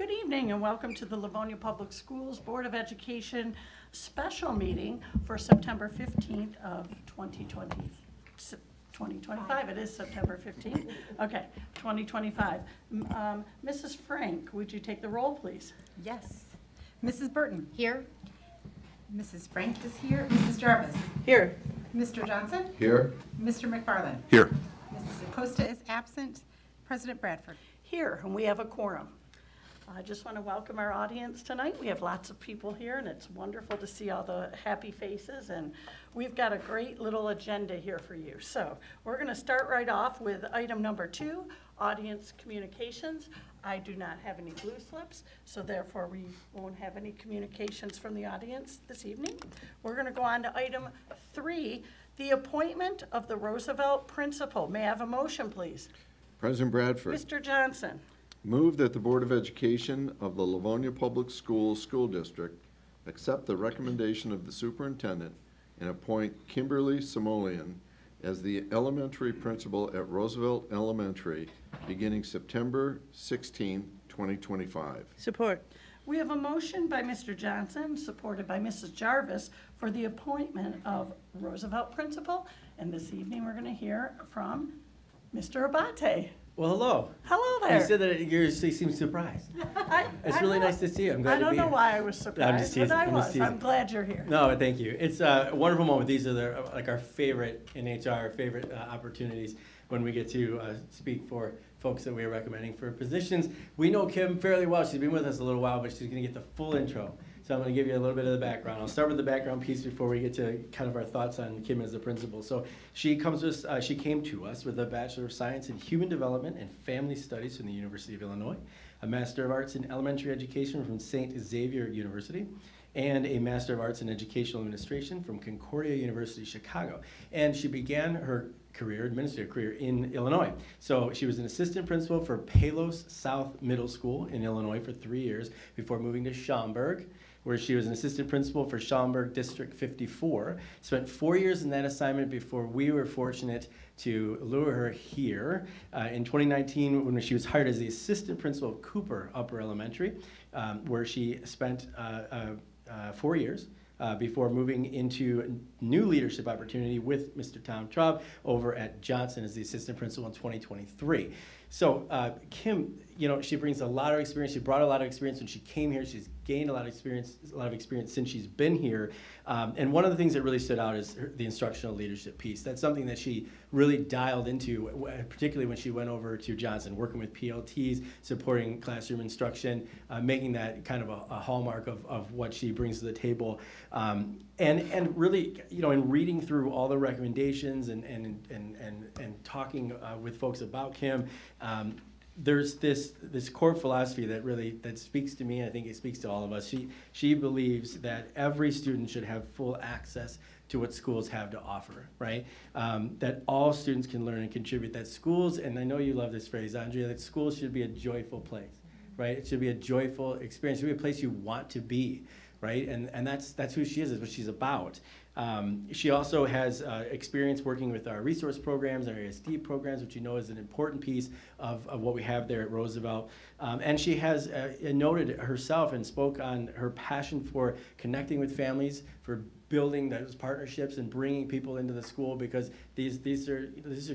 Good evening and welcome to the Livonia Public Schools Board of Education special meeting for September 15th of 2025. It is September 15th. Okay, 2025. Mrs. Frank, would you take the roll, please? Yes. Mrs. Burton? Here. Mrs. Frank is here. Mrs. Jarvis? Here. Mr. Johnson? Here. Mr. McFarland? Here. Mrs. Acosta is absent. President Bradford? Here, and we have a quorum. I just want to welcome our audience tonight. We have lots of people here, and it's wonderful to see all the happy faces, and we've got a great little agenda here for you. So we're going to start right off with item number 2, audience communications. I do not have any blue slips, so therefore we won't have any communications from the audience this evening. We're going to go on to item 3, the appointment of the Roosevelt principal. May I have a motion, please? President Bradford. Mr. Johnson. Move that the Board of Education of the Livonia Public Schools School District accept the recommendation of the superintendent and appoint Kimberly Simoleon as the elementary principal at Roosevelt Elementary beginning September 16, 2025. Support. We have a motion by Mr. Johnson, supported by Mrs. Jarvis, for the appointment of Roosevelt principal. And this evening, we're going to hear from Mr. Abate. Well, hello. Hello there. You said that you seem surprised. It's really nice to see you. I'm glad I to don't be know here. why I was surprised, just teasing. but I I'm just was. teasing. I'm glad you're here. No, thank you. It's a wonderful moment. These are like our favorite in HR, favorite opportunities when we get to speak for folks that we are recommending for positions. We know Kim fairly well. She's been with us a little while, but she's going to get the full intro. So I'm going to give you a little bit of the background. I'll start with the background piece before we get to kind of our thoughts on Kim as a principal. So she came to us with a Bachelor of Science in Human Development and Family Studies from the University of Illinois, a Master of Arts in Elementary Education from St. Xavier University, and a Master of Arts in Educational Administration from Concordia University, Chicago. And she began her administrative career in Illinois. So she was an assistant principal for Palos South Middle School in Illinois for 3 years before moving to Schaumburg, where she was an assistant principal for Schaumburg District 54. Spent 4 years in that assignment before we were fortunate to lure her here in 2019 when she was hired as the assistant principal of Cooper Upper Elementary, where she spent 4 years before moving into a new leadership opportunity with Mr. Tom Traub over at Johnson as the assistant principal in 2023. So Kim, she brings a lot of experience. She brought a lot of experience when she came here. She's gained a lot of experience since she's been here. And one of the things that really stood out is the instructional leadership piece. That's something that she really dialed into, particularly when she went over to Johnson, working with PLTs, supporting classroom instruction, making that kind of a hallmark of what she brings to the table. And really, in reading through all the recommendations and talking with folks about Kim, there's this core philosophy that speaks to me. I think it speaks to all of us. She believes that every student should have full access to what schools have to offer, right? That all students can learn and contribute. That schools, and I know you love this phrase, Andrea, that schools should be a joyful place, right? It should be a joyful experience. It should be a place you want to be, right? And that's who she is what she's about. She also has experience working with our resource programs, our ASD programs, which is an important piece of what we have there at Roosevelt. And she has noted herself and spoke on her passion for connecting with families, for building those partnerships and bringing people into the school, because these are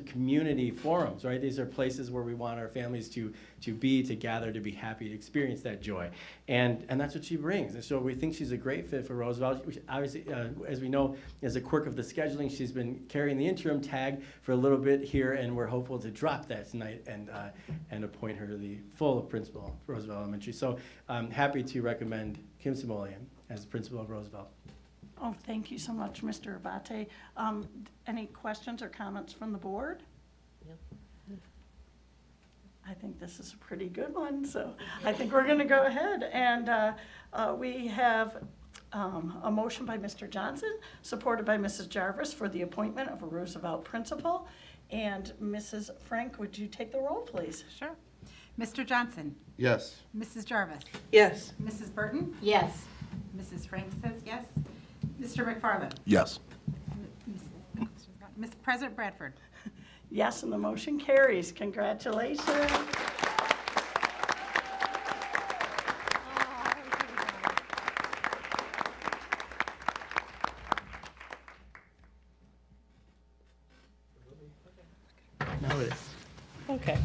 community forums, right? These are places where we want our families to be, to gather, to be happy, to experience that joy. And that's what she brings. And so we think she's a great fit for Roosevelt. Obviously, as we know, as a quirk of the scheduling, she's been carrying the interim tag for a little bit here, and we're hopeful to drop that tonight and appoint her the full principal of Roosevelt Elementary. So I'm happy to recommend Kim Simoleon as principal of Roosevelt. Oh, thank you so much, Mr. Abate. Any questions or comments from the board? Yep. I think this is a pretty good one, so I think we're going to go ahead. And we have a motion by Mr. Johnson, supported by Mrs. Jarvis, for the appointment of a Roosevelt principal. And Mrs. Frank, would you take the roll, please? Sure. Mr. Johnson? Yes. Mrs. Jarvis? Yes. Mrs. Burton? Yes. Mrs. Frank says yes. Mr. McFarland? Yes. Mr. President Bradford? Yes, and the motion carries. Congratulations. Now it is. Okay.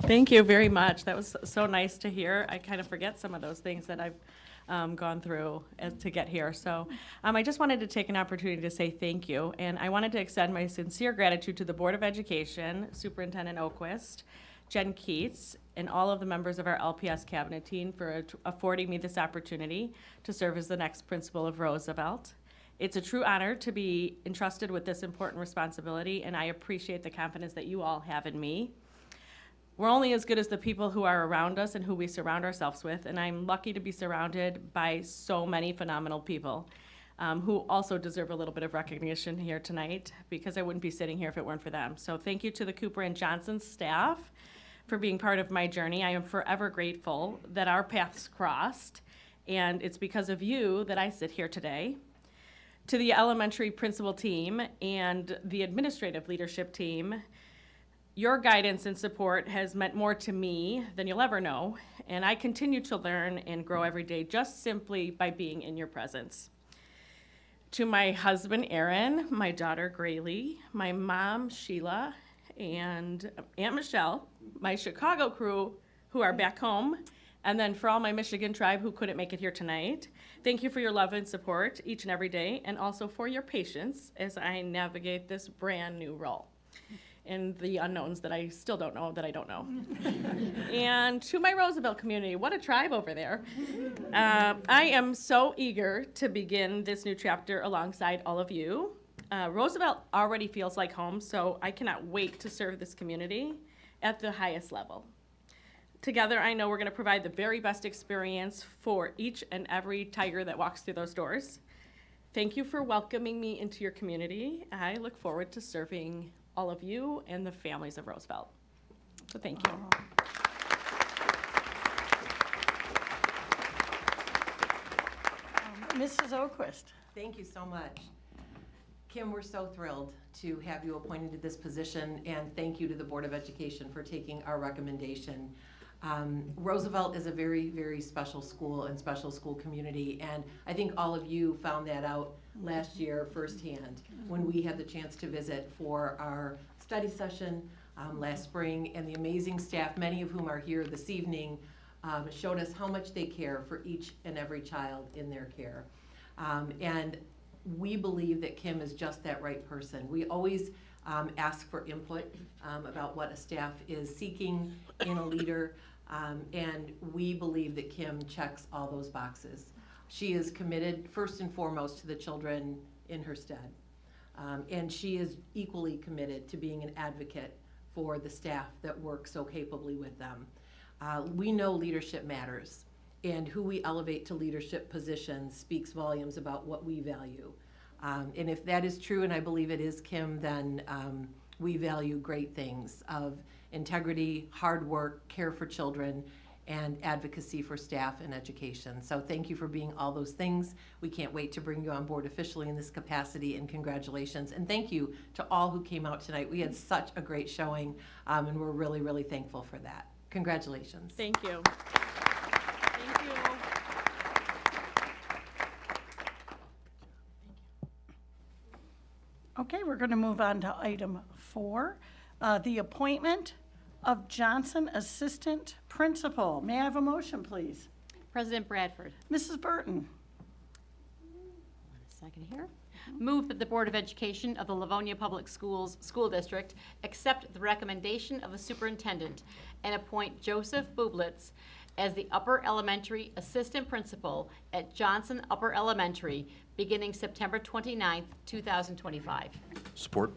Thank you very much. That was so nice to hear. I kind of forget some of those things that I've gone through to get here. So I just wanted to take an opportunity to say thank you. And I wanted to extend my sincere gratitude to the Board of Education, Superintendent Oquist, Jen Keats, and all of the members of our LPS cabinet team for affording me this opportunity to serve as the next principal of Roosevelt. It's a true honor to be entrusted with this important responsibility, and I appreciate the confidence that you all have in me. We're only as good as the people who are around us and who we surround ourselves with, and I'm lucky to be surrounded by so many phenomenal people who also deserve a little bit of recognition here tonight, because I wouldn't be sitting here if it weren't for them. So thank you to the Cooper and Johnson staff for being part of my journey. I am forever grateful that our paths crossed, and it's because of you that I sit here today. To the elementary principal team and the administrative leadership team, your guidance and support has meant more to me than you'll ever know, and I continue to learn and grow every day just simply by being in your presence. To my husband, Aaron, my daughter, Graylee, my mom, Sheila, and Aunt Michelle, my Chicago crew who are back home, and then for all my Michigan tribe who couldn't make it here tonight, thank you for your love and support each and every day, and also for your patience as I navigate this brand new role and the unknowns that I still don't know that I don't know. And to my Roosevelt community, what a tribe over there. I am so eager to begin this new chapter alongside all of you. Roosevelt already feels like home, so I cannot wait to serve this community at the highest level. Together, I know we're going to provide the very best experience for each and every tiger that walks through those doors. Thank you for welcoming me into your community. I look forward to serving all of you and the families of Roosevelt. So thank you. Mrs. Oquist. Thank you so much. Kim, we're so thrilled to have you appointed to this position, and thank you to the Board of Education for taking our recommendation. Roosevelt is a very, very special school and special school community, and I think all of you found that out last year firsthand when we had the chance to visit for our study session last spring, and the amazing staff, many of whom are here this evening, showed us how much they care for each and every child in their care. And we believe that Kim is just that right person. We always ask for input about what a staff is seeking in a leader, and we believe that Kim checks all those boxes. She is committed first and foremost to the children in her stead, and she is equally committed to being an advocate for the staff that work so capably with them. We know leadership matters, and who we elevate to leadership positions speaks volumes about what we value. And if that is true, and I believe it is, Kim, then we value great things of integrity, hard work, care for children, and advocacy for staff and education. So thank you for being all those things. We can't wait to bring you on board officially in this capacity, and congratulations. And thank you to all who came out tonight. We had such a great showing, and we're really, really thankful for that. Congratulations. Thank you. Thank you. Okay, we're going to move on to item 4, the appointment of Johnson Assistant Principal. May I have a motion, please? President Bradford. Mrs. Burton. Second here. Move that the Board of Education of the Livonia Public Schools School District accept the recommendation of the superintendent and appoint Joseph Bublitz as the Upper Elementary Assistant Principal at Johnson Upper Elementary beginning September 29th, 2025. Support.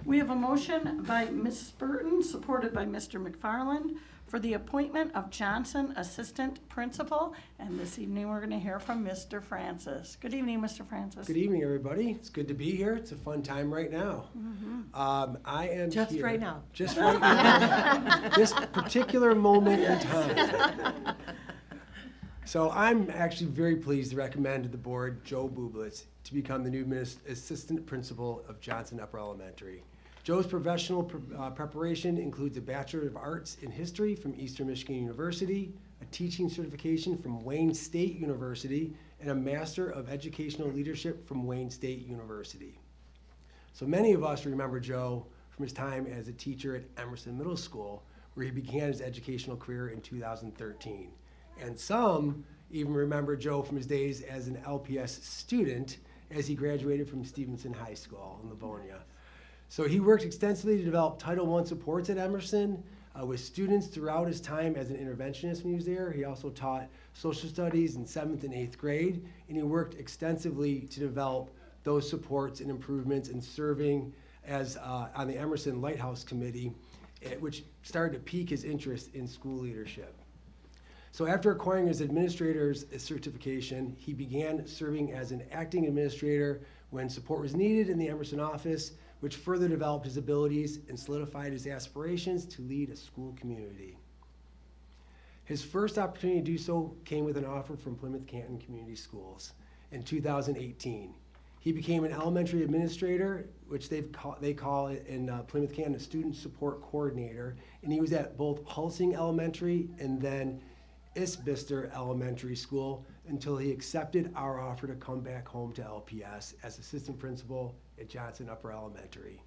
We have a motion by Mrs. Burton, supported by Mr. McFarland, for the appointment of Johnson Assistant Principal. And this evening, we're going to hear from Mr. Francis. Good evening, Mr. Francis. Good evening, everybody. It's good to be here. It's a fun time right now. I am Just here. right now. Just right now. This particular moment in time. So I'm actually very pleased to recommend to the board Joe Bublitz to become the new assistant principal of Johnson Upper Elementary. Joe's professional preparation includes a Bachelor of Arts in History from Eastern Michigan University, a teaching certification from Wayne State University, and a Master of Educational Leadership from Wayne State University. So many of us remember Joe from his time as a teacher at Emerson Middle School, where he began his educational career in 2013. And some even remember Joe from his days as an LPS student as he graduated from Stevenson High School in Livonia. So he worked extensively to develop Title I supports at Emerson with students throughout his time as an interventionist when he was there. He also taught social studies in 7th and 8th grade, and he worked extensively to develop those supports and improvements and serving as on the Emerson Lighthouse Committee, which started to pique his interest in school leadership. So after acquiring his administrator's certification, he began serving as an acting administrator when support was needed in the Emerson office, which further developed his abilities and solidified his aspirations to lead a school community. His first opportunity to do so came with an offer from Plymouth Canton Community Schools in 2018. He became an elementary administrator, which they call it in Plymouth Canton a student support coordinator, and he was at both Hulsing Elementary and then Isbister Elementary School until he accepted our offer to come back home to LPS as assistant principal at Johnson Upper Elementary.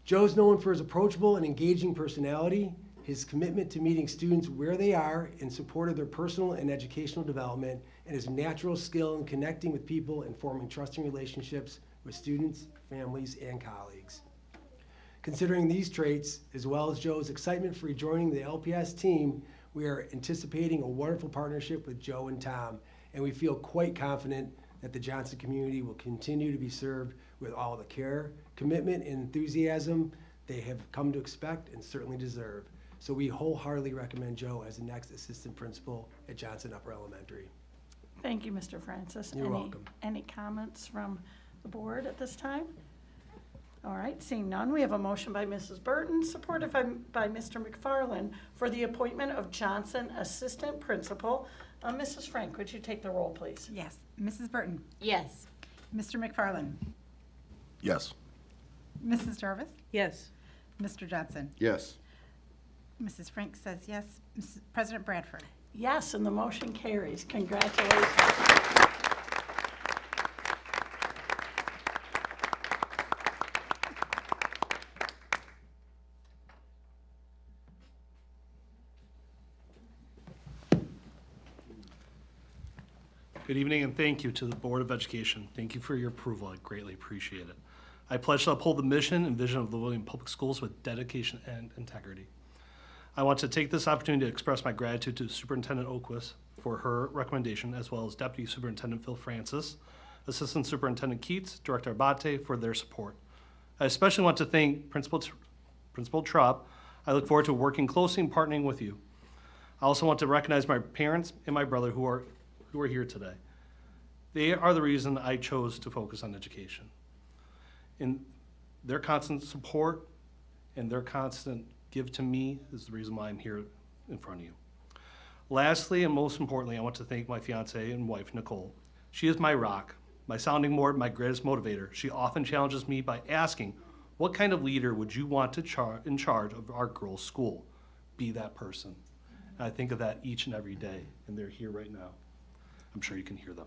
Joe's known for his approachable and engaging personality, his commitment to meeting students where they are in support of their personal and educational development, and his natural skill in connecting with people and forming trusting relationships with students, families, and colleagues. Considering these traits, as well as Joe's excitement for rejoining the LPS team, we are anticipating a wonderful partnership with Joe and Tom, and we feel quite confident that the Johnson community will continue to be served with all the care, commitment, and enthusiasm they have come to expect and certainly deserve. So we wholeheartedly recommend Joe as the next assistant principal at Johnson Upper Elementary. Thank you, Mr. Francis. You're welcome. Any comments from the board at this time? All right, seeing none, we have a motion by Mrs. Burton, supported by Mr. McFarland for the appointment of Johnson Assistant Principal. Mrs. Frank, would you take the roll, please? Yes. Mrs. Burton? Yes. Mr. McFarland? Yes. Mrs. Jarvis? Yes. Mr. Johnson? Yes. Mrs. Frank says yes. President Bradford? Yes, and the motion carries. Congratulations. Good evening, and thank you to the Board of Education. Thank you for your approval. I greatly appreciate it. I pledge to uphold the mission and vision of the Livonia Public Schools with dedication and integrity. I want to take this opportunity to express my gratitude to Superintendent Oquist for her recommendation, as well as Deputy Superintendent Phil Francis, Assistant Superintendent Keats, Director Abate for their support. I especially want to thank Principal Trupp. I look forward to working closely and partnering with you. I also want to recognize my parents and my brother who are here today. They are the reason I chose to focus on education. In their constant support and their constant give to me is the reason why I'm here in front of you. Lastly, and most importantly, I want to thank my fiance and wife, Nicole. She is my rock, my sounding board, my greatest motivator. She often challenges me by asking, what kind of leader would you want to in charge of our girls' school? Be that person. And I think of that each and every day, and they're here right now. I'm sure you can hear them.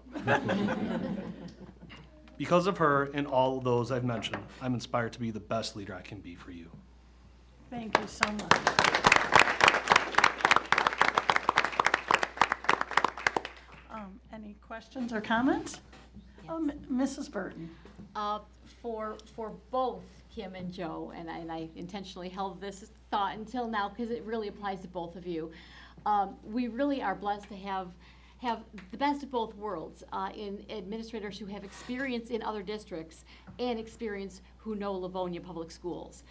Because of her and all of those I've mentioned, I'm inspired to be the best leader I can be for you. Thank you so much. Any questions or comments? Mrs. Burton. For both Kim and Joe, and I intentionally held this thought until now because it really applies to both of you. We really are blessed to have the best of both worlds in administrators who have experience in other districts and experience who know Livonia Public Schools.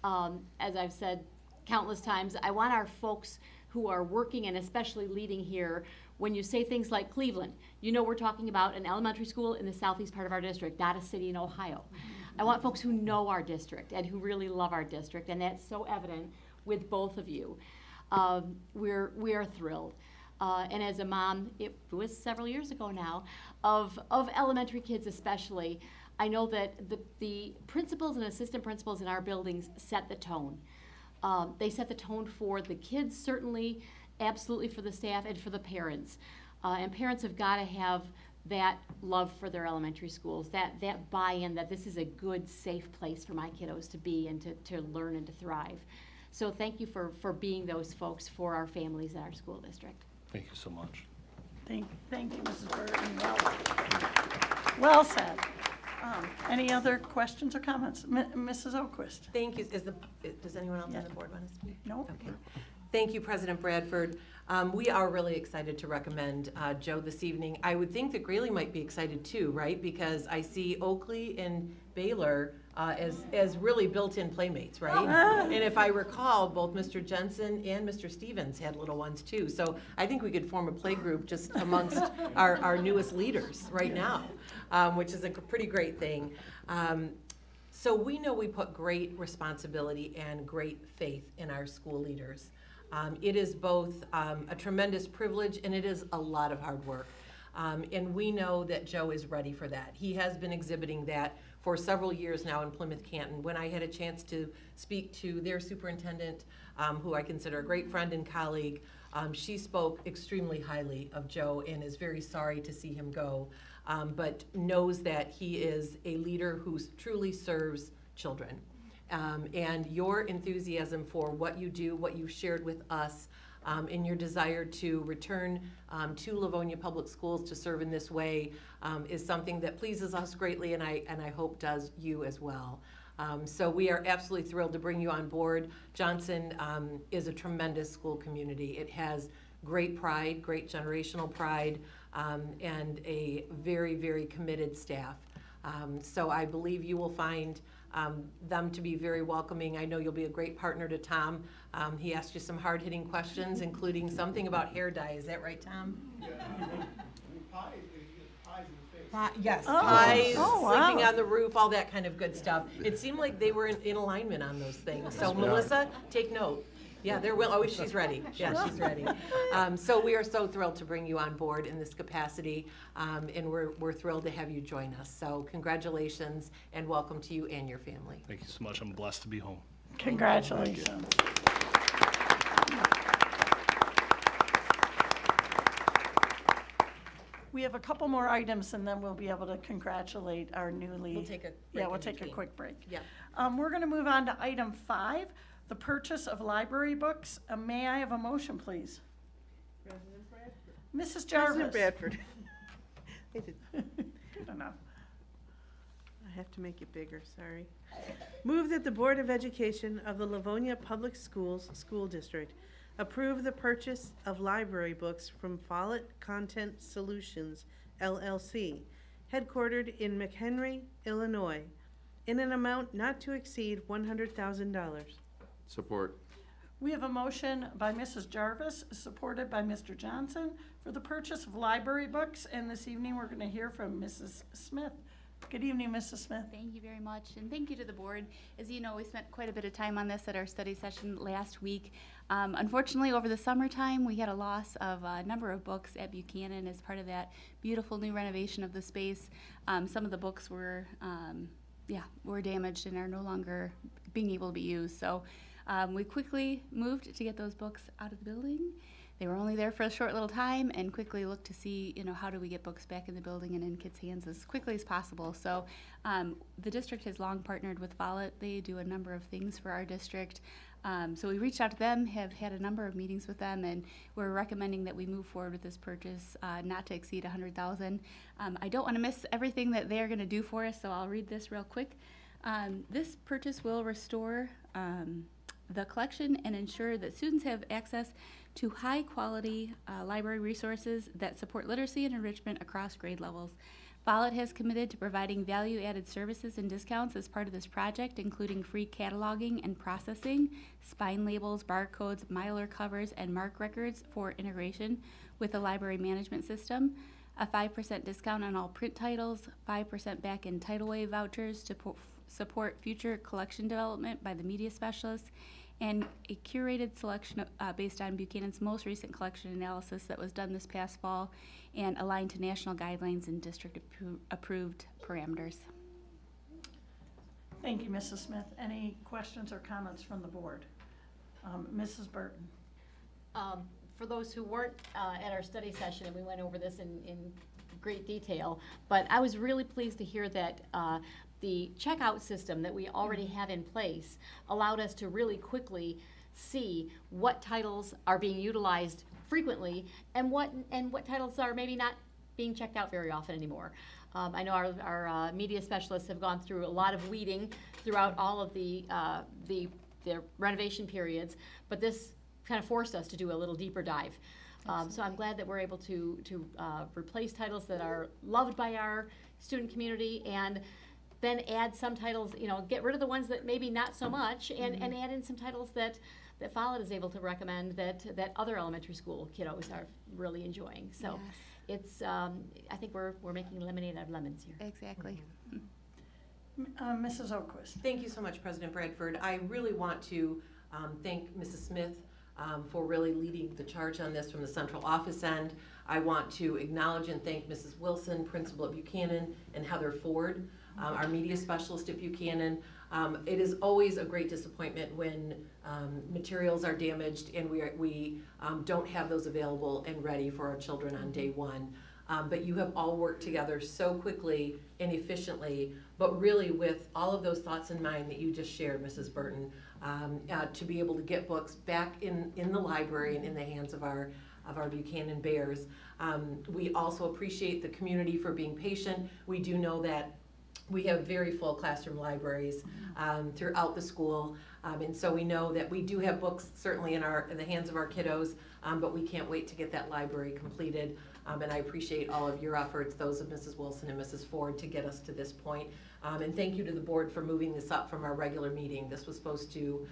As I've said countless times, I want our folks who are working and especially leading here, when you say things like Cleveland, you know we're talking about an elementary school in the southeast part of our district, not a city in Ohio. I want folks who know our district and who really love our district, and that's so evident with both of you. We are thrilled. And as a mom, it was several years ago now, of elementary kids especially, I know that the principals and assistant principals in our buildings set the tone. They set the tone for the kids, certainly, absolutely for the staff and for the parents. And parents have got to have that love for their elementary schools, that buy-in, that this is a good, safe place for my kiddos to be and to learn and to thrive. So thank you for being those folks for our families at our school district. Thank you so much. Thank you, Mrs. Burton. Well said. Any other questions or comments? Mrs. O'Quist? Thank you. Does anyone else on the board want to speak? No? Okay. Thank you, President Bradford. We are really excited to recommend Joe this evening. I would think that Greeley might be excited too, right? Because I see Oakley and Baylor as really built-in playmates, right? And if I recall, both Mr. Jensen and Mr. Stevens had little ones too. So I think we could form a play group just amongst our newest leaders right now, which is a pretty great thing. So we know we put great responsibility and great faith in our school leaders. It is both a tremendous privilege and it is a lot of hard work. And we know that Joe is ready for that. He has been exhibiting that for several years now in Plymouth Canton. When I had a chance to speak to their superintendent, who I consider a great friend and colleague, she spoke extremely highly of Joe and is very sorry to see him go, but knows that he is a leader who truly serves children. And your enthusiasm for what you do, what you shared with us, and your desire to return to Livonia Public Schools to serve in this way is something that pleases us greatly, and I hope does you as well. So we are absolutely thrilled to bring you on board. Johnson is a tremendous school community. It has great pride, great generational pride, and a very, very committed staff. So I believe you will find them to be very welcoming. I know you'll be a great partner to Tom. He asked you some hard-hitting questions, including something about hair dye. Is that right, Tom? Yeah. Yes, pies, sleeping on the roof, all that kind of good stuff. It seemed like they were in alignment on those things. So Melissa, take note. Yeah, they're will. Oh, she's ready. Yeah, she's ready. So we are so thrilled to bring you on board in this capacity, and we're thrilled to have you join us. So congratulations and welcome to you and your family. Thank you so much. I'm blessed to be home. Congratulations. We have a couple more items and then we'll be able to congratulate our newly. We'll take a break. Yeah, we'll in take a between. quick break. Yeah. We're going to move on to item 5, the purchase of library books. May I have a motion, please? President Bradford. Mrs. Jarvis. President Bradford. Good enough. I have to make it bigger, sorry. Move that the Board of Education of the Livonia Public Schools School District approve the purchase of library books from Follett Content Solutions, LLC, headquartered in McHenry, Illinois, in an amount not to exceed $100,000. Support. We have a motion by Mrs. Jarvis, supported by Mr. Johnson, for the purchase of library books. And this evening, we're going to hear from Mrs. Smith. Good evening, Mrs. Smith. Thank you very much, and thank you to the board. As you know, we spent quite a bit of time on this at our study session last week. Unfortunately, over the summertime, we had a loss of a number of books at Buchanan as part of that beautiful new renovation of the space. Some of the books were damaged and are no longer being able to be used. So we quickly moved to get those books out of the building. They were only there for a short little time, and quickly looked to see, how do we get books back in the building and in kids' hands as quickly as possible. So the district has long partnered with Follett. They do a number of things for our district. So we reached out to them, have had a number of meetings with them, and we're recommending that we move forward with this purchase, not to exceed $100,000. I don't want to miss everything that they are going to do for us, so I'll read this real quick. This purchase will restore the collection and ensure that students have access to high-quality library resources that support literacy and enrichment across grade levels. Follett has committed to providing value-added services and discounts as part of this project, including free cataloging and processing, spine labels, barcodes, miler covers, and mark records for integration with the library management system, a 5% discount on all print titles, 5% back-end title-waive vouchers to support future collection development by the media specialists, and a curated selection based on Buchanan's most recent collection analysis that was done this past fall and aligned to national guidelines and district approved parameters. Thank you, Mrs. Smith. Any questions or comments from the board? Mrs. For those who weren't at our study session, and we went over this in great detail, but I was really pleased to hear that the checkout system that we already have in place allowed us to really quickly see what titles are being utilized frequently and what titles are maybe not being checked out very often anymore. I know our media specialists have gone through a lot of weeding throughout all of the renovation periods, but this kind of forced us to do a little deeper dive. So I'm glad that we're able to replace titles that are loved by our student community and then add some titles, get rid of the ones that maybe not so much and add in some titles that Follett is able to recommend that other elementary school kiddos are really enjoying. So it's, I think we're making lemonade out of lemons here. Exactly. Mrs. Oquist. Thank you so much, President Bradford. I really want to thank Mrs. Smith for really leading the charge on this from the central office end. I want to acknowledge and thank Mrs. Wilson, principal at Buchanan, and Heather Ford, our media specialist at Buchanan. It is always a great disappointment when materials are damaged and we don't have those available and ready for our children on day one. But you have all worked together so quickly and efficiently, but really with all of those thoughts in mind that you just shared, Mrs. Burton, to be able to get books back in the library and in the hands of our Buchanan Bears. We also appreciate the community for being patient. We do know that we have very full classroom libraries throughout the school, and so we know that we do have books certainly in the hands of our kiddos, but we can't wait to get that library completed. And I appreciate all of your efforts, those of Mrs. Wilson and Mrs. Ford, to get us to this point. And thank you to the board for moving this up from our regular meeting. This was supposed to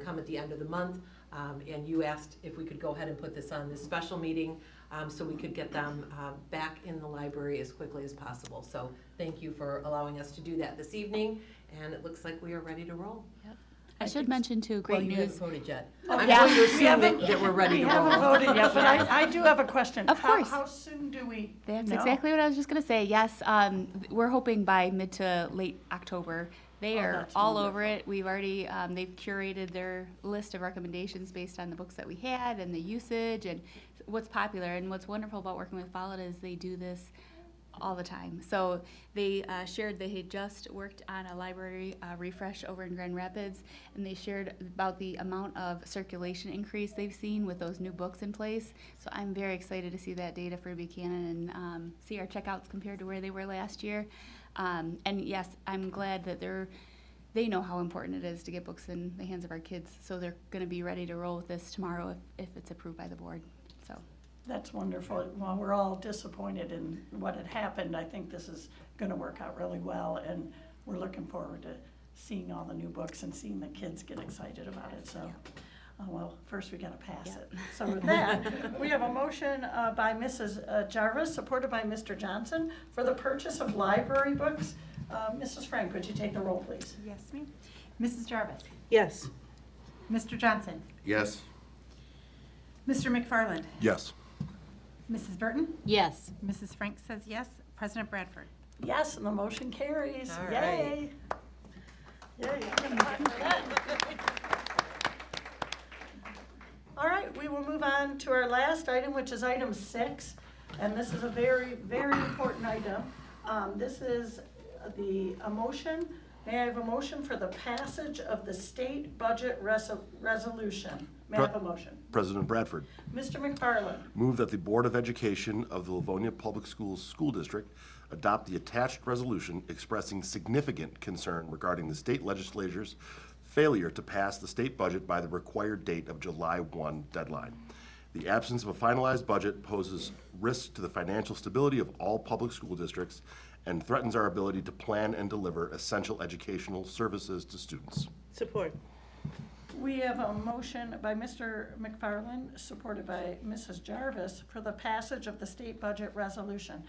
come at the end of the month, and you asked if we could go ahead and put this on this special meeting so we could get them back in the library as quickly as possible. So thank you for allowing us to do that this evening, and it looks like we are ready to roll. Yep. I should mention too, great You haven't news. voted yet. Oh, I'm yeah. going to assume that we're ready We to haven't roll. voted yet, but I do have a question. Of course. How soon do we That's know? exactly what I was just going to say. Yes, we're hoping by mid to late October. They Oh, are that's all over wonderful. it. We've already, they've curated their list of recommendations based on the books that we had and the usage and what's popular. And what's wonderful about working with Follett is they do this all the time. So they shared they had just worked on a library refresh over in Grand Rapids, and they shared about the amount of circulation increase they've seen with those new books in place. So I'm very excited to see that data for Buchanan and see our checkouts compared to where they were last year. And yes, I'm glad that they know how important it is to get books in the hands of our kids. So they're going to be ready to roll with this tomorrow if it's approved by the board. So. That's wonderful. While we're all disappointed in what had happened, I think this is going to work out really well, and we're looking forward to seeing all the new books and seeing the kids get excited about it. So, well, first we got to pass it. So with that, we have a motion by Mrs. Jarvis, supported by Mr. Johnson, for the purchase of library books. Mrs. Frank, would you take the roll, please? Yes, ma'am. Mrs. Jarvis. Yes. Mr. Johnson. Yes. Mr. McFarland. Yes. Mrs. Burton. Yes. Mrs. Frank says yes. President Bradford. Yes, and the motion carries. All Yay. Yay. I'm gonna clap for that. All right, we will move on to our last item, which is item 6. And this is a very, very important item. This is a motion. May I have a motion for the passage of the state budget resolution? May I have a motion? President Bradford, Mr. McFarland. move that the Board of Education of the Livonia Public Schools School District adopt the attached resolution expressing significant concern regarding the state legislature's failure to pass the state budget by the required date of July 1 deadline. The absence of a finalized budget poses risk to the financial stability of all public school districts and threatens our ability to plan and deliver essential educational services to students. Support. We have a motion by Mr. McFarland, supported by Mrs. Jarvis, for the passage of the state budget resolution.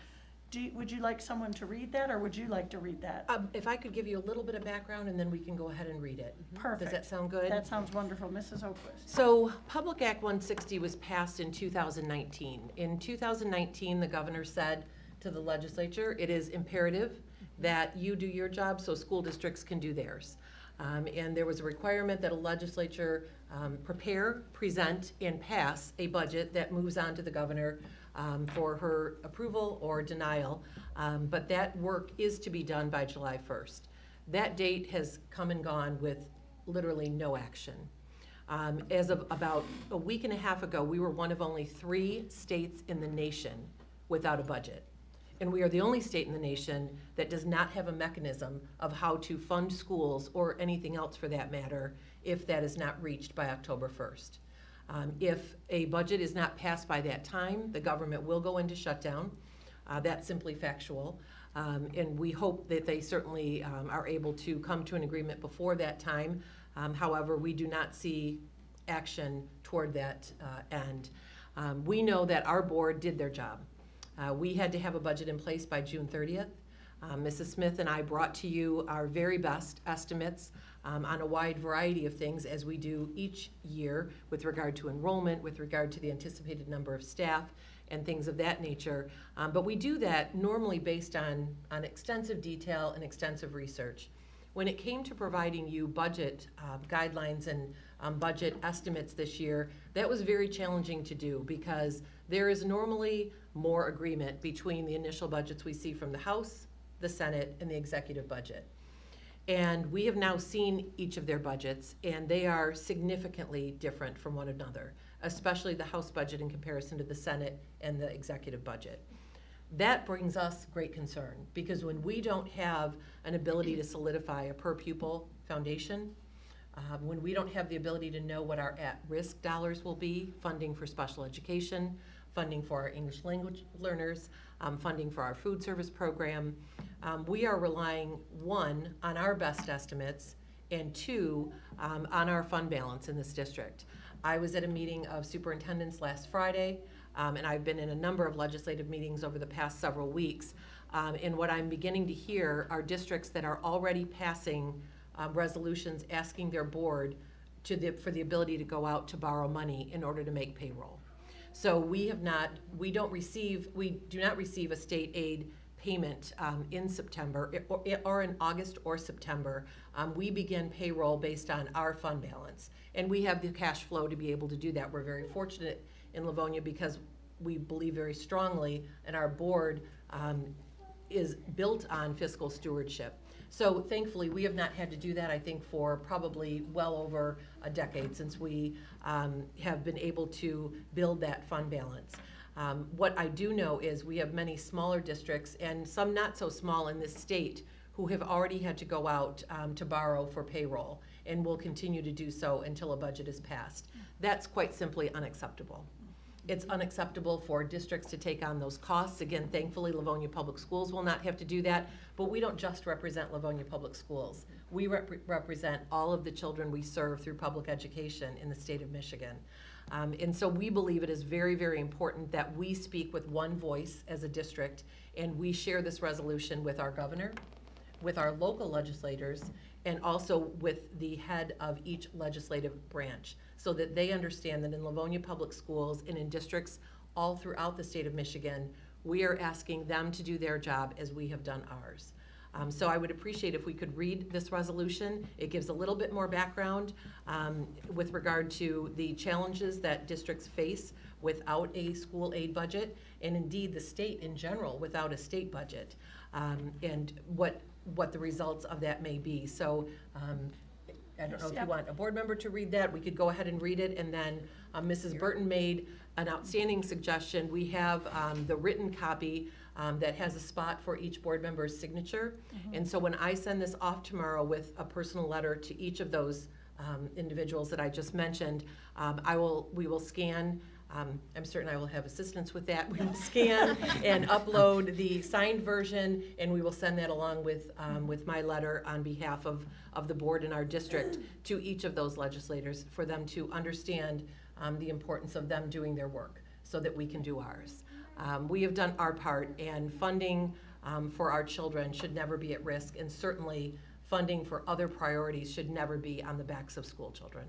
Would you like someone to read that, or would you like to read that? If I could give you a little bit of background, and then we can go ahead and read it. Perfect. Does that sound good? That sounds wonderful. Mrs. Oquist. So Public Act 160 was passed in 2019. In 2019, the governor said to the legislature, it is imperative that you do your job so school districts can do theirs. And there was a requirement that a legislature prepare, present, and pass a budget that moves on to the governor for her approval or denial, but that work is to be done by July 1st. That date has come and gone with literally no action. As of about a week and a half ago, we were one of only 3 states in the nation without a budget. And we are the only state in the nation that does not have a mechanism of how to fund schools or anything else for that matter if that is not reached by October 1st. If a budget is not passed by that time, the government will go into shutdown. That's simply factual. And we hope that they certainly are able to come to an agreement before that time. However, we do not see action toward that end. We know that our board did their job. We had to have a budget in place by June 30th. Mrs. Smith and I brought to you our very best estimates on a wide variety of things, as we do each year with regard to enrollment, with regard to the anticipated number of staff, and things of that nature. But we do that normally based on extensive detail and extensive research. When it came to providing you budget guidelines and budget estimates this year, that was very challenging to do because there is normally more agreement between the initial budgets we see from the House, the Senate, and the executive budget. And we have now seen each of their budgets, and they are significantly different from one another, especially the House budget in comparison to the Senate and the executive budget. That brings us great concern, because when we don't have an ability to solidify a per pupil foundation, when we don't have the ability to know what our at-risk dollars will be, funding for special education, funding for our English language learners, funding for our food service program, we are relying, 1, on our best estimates, and 2, on our fund balance in this district. I was at a meeting of superintendents last Friday, and I've been in a number of legislative meetings over the past several weeks. And what I'm beginning to hear are districts that are already passing resolutions asking their board for the ability to go out to borrow money in order to make payroll. So we do not receive a state aid payment in September or in August or September. We begin payroll based on our fund balance, and we have the cash flow to be able to do that. We're very fortunate in Livonia because we believe very strongly, and our board is built on fiscal stewardship. So thankfully, we have not had to do that, I think, for probably well over a decade since we have been able to build that fund balance. What I do know is we have many smaller districts and some not so small in this state who have already had to go out to borrow for payroll and will continue to do so until a budget is passed. That's quite simply unacceptable. It's unacceptable for districts to take on those costs. Again, thankfully, Livonia Public Schools will not have to do that, but we don't just represent Livonia Public Schools. We represent all of the children we serve through public education in the state of Michigan. And so we believe it is very, very important that we speak with one voice as a district, and we share this resolution with our governor, with our local legislators, and also with the head of each legislative branch, so that they understand that in Livonia Public Schools and in districts all throughout the state of Michigan, we are asking them to do their job as we have done ours. So I would appreciate if we could read this resolution. It gives a little bit more background with regard to the challenges that districts face without a school aid budget, and indeed the state in general without a state budget, and what the results of that may be. So I don't know if you want a board member to read that. We could go ahead and read it, and then Mrs. Burton made an outstanding suggestion. We have the written copy that has a spot for each board member's signature. And so when I send this off tomorrow with a personal letter to each of those individuals that I just mentioned, we will scan. I'm certain I will have assistance with that. We will scan and upload the signed version, and we will send that along with my letter on behalf of the board in our district to each of those legislators for them to understand the importance of them doing their work so that we can do ours. We have done our part, and funding for our children should never be at risk, and certainly funding for other priorities should never be on the backs of school children.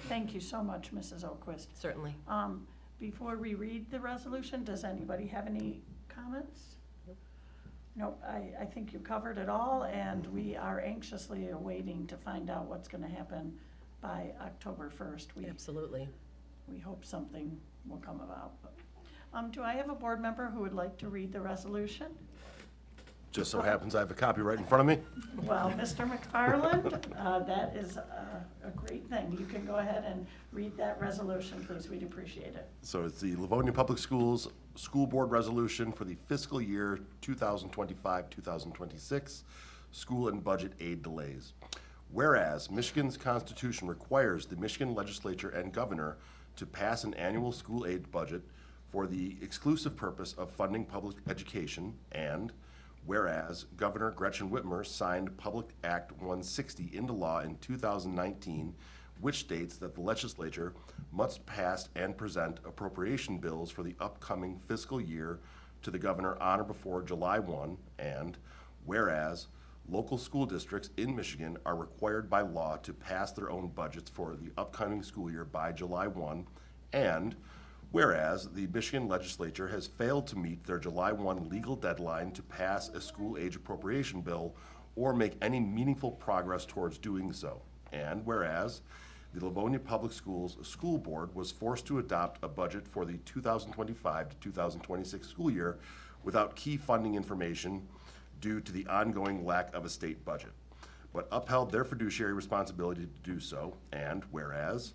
Thank you so much, Mrs. Oquist. Certainly. Before we read the resolution, does anybody have any comments? Nope, I think you covered it all, and we are anxiously awaiting to find out what's going to happen by October 1st. Absolutely. We hope something will come about. Do I have a board member who would like to read the resolution? Just so happens I have a copy right in front of me. Well, Mr. McFarland, that is a great thing. You can go ahead and read that resolution, please. We'd appreciate it. So it's the Livonia Public Schools School Board Resolution for the fiscal year 2025-2026, school and budget aid delays. Whereas Michigan's Constitution requires the Michigan Legislature and Governor to pass an annual school aid budget for the exclusive purpose of funding public education, and whereas Governor Gretchen Whitmer signed Public Act 160 into law in 2019, which states that the legislature must pass and present appropriation bills for the upcoming fiscal year to the governor on or before July 1, and whereas local school districts in Michigan are required by law to pass their own budgets for the upcoming school year by July 1, and whereas the Michigan legislature has failed to meet their July 1 legal deadline to pass a school age appropriation bill or make any meaningful progress towards doing so, and whereas the Livonia Public Schools School Board was forced to adopt a budget for the 2025 to 2026 school year without key funding information due to the ongoing lack of a state budget, but upheld their fiduciary responsibility to do so, and whereas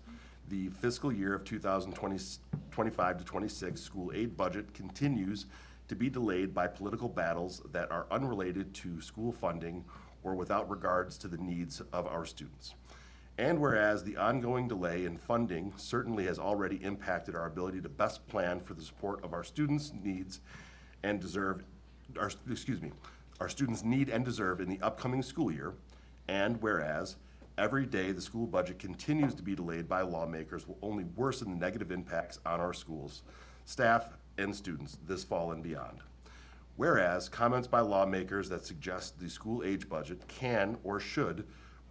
the fiscal year of 2025 to 26 school aid budget continues to be delayed by political battles that are unrelated to school funding or without regards to the needs of our students. And whereas the ongoing delay in funding certainly has already impacted our ability to best plan for the support of our students' needs and our students need and deserve in the upcoming school year, and whereas every day the school budget continues to be delayed by lawmakers will only worsen the negative impacts on our schools, staff, and students this fall and beyond. Whereas comments by lawmakers that suggest the school age budget can or should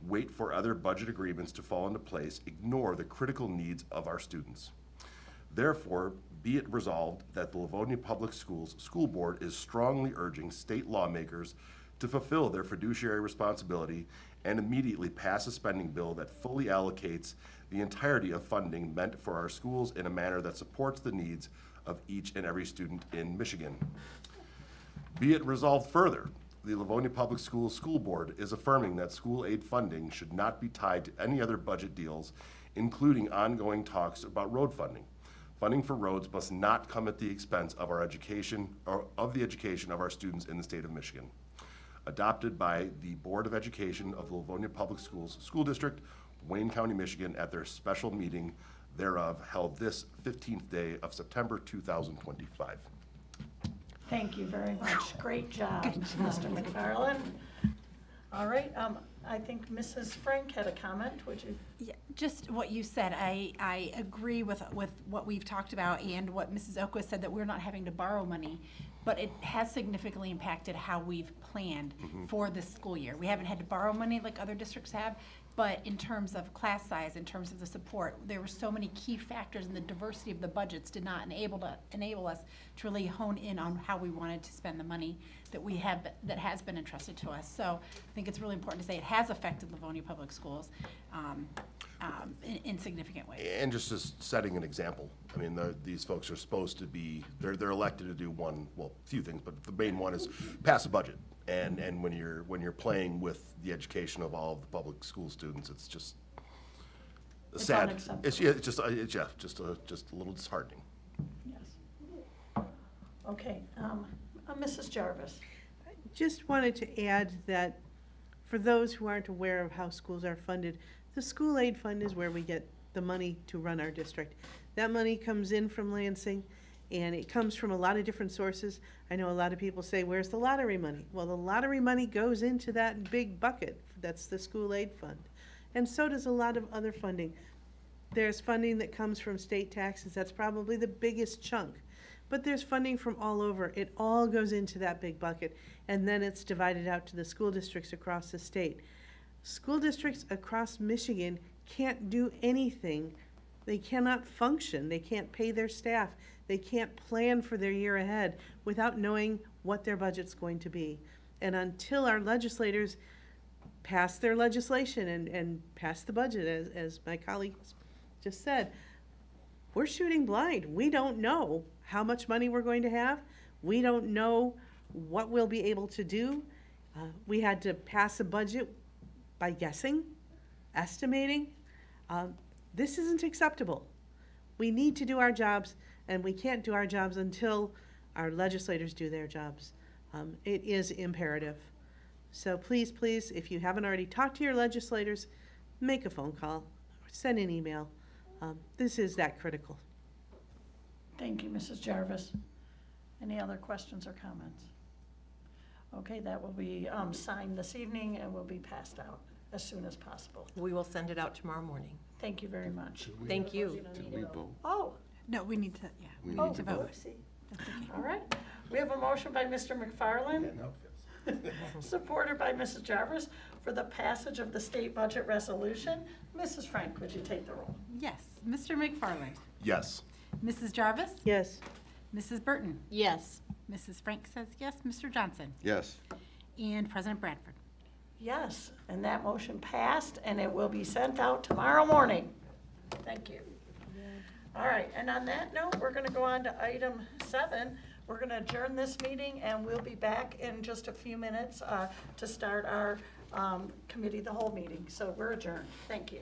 wait for other budget agreements to fall into place ignore the critical needs of our students. Therefore, be it resolved that the Livonia Public Schools School Board is strongly urging state lawmakers to fulfill their fiduciary responsibility and immediately pass a spending bill that fully allocates the entirety of funding meant for our schools in a manner that supports the needs of each and every student in Michigan. Be it resolved further, the Livonia Public Schools School Board is affirming that school aid funding should not be tied to any other budget deals, including ongoing talks about road funding. Funding for roads must not come at the expense of our education or of the education of our students in the state of Michigan. Adopted by the Board of Education of the Livonia Public Schools School District, Wayne County, Michigan, at their special meeting thereof held this 15th day of September 2025. Thank you very much. Great job, Mr. McFarland. All right, I think Mrs. Frank had a comment, would you? Yeah, just what you said, I agree with what we've talked about and what Mrs. Oakwood said, that we're not having to borrow money, but it has significantly impacted how we've planned for this school year. We haven't had to borrow money like other districts have, but in terms of class size, in terms of the support, there were so many key factors, and the diversity of the budgets did not enable us to really hone in on how we wanted to spend the money that has been entrusted to us. So I think it's really important to say it has affected Livonia Public Schools in significant ways. And just as setting an example, I mean, these folks are supposed to be, they're elected to do a few things, but the main one is pass a budget. And when you're playing with the education of all of the public school students, it's just sad. Unacceptable. It's just a little disheartening. Yes. Okay, Mrs. Jarvis. Just wanted to add that for those who aren't aware of how schools are funded, the school aid fund is where we get the money to run our district. That money comes in from Lansing, and it comes from a lot of different sources. I know a lot of people say, where's the lottery money? Well, the lottery money goes into that big bucket. That's the school aid fund. And so does a lot of other funding. There's funding that comes from state taxes. That's probably the biggest chunk. But there's funding from all over. It all goes into that big bucket, and then it's divided out to the school districts across the state. School districts across Michigan can't do anything. They cannot function. They can't pay their staff. They can't plan for their year ahead without knowing what their budget's going to be. And until our legislators pass their legislation and pass the budget, as my colleague just said, we're shooting blind. We don't know how much money we're going to have. We don't know what we'll be able to do. We had to pass a budget by guessing, estimating. This isn't acceptable. We need to do our jobs, and we can't do our jobs until our legislators do their jobs. It is imperative. So please, please, if you haven't already talked to your legislators, make a phone call, or send an email. This is that critical. Thank you, Mrs. Jarvis. Any other questions or comments? Okay, that will be signed this evening and will be passed out as soon as possible. We will send it out tomorrow morning. Thank you very much. Thank you. Did we vote? Oh, No, we need to, yeah, We we need need to to vote. whoopsie. All right. We have a motion by Mr. McFarland, supported by Mrs. Jarvis, for the passage of the state budget resolution. Mrs. Frank, would you take the roll? Yes, Mr. McFarland, Yes. Mrs. Jarvis, Yes. Mrs. Burton, Yes. Mrs. Frank says yes, Mr. Johnson, Yes. and President Bradford. Yes, and that motion passed, and it will be sent out tomorrow morning. Thank you. All right, and on that note, we're going to go on to item 7. We're going to adjourn this meeting, and we'll be back in just a few minutes to start our committee, the whole meeting. So we're adjourned. Thank you.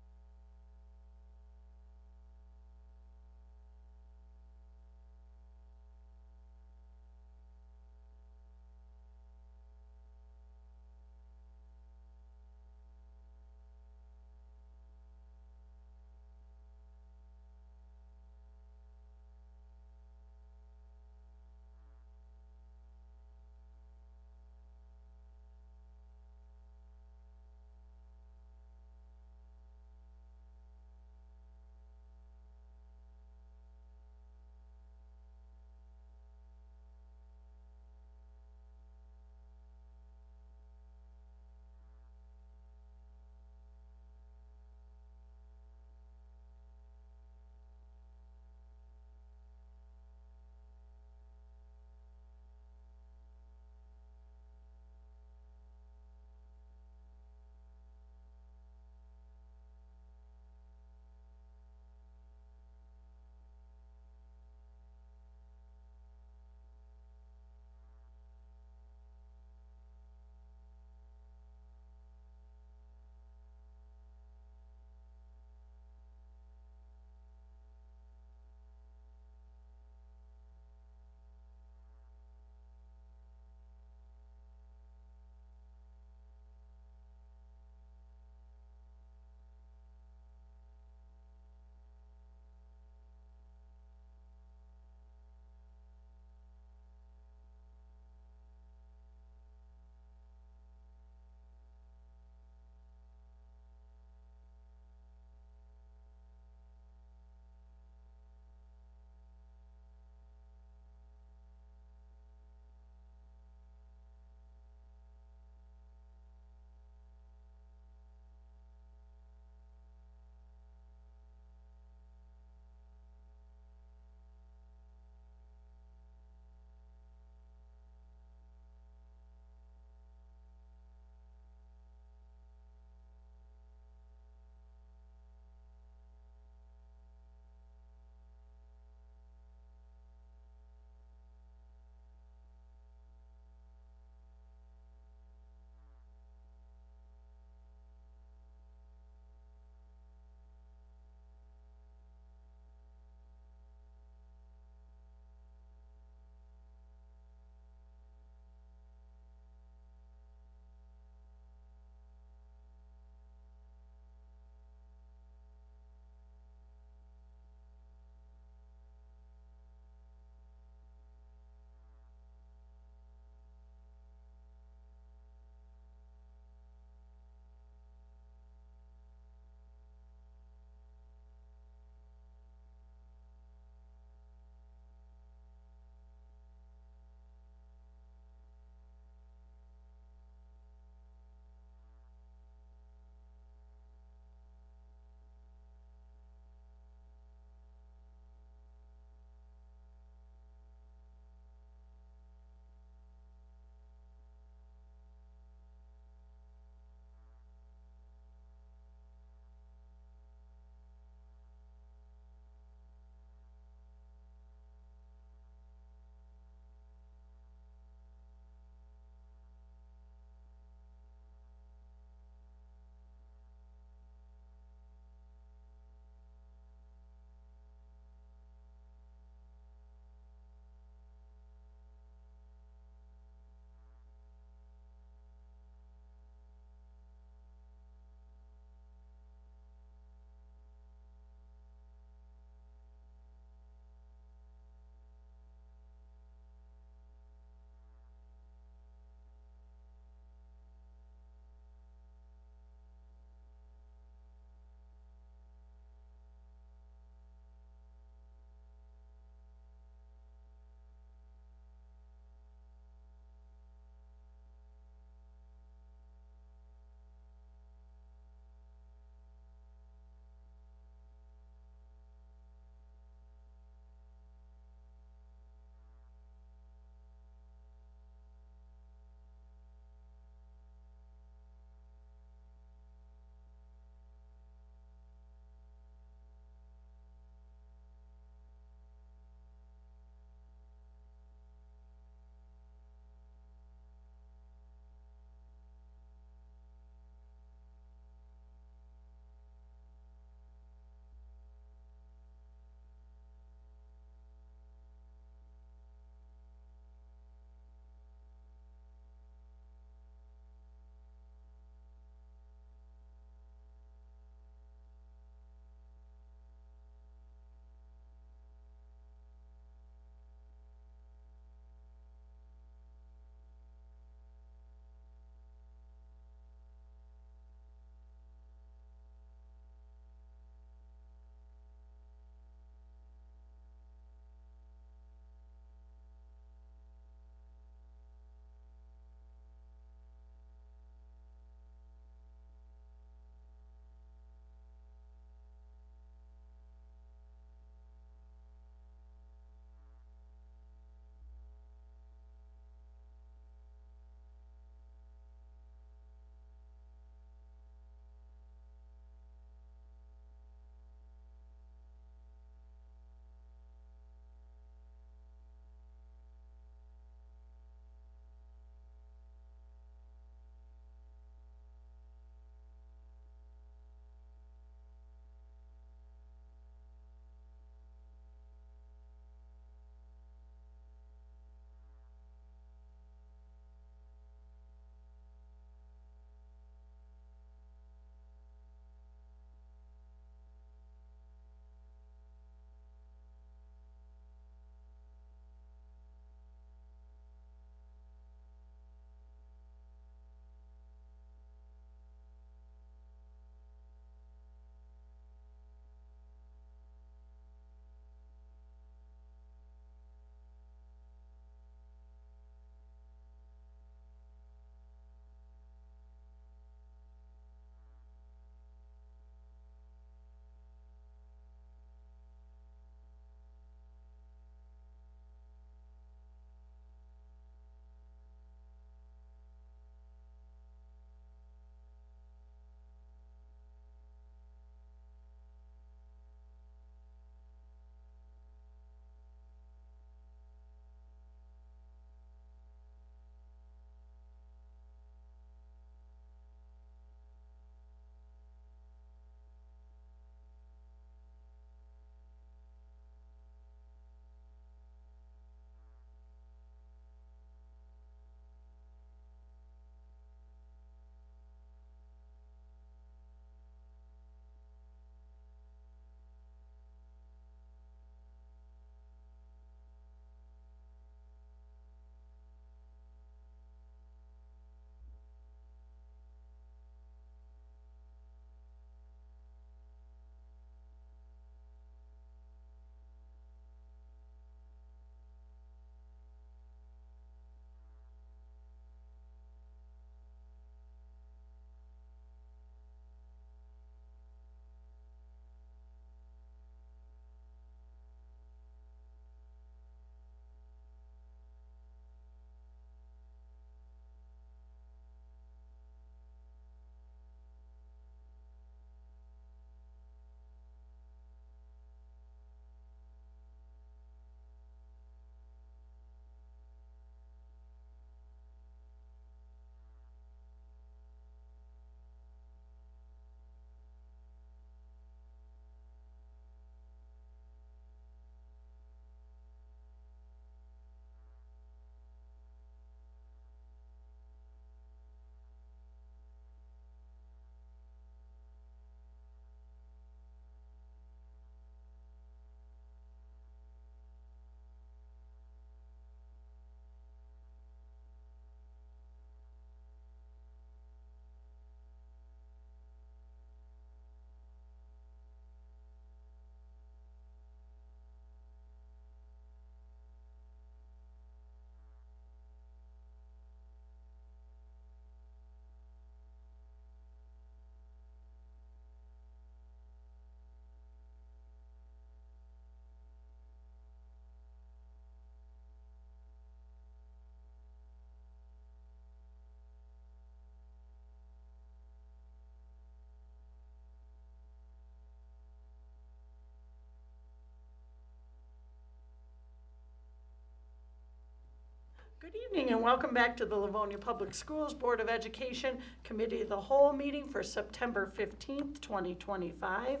Good evening and welcome back to the Livonia Public Schools Board of Education Committee of the Whole meeting for September 15th, 2025.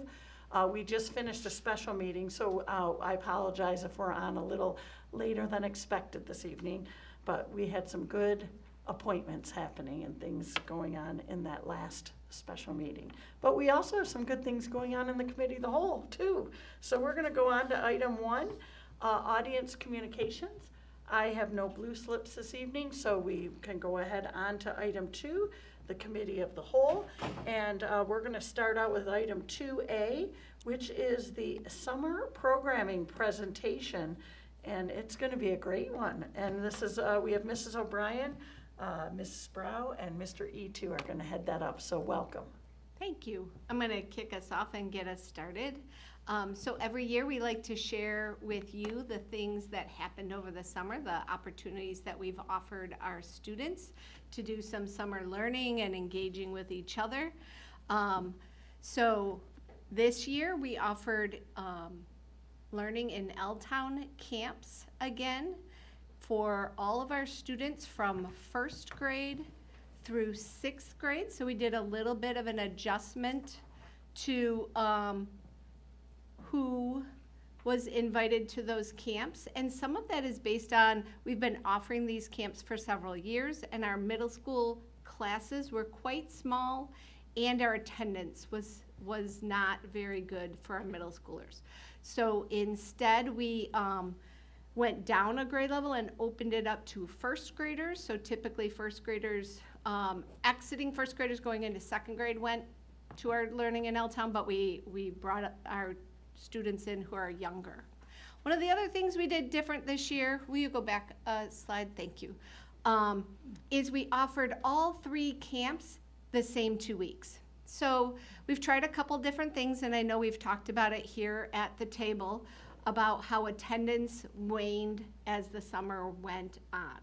We just finished a special meeting, so I apologize if we're on a little later than expected this evening, but we had some good appointments happening and things going on in that last special meeting. But we also have some good things going on in the Committee of the Whole, too. So we're going to go on to item 1, audience communications. I have no blue slips this evening, so we can go ahead on to item 2, the Committee of the Whole. And we're going to start out with item 2A, which is the summer programming presentation. And it's going to be a great one. And this is, we have Mrs. O'Brien, Mrs. Sproul, and Mr. E2 are going to head that up, so welcome. Thank you. I'm going to kick us off and get us started. So every year we like to share with you the things that happened over the summer, the opportunities that we've offered our students to do some summer learning and engaging with each other. So this year we offered learning in L-Town camps again for all of our students from 1st grade through 6th grade. So we did a little bit of an adjustment to who was invited to those camps. And some of that is based on, we've been offering these camps for several years, and our middle school classes were quite small, and our attendance was not very good for our middle schoolers. So instead, we went down a grade level and opened it up to 1st graders. So typically 1st graders, exiting 1st graders going into 2nd grade went to our learning in L-Town, but we brought up our students in who are younger. One of the other things we did different this year, will you go back a slide, thank you, is we offered all 3 camps the same 2 weeks. So we've tried a couple different things, and I know we've talked about it here at the table about how attendance waned as the summer went on.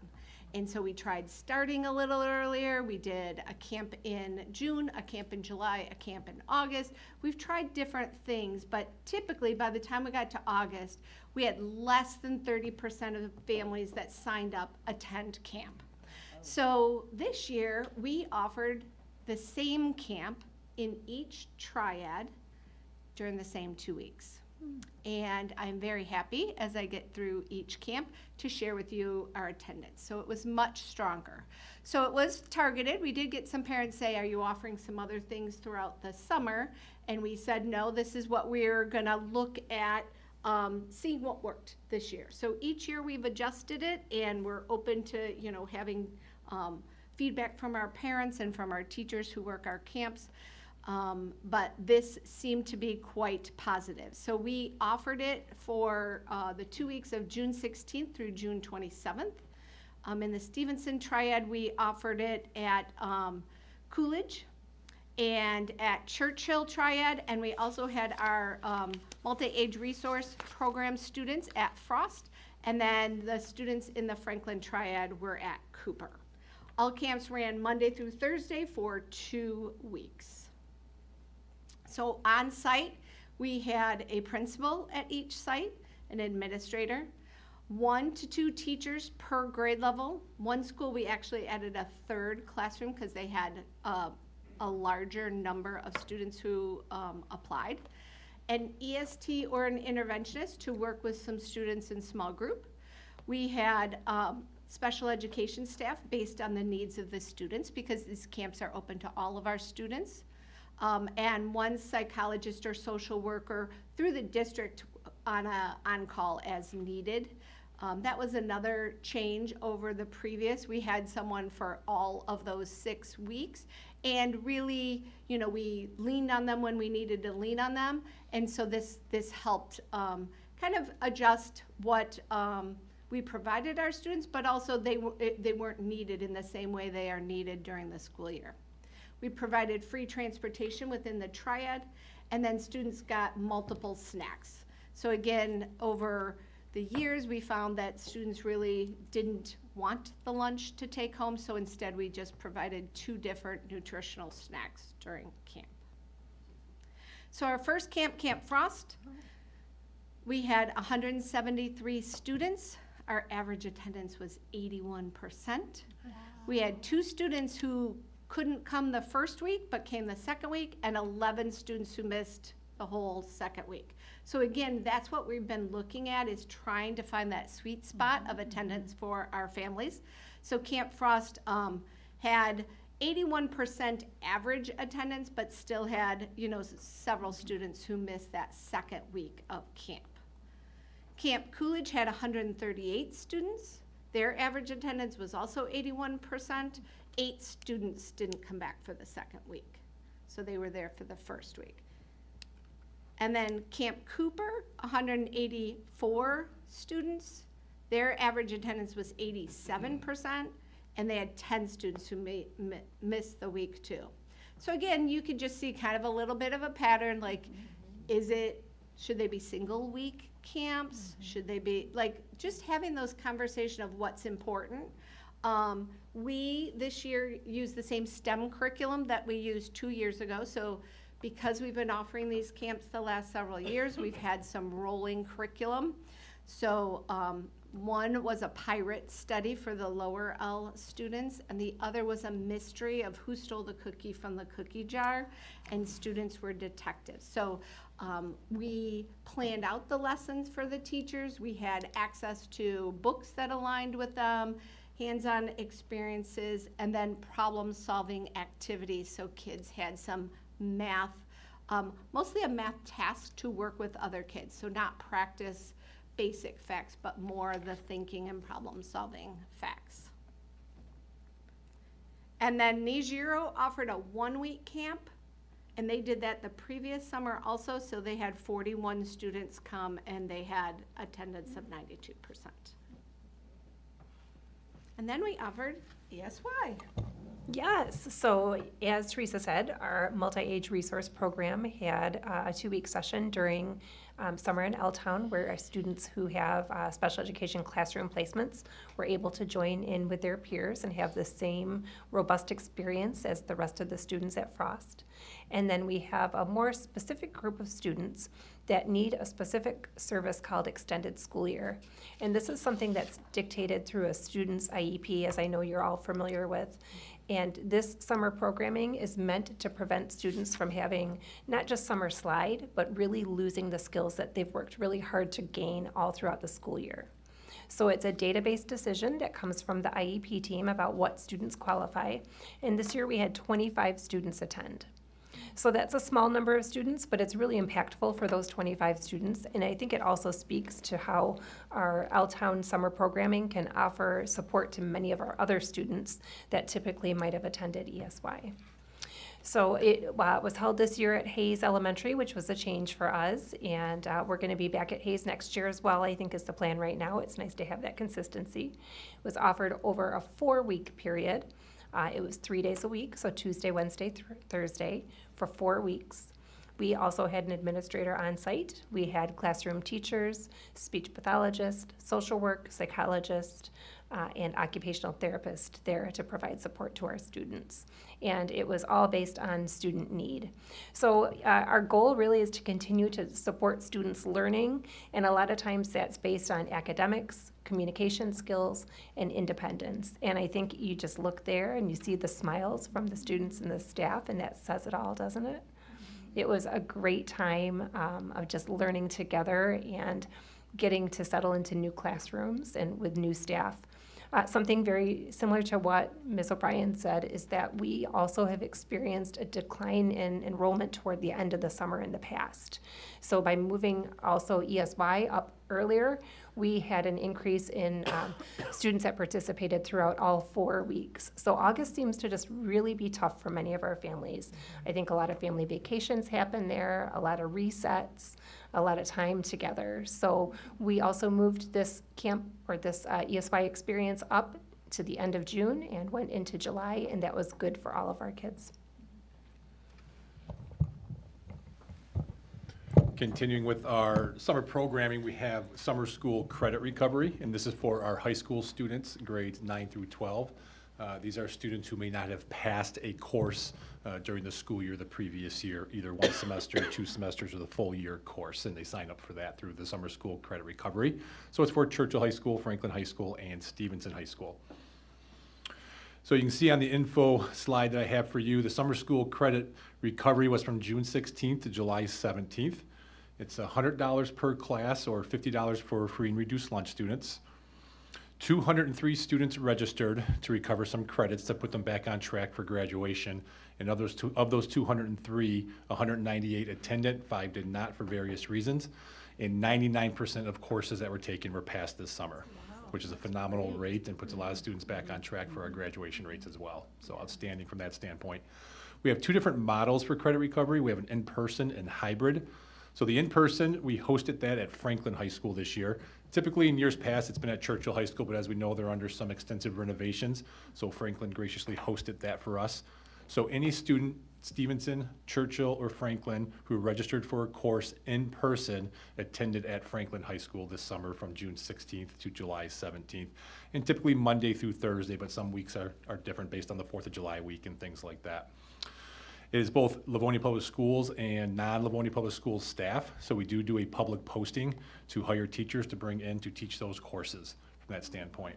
And so we tried starting a little earlier. We did a camp in June, a camp in July, a camp in August. We've tried different things, but typically by the time we got to August, we had less than 30% of the families that signed up attend camp. So this year, we offered the same camp in each triad during the same 2 weeks. And I'm very happy as I get through each camp to share with you our attendance. So it was much stronger. So it was targeted. We did get some parents say, are you offering some other things throughout the summer? And we said, no, this is what we're gonna look at, seeing what worked this year. So each year we've adjusted it, and we're open to, having feedback from our parents and from our teachers who work our camps. But this seemed to be quite positive. So we offered it for the 2 weeks of June 16th through June 27th. In the Stevenson Triad, we offered it at Coolidge and at Churchill Triad, and we also had our multi-age resource program students at Frost, and then the students in the Franklin Triad were at Cooper. All camps ran Monday through Thursday for 2 weeks. So on site, we had a principal at each site, an administrator, 1 to 2 teachers per grade level. One school, we actually added a 3rd classroom because they had a larger number of students who applied. An EST or an interventionist to work with some students in small group. We had special education staff based on the needs of the students, because these camps are open to all of our students. And 1 psychologist or social worker through the district on call as needed. That was another change over the previous. We had someone for all of those 6 weeks, and really, we leaned on them when we needed to lean on them, and so this helped kind of adjust what we provided our students, but also they weren't needed in the same way they are needed during the school year. We provided free transportation within the triad, and then students got multiple snacks. So again, over the years, we found that students really didn't want the lunch to take home, so instead we just provided 2 different nutritional snacks during camp. So our first camp, Camp Frost, we had 173 students. our average attendance was 81%. We had 2 students who couldn't come the first week but came the second week, and 11 students who missed the whole second week. So again, that's what we've been looking at, is trying to find that sweet spot of attendance for our families. So Camp Frost had 81% average attendance, but still had, you know, several students who missed that second week of camp. Camp Coolidge had 138 students. Their average attendance was also 81%. 8 students didn't come back for the second week, so they were there for the first week. And then Camp Cooper, 184 students. Their average attendance was 87%, and they had 10 students who missed the week too. So again, you could just see kind of a little bit of a pattern, like, should they be single week camps? Should they be, like, just having those conversation of what's important. We, this year, use the same STEM curriculum that we used 2 years ago. So because we've been offering these camps the last several years, we've had some rolling curriculum. So one was a pirate study for the lower L students, and the other was a mystery of who stole the cookie from the cookie jar, and students were detectives. So we planned out the lessons for the teachers. We had access to books that aligned with them, hands-on experiences, and then problem-solving activities. So kids had some math, mostly a math task to work with other kids. So not practice basic facts, but more the thinking and problem-solving facts. And then Nijiro offered a 1-week camp, and they did that the previous summer also, so they had 41 students come, and they had attendance of 92%. And then we offered ESY. Yes, so as Teresa said, our multi-age resource program had a 2-week session during summer in L-Town, where our students who have special education classroom placements were able to join in with their peers and have the same robust experience as the rest of the students at Frost. And then we have a more specific group of students that need a specific service called extended school year. And this is something that's dictated through a student's IEP, as I know you're all familiar with. And this summer programming is meant to prevent students from having not just summer slide, but really losing the skills that they've worked really hard to gain all throughout the school year. So it's a database decision that comes from the IEP team about what students qualify. And this year we had 25 students attend. So that's a small number of students, but it's really impactful for those 25 students. And I think it also speaks to how our L-Town summer programming can offer support to many of our other students that typically might have attended ESY. So it was held this year at Hayes Elementary, which was a change for us. And we're going to be back at Hayes next year as well, I think is the plan right now. It's nice to have that consistency. It was offered over a 4-week period. It was 3 days a week, so Tuesday, Wednesday, Thursday, for 4 weeks. We also had an administrator on site. We had classroom teachers, speech pathologist, social work, psychologist, and occupational therapist there to provide support to our students. And it was all based on student need. So our goal really is to continue to support students' learning, and a lot of times that's based on academics, communication skills, and independence. And I think you just look there and you see the smiles from the students and the staff, and that says it all, doesn't it? It was a great time of just learning together and getting to settle into new classrooms and with new staff. Something very similar to what Ms. O'Brien said is that we also have experienced a decline in enrollment toward the end of the summer in the past. So by moving also ESY up earlier, we had an increase in students that participated throughout all 4 weeks. So August seems to just really be tough for many of our families. I think a lot of family vacations happen there, a lot of resets, a lot of time together. So we also moved this camp or this ESY experience up to the end of June and went into July, and that was good for all of our kids. Continuing with our summer programming, we have summer school credit recovery, and this is for our high school students, grades 9 through 12. These are students who may not have passed a course during the school year the previous year, either one semester, 2 semesters, or the full year course, and they sign up for that through the summer school credit recovery. So it's for Churchill High School, Franklin High School, and Stevenson High School. So you can see on the info slide that I have for you, the summer school credit recovery was from June 16th to July 17th. It's $100 per class, or $50 for free and reduced lunch students. 203 students registered to recover some credits to put them back on track for graduation. And of those 203, 198 attended, 5 did not for various reasons. And 99% of courses that were taken were passed this summer, which is a phenomenal rate and puts a lot of students back on track for our graduation rates as well. So outstanding from that standpoint. We have 2 different models for credit recovery. We have an in-person and hybrid. So the in-person, we hosted that at Franklin High School this year. Typically in years past, it's been at Churchill High School, but as we know, they're under some extensive renovations. So Franklin graciously hosted that for us. So any student, Stevenson, Churchill, or Franklin, who registered for a course in person attended at Franklin High School this summer from June 16th to July 17th. And typically Monday through Thursday, but some weeks are different based on the 4th of July week and things like that. It is both Livonia Public Schools and non-Livonia Public Schools staff. So we do a public posting to hire teachers to bring in to teach those courses from that standpoint.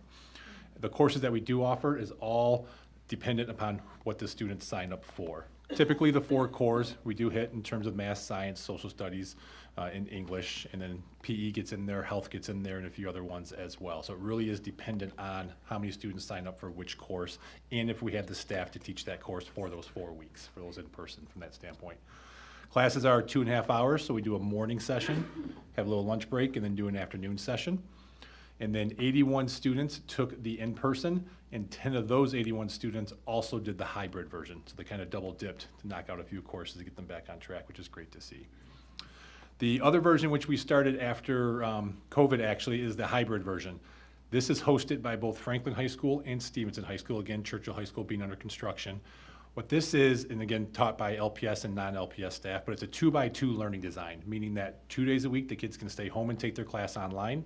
The courses that we do offer is all dependent upon what the students sign up for. Typically the 4 cores we do hit in terms of math, science, social studies, and English, and then PE gets in there, health gets in there, and a few other ones as well. So it really is dependent on how many students sign up for which course, and if we have the staff to teach that course for those 4 weeks, for those in person from that standpoint. Classes are 2.5 hours, so we do a morning session, have a little lunch break, and then do an afternoon session. And then 81 students took the in-person, and 10 of those 81 students also did the hybrid version. So they kind of double dipped to knock out a few courses to get them back on track, which is great to see. The other version, which we started after COVID actually, is the hybrid version. This is hosted by both Franklin High School and Stevenson High School, again, Churchill High School being under construction. What this is, and again, taught by LPS and non-LPS staff, but it's a 2x2 learning design, meaning that 2 days a week the kids can stay home and take their class online,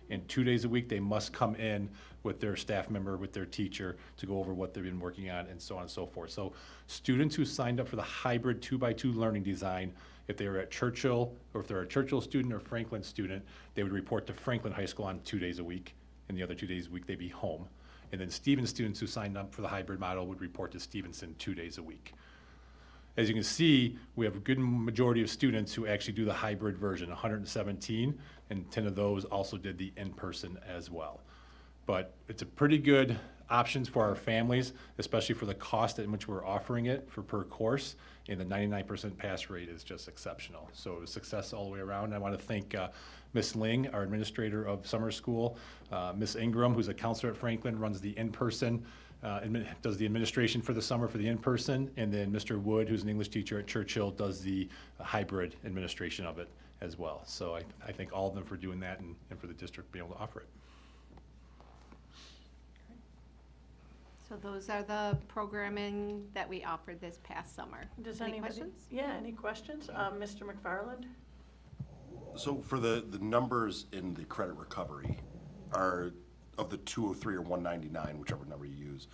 and 2 days a week they must come in with their staff member, with their teacher, to go over what they've been working on, and so on and so forth. So students who signed up for the hybrid 2x2 learning design, if they were at Churchill, or if they're a Churchill student or Franklin student, they would report to Franklin High School on 2 days a week, and the other 2 days a week they'd be home. And then Stevenson students who signed up for the hybrid model would report to Stevenson 2 days a week. As you can see, we have a good majority of students who actually do the hybrid version, 117, and 10 of those also did the in-person as well. But it's a pretty good options for our families, especially for the cost at which we're offering it for per course, and the 99% pass rate is just exceptional. So it was success all the way around. I want to thank Ms. Ling, our administrator of summer school, Ms. Ingram, who's a counselor at Franklin, runs the in-person, does the administration for the summer for the in-person, and then Mr. Wood, who's an English teacher at Churchill, does the hybrid administration of it as well. So I thank all of them for doing that and for the district being able to offer it. So those are the programming that we offered this past summer. Does Any anybody? questions? Yeah, any questions? Mr. McFarland? So for the numbers in the credit recovery, are of the 203 or 199, whichever number you use,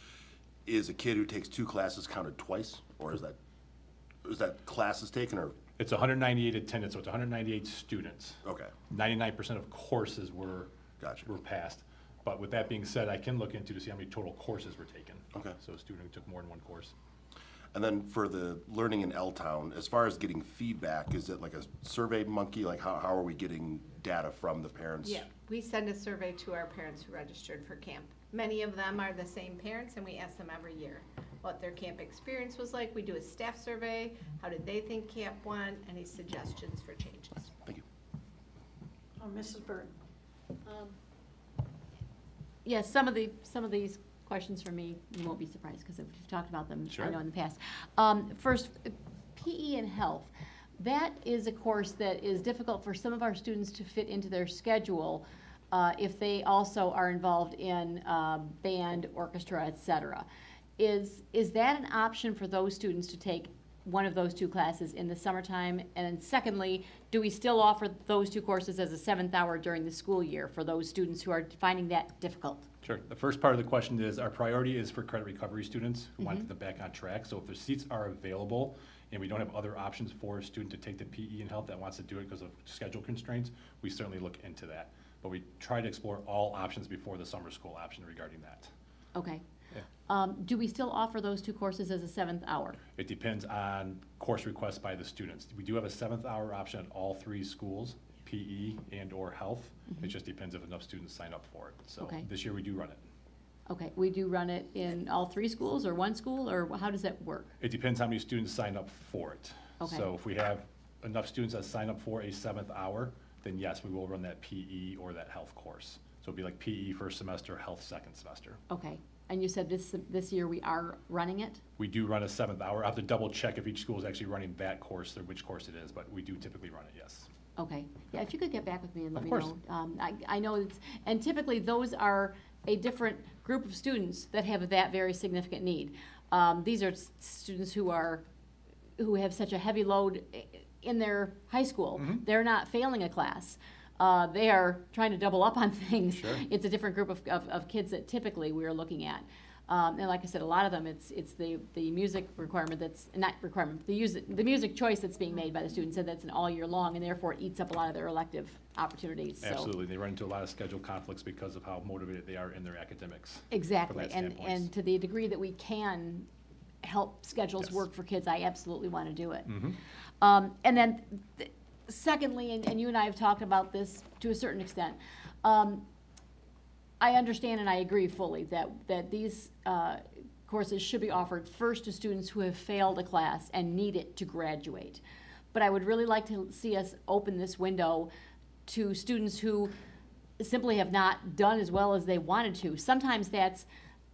is a kid who takes 2 classes counted twice, or is that classes taken, or? It's 198 attendance, so it's 198 students. Okay. 99% of courses were Gotcha. were passed. But with that being said, I can look into to see how many total courses were taken. Okay. So a student who took more than one course. And then for the learning in L-Town, as far as getting feedback, is it like a survey monkey? Like how are we getting data from the parents? Yeah, we send a survey to our parents who registered for camp. Many of them are the same parents, and we ask them every year what their camp experience was like. We do a staff survey. How did they think camp went? Any suggestions for changes? Thank you. Mrs. Burton? Yes, some of these questions for me, you won't be surprised because we've talked about them, I know, in the past. First, PE and health. That is a course that is difficult for some of our students to fit into their schedule if they also are involved in band, orchestra, et cetera. Is that an option for those students to take one of those two classes in the summertime? And then secondly, do we still offer those two courses as a 7th hour during the school year for those students who are finding that difficult? Sure. The first part of the question is, our priority is for credit recovery students who want them back on track. So if their seats are available and we don't have other options for a student to take the PE and health that wants to do it because of schedule constraints, we certainly look into that. But we try to explore all options before the summer school option regarding that. Okay. Yeah. Do we still offer those two courses as a 7th hour? It depends on course requests by the students. We do have a 7th hour option at all 3 schools, PE and or health. It just depends if enough students sign up for it. So Okay. this year we do run it. Okay, we do run it in all 3 schools or 1 school, or how does that work? It depends how many students sign up for it. Okay. So if we have enough students that sign up for a 7th hour, then yes, we will run that PE or that health course. So it'd be like PE first semester, health second semester. Okay, and you said this year we are running it? We do run a 7th hour. I have to double check if each school is actually running that course or which course it is, but we do typically run it, yes. Okay, yeah, if you could get back with me and let Of me course. know. I know it's, and typically those are a different group of students that have that very significant need. These are students who have such a heavy load in their high school. They're not failing a class. They are trying to double up on things. Sure. It's a different group of kids that typically we're looking at. And like I said, a lot of them, it's the music requirement that's, not requirement, the music choice that's being made by the students, and that's an all year long, and therefore it eats up a lot of their elective opportunities, so. Absolutely. They run into a lot of schedule conflicts because of how motivated they are in their academics. Exactly, from that and standpoint. to the degree that we can help schedules Yes. work for kids, I absolutely want to do it. Mhm. And then, secondly, and you and I have talked about this to a certain extent, I understand and I agree fully that these courses should be offered first to students who have failed a class and need it to graduate. But I would really like to see us open this window to students who simply have not done as well as they wanted to. Sometimes that's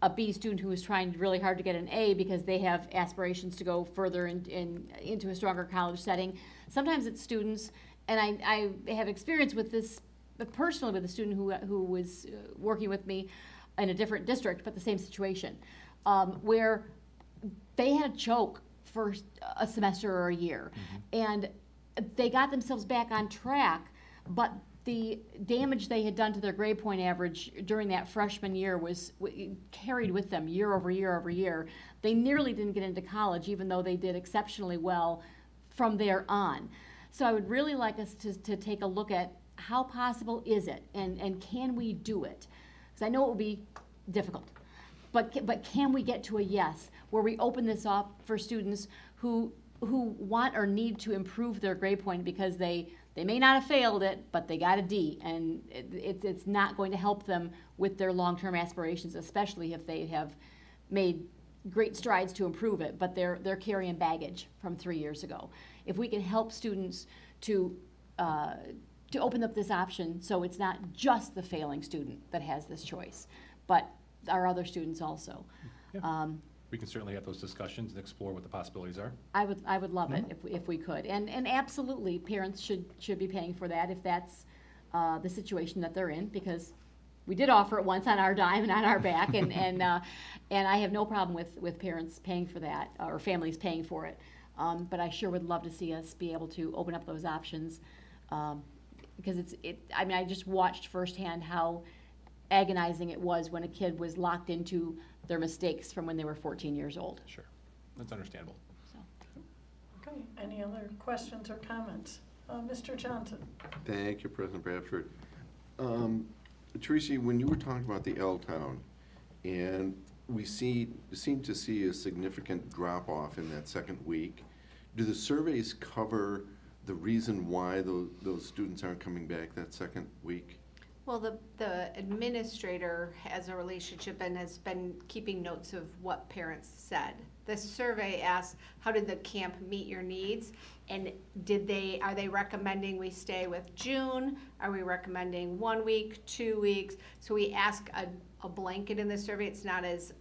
a B student who is trying really hard to get an A because they have aspirations to go further into a stronger college setting. Sometimes it's students, and I have experience with this personally with a student who was working with me in a different district, but the same situation, where they had a choke for a semester or a year, and they got themselves back on track, but the damage they had done to their grade point average during that freshman year was carried with them year over year over year. They nearly didn't get into college, even though they did exceptionally well from there on. So I would really like us to take a look at how possible is it, and can we do it? Because I know it will be difficult, but can we get to a yes, where we open this up for students who want or need to improve their grade point because they may not have failed it, but they got a D, and it's not going to help them with their long-term aspirations, especially if they have made great strides to improve it, but they're carrying baggage from 3 years ago. If we can help students to open up this option so it's not just the failing student that has this choice, but our other students also. Yeah. We can certainly have those discussions and explore what the possibilities are. I would love it if we could. And absolutely, parents should be paying for that if that's the situation that they're in, because we did offer it once on our dime and on our back, and I have no problem with parents paying for that, or families paying for it. But I sure would love to see us be able to open up those options, because I mean, I just watched firsthand how agonizing it was when a kid was locked into their mistakes from when they were 14 years old. Sure. That's understandable. Okay, any other questions or comments? Mr. Johnson? Thank you, President Bradford. Teresa, when you were talking about the L-Town, and we seem to see a significant drop-off in that second week, do the surveys cover the reason why those students aren't coming back that second week? Well, the administrator has a relationship and has been keeping notes of what parents said. The survey asks, how did the camp meet your needs? And are they recommending we stay with June? Are we recommending 1 week, 2 weeks? So we ask a blanket in the survey. It's not as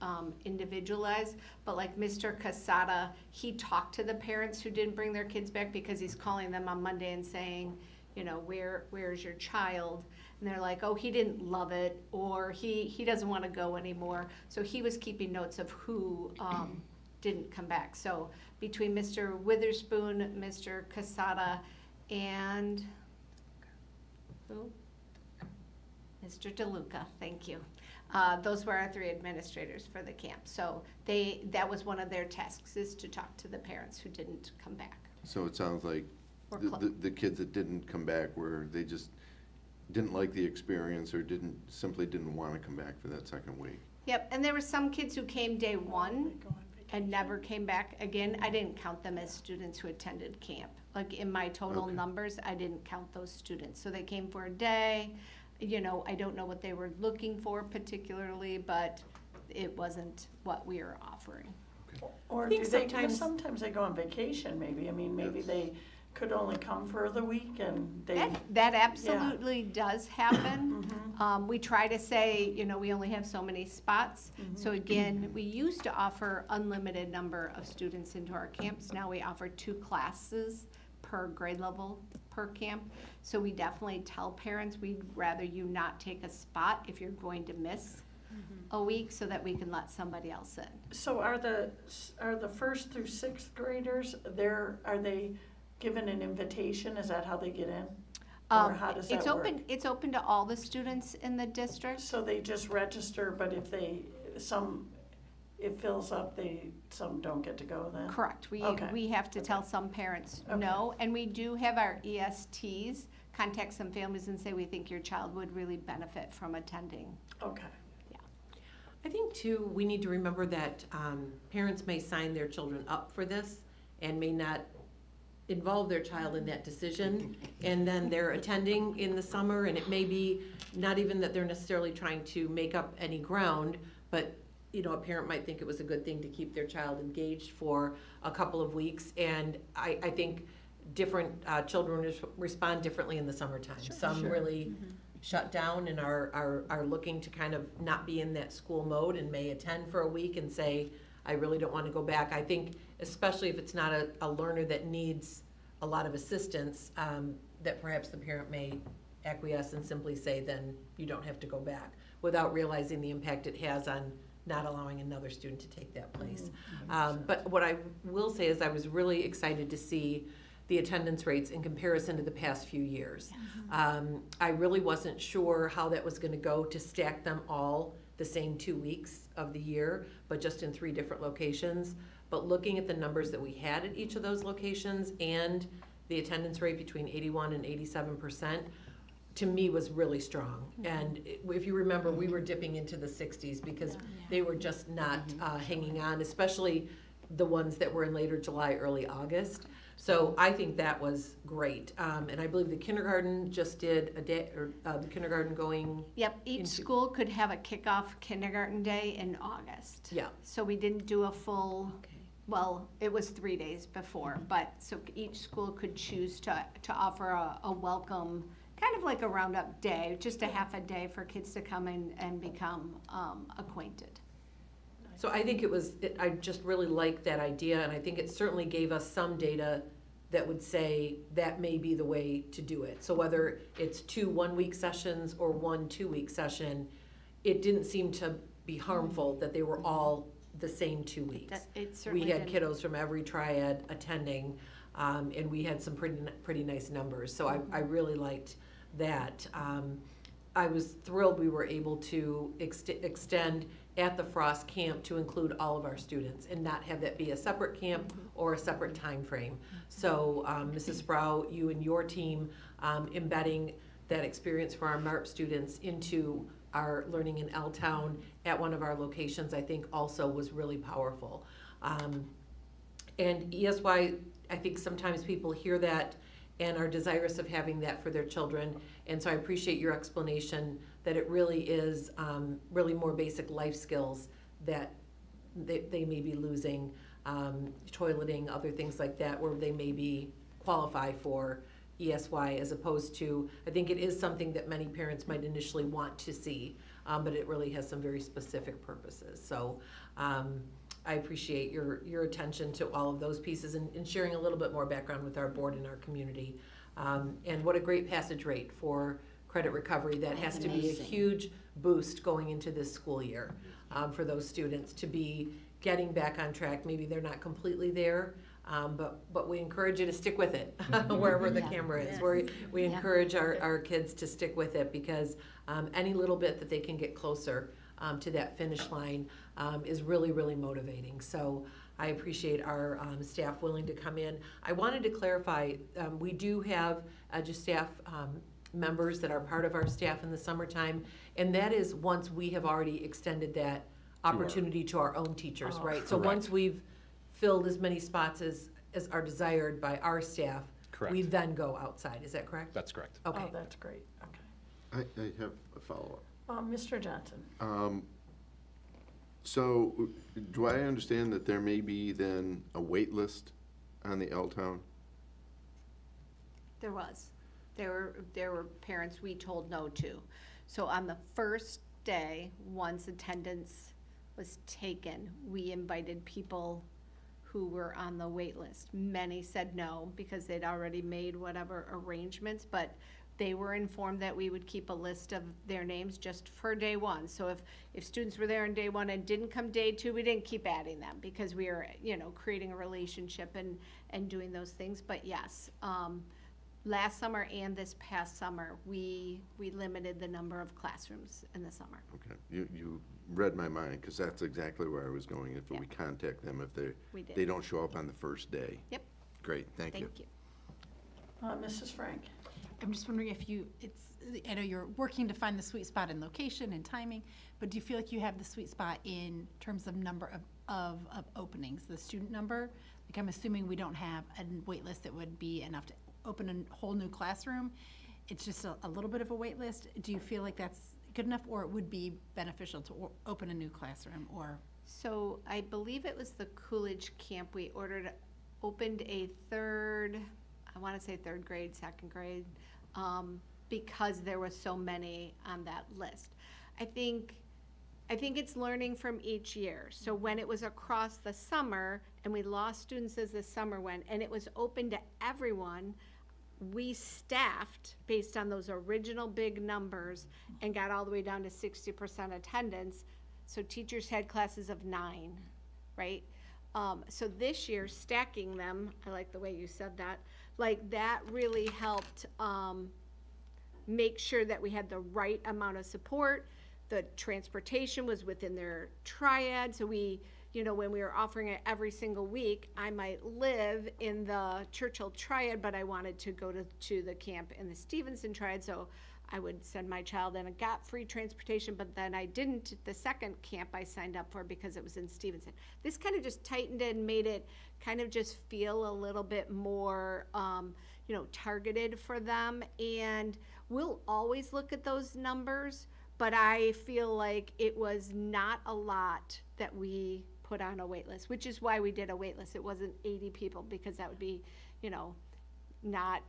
individualized, but like Mr. Casada, he talked to the parents who didn't bring their kids back because he's calling them on Monday and saying, you know, where's your child? And they're like, oh, he didn't love it, or he doesn't want to go anymore. So he was keeping notes of who didn't come back. So between Mr. Witherspoon, Mr. Casada, and who? Mr. DeLuca, thank you. Those were our 3 administrators for the camp. So that was one of their tasks, is to talk to the parents who didn't come back. So it sounds like Or the kids that didn't come back were, they just didn't like the experience or simply didn't want to come back for that second week. Yep, and there were some kids who came day 1 and never came back again. I didn't count them as students who attended camp. Like in my total numbers, I didn't count those students. So they came for a day. You know, I don't know what they were looking for particularly, but it wasn't what we were offering. Or think do they, sometimes they go on vacation maybe. I mean, maybe they could only come for the week and they. That absolutely does happen. We try to say, you know, we only have so many spots. So again, we used to offer unlimited number of students into our camps. Now we offer 2 classes per grade level per camp. So we definitely tell parents we'd rather you not take a spot if you're going to miss a week, so that we can let somebody else in. So are the 1st through 6th graders, are they given an invitation? Is that how they get in? Or how does that work? It's open to all the students in the district. So they just register, but if it fills up, some don't get to go then? Correct. We have to tell some parents no, and we do have our ESTs contact some families and say we think your child would really benefit from attending. Okay. I think too, we need to remember that parents may sign their children up for this and may not involve their child in that decision, and then they're attending in the summer, and it may be not even that they're necessarily trying to make up any ground, but you know, a parent might think it was a good thing to keep their child engaged for a couple of weeks, and I think different children respond differently in the summertime. Some really shut down and are looking to kind of not be in that school mode and may attend for a week and say, I really don't want to go back. I think especially if it's not a learner that needs a lot of assistance, that perhaps the parent may acquiesce and simply say, then you don't have to go back, without realizing the impact it has on not allowing another student to take that place. But what I will say is I was really excited to see the attendance rates in comparison to the past few years. I really wasn't sure how that was going to go to stack them all the same 2 weeks of the year, but just in 3 different locations. But looking at the numbers that we had at each of those locations and the attendance rate between 81 and 87%, to me was really strong. And if you remember, we were dipping into the 60s because they were just not hanging on, especially the ones that were in later July, early August. So I think that was great. And I believe the kindergarten just did a day, or the kindergarten going. Yep, each school could have a kickoff kindergarten day in August. Yeah. So we didn't do a full, well, it was 3 days before, but so each school could choose to offer a welcome, kind of like a roundup day, just a half a day for kids to come in and become acquainted. So I think I just really liked that idea, and I think it certainly gave us some data that would say that may be the way to do it. So whether it's 2 one-week sessions or 1 2-week session, it didn't seem to be harmful that they were all the same 2 weeks. It certainly We had didn't. kiddos from every triad attending, and we had some pretty nice numbers. So I really liked that. I was thrilled we were able to extend at the Frost camp to include all of our students and not have that be a separate camp or a separate time frame. So Mrs. Sproul, you and your team embedding that experience for our MARP students into our learning in L-Town at one of our locations, I think also was really powerful. And ESY, I think sometimes people hear that and are desirous of having that for their children. And so I appreciate your explanation that it really is really more basic life skills that they may be losing, toileting, other things like that, where they may be qualify for ESY, as opposed to, I think it is something that many parents might initially want to see, but it really has some very specific purposes. So I appreciate your attention to all of those pieces and sharing a little bit more background with our board and our community. And what a great passage rate for credit recovery. That has to be a huge boost going into this school year for those students to be getting back on track. Maybe they're not completely there, but we encourage you to stick with it wherever the camera is. We encourage our kids to stick with it because any little bit that they can get closer to that finish line is really, really motivating. So I appreciate our staff willing to come in. I wanted to clarify, we do have just staff members that are part of our staff in the summertime, and that is once we have already extended that opportunity to our own teachers, right? So once we've filled as many spots as are desired by our staff, Correct. we then go outside. Is that correct? That's correct. Okay. Oh, that's great, okay. I have a follow-up. Mr. Johnson? So, do I understand that there may be then a wait list on the L-Town? There was. There were parents we told no to. So on the first day, once attendance was taken, we invited people who were on the wait list. Many said no because they'd already made whatever arrangements, but they were informed that we would keep a list of their names just for day one. So if students were there on day one and didn't come day two, we didn't keep adding them because we were, creating a relationship and doing those things. But yes, last summer and this past summer, we limited the number of classrooms in the summer. Okay, you read my mind, because that's exactly where I was going. If we contact them, if We did. they don't show up on the first day. Yep. Great, thank you. Thank you. Mrs. Frank? I'm just wondering if I know you're working to find the sweet spot in location and timing, but do you feel like you have the sweet spot in terms of number of openings, the student number? Like, I'm assuming we don't have a wait list that would be enough to open a whole new classroom. It's just a little bit of a wait list. Do you feel like that's good enough, or it would be beneficial to open a new classroom, or? So I believe it was the Coolidge camp we opened a third grade, second grade, because there were so many on that list. I think it's learning from each year. So when it was across the summer and we lost students as the summer went and it was open to everyone, we staffed based on those original big numbers and got all the way down to 60% attendance. So teachers had classes of 9, right? So this year, stacking them, I like the way you said that, like that really helped make sure that we had the right amount of support. The transportation was within their triad. So when we were offering it every single week, I might live in the Churchill triad, but I wanted to go to the camp in the Stevenson triad. So I would send my child in and got free transportation, but then I didn't. The second camp I signed up for because it was in Stevenson. This kind of just tightened it and made it kind of just feel a little bit more, targeted for them. And we'll always look at those numbers, but I feel like it was not a lot that we put on a wait list, which is why we did a wait list. It wasn't 80 people because that would be, not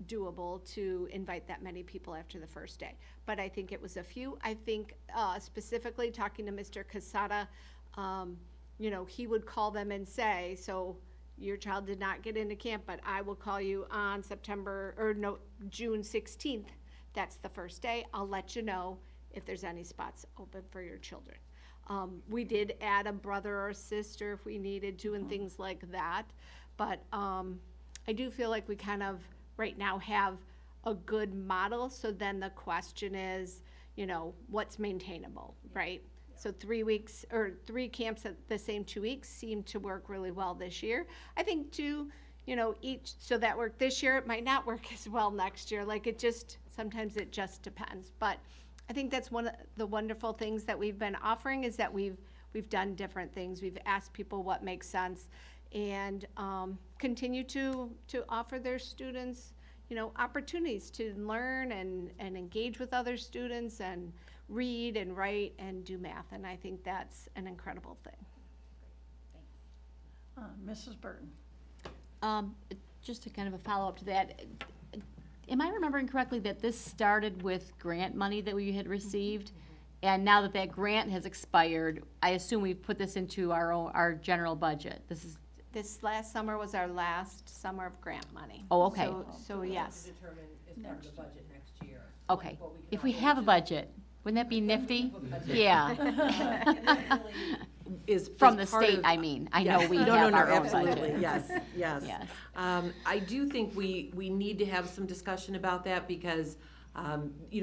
doable to invite that many people after the first day. But I think it was a few. I think specifically talking to Mr. Casada, he would call them and say, so your child did not get into camp, but I will call you on June 16th. That's the first day. I'll let you know if there's any spots open for your children. We did add a brother or sister if we needed to and things like that. But I do feel like we kind of right now have a good model. So then the question is, what's maintainable, right? So 3 weeks or 3 camps at the same 2 weeks seemed to work really well this year. I think so that worked this year. It might not work as well next year. Like sometimes it just depends. But I think that's one of the wonderful things that we've been offering is that we've done different things. We've asked people what makes sense and continue to offer their students, opportunities to learn and engage with other students and read and write and do math. And I think that's an incredible thing. Mrs. Burton? Just to kind of a follow-up to that, am I remembering correctly that this started with grant money that we had received? And now that grant has expired, I assume we've put this into our general budget. This last summer was our last summer of grant money. Oh, okay. So yes. Determine as part of the budget next year. Okay. If we have a budget, wouldn't that be nifty? Yeah. is From the part state, of- I mean. I Yes. know we No, have no, our own absolutely. budget. Yes, yes. Yes. I do think we need to have some discussion about that because,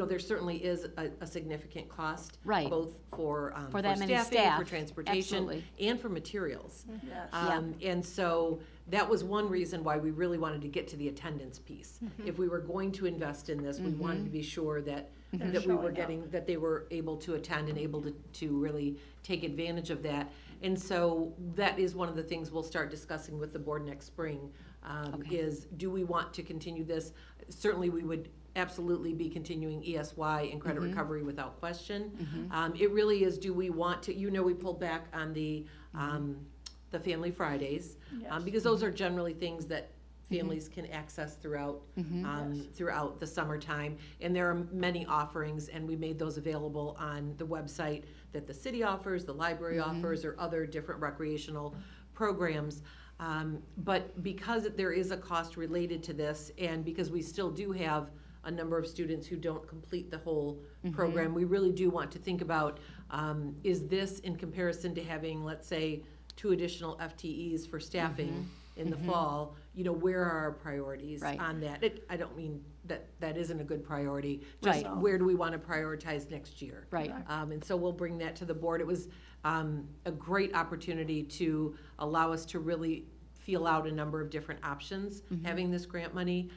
there certainly is a significant cost. Right. Both for that many staffing, staff. for transportation, Absolutely. and for materials. Yes. And so that was one reason why we really wanted to get to the attendance piece. If we were going to invest in this, we wanted to be sure that we were showing up. getting, that they were able to attend and able to really take advantage of that. And so that is one of the things we'll start discussing with the board next spring, is do we want to continue this? Certainly, we would absolutely be continuing ESY and credit recovery without question. It really is, do we want to, we pulled back on the Family Fridays, Yes. because those are generally things that families can access throughout throughout the summertime. And there are many offerings, and we made those available on the website that the city offers, the library offers, or other different recreational programs. But because there is a cost related to this, and because we still do have a number of students who don't complete the whole program, we really do want to think about, is this in comparison to having, let's say, 2 additional FTEs for staffing in the fall, where are our priorities Right. on that? I don't mean that isn't a good priority, just Right. where do we want to prioritize next year? Right. And so we'll bring that to the board. It was a great opportunity to allow us to really feel out a number of different options, having this grant money.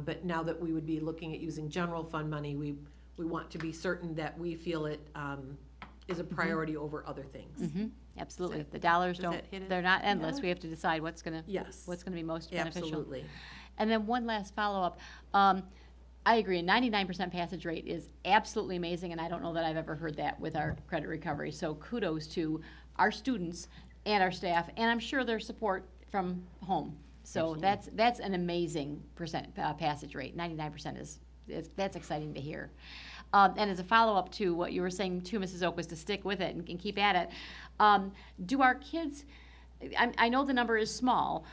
But now that we would be looking at using general fund money, we want to be certain that we feel it is a priority over other things. Absolutely. The dollars does that hit it? they're not endless. We have to decide what's gonna Yes. be most beneficial. Absolutely. And then one last follow-up. I agree, a 99% passage rate is absolutely amazing, and I don't know that I've ever heard that with our credit recovery. So kudos to our students and our staff, and I'm sure their support from home. So that's an amazing passage rate. 99% that's exciting to hear. And as a follow-up to what you were saying too, Mrs. Oak, was to stick with it and keep at it. Do our kids, I know the number is small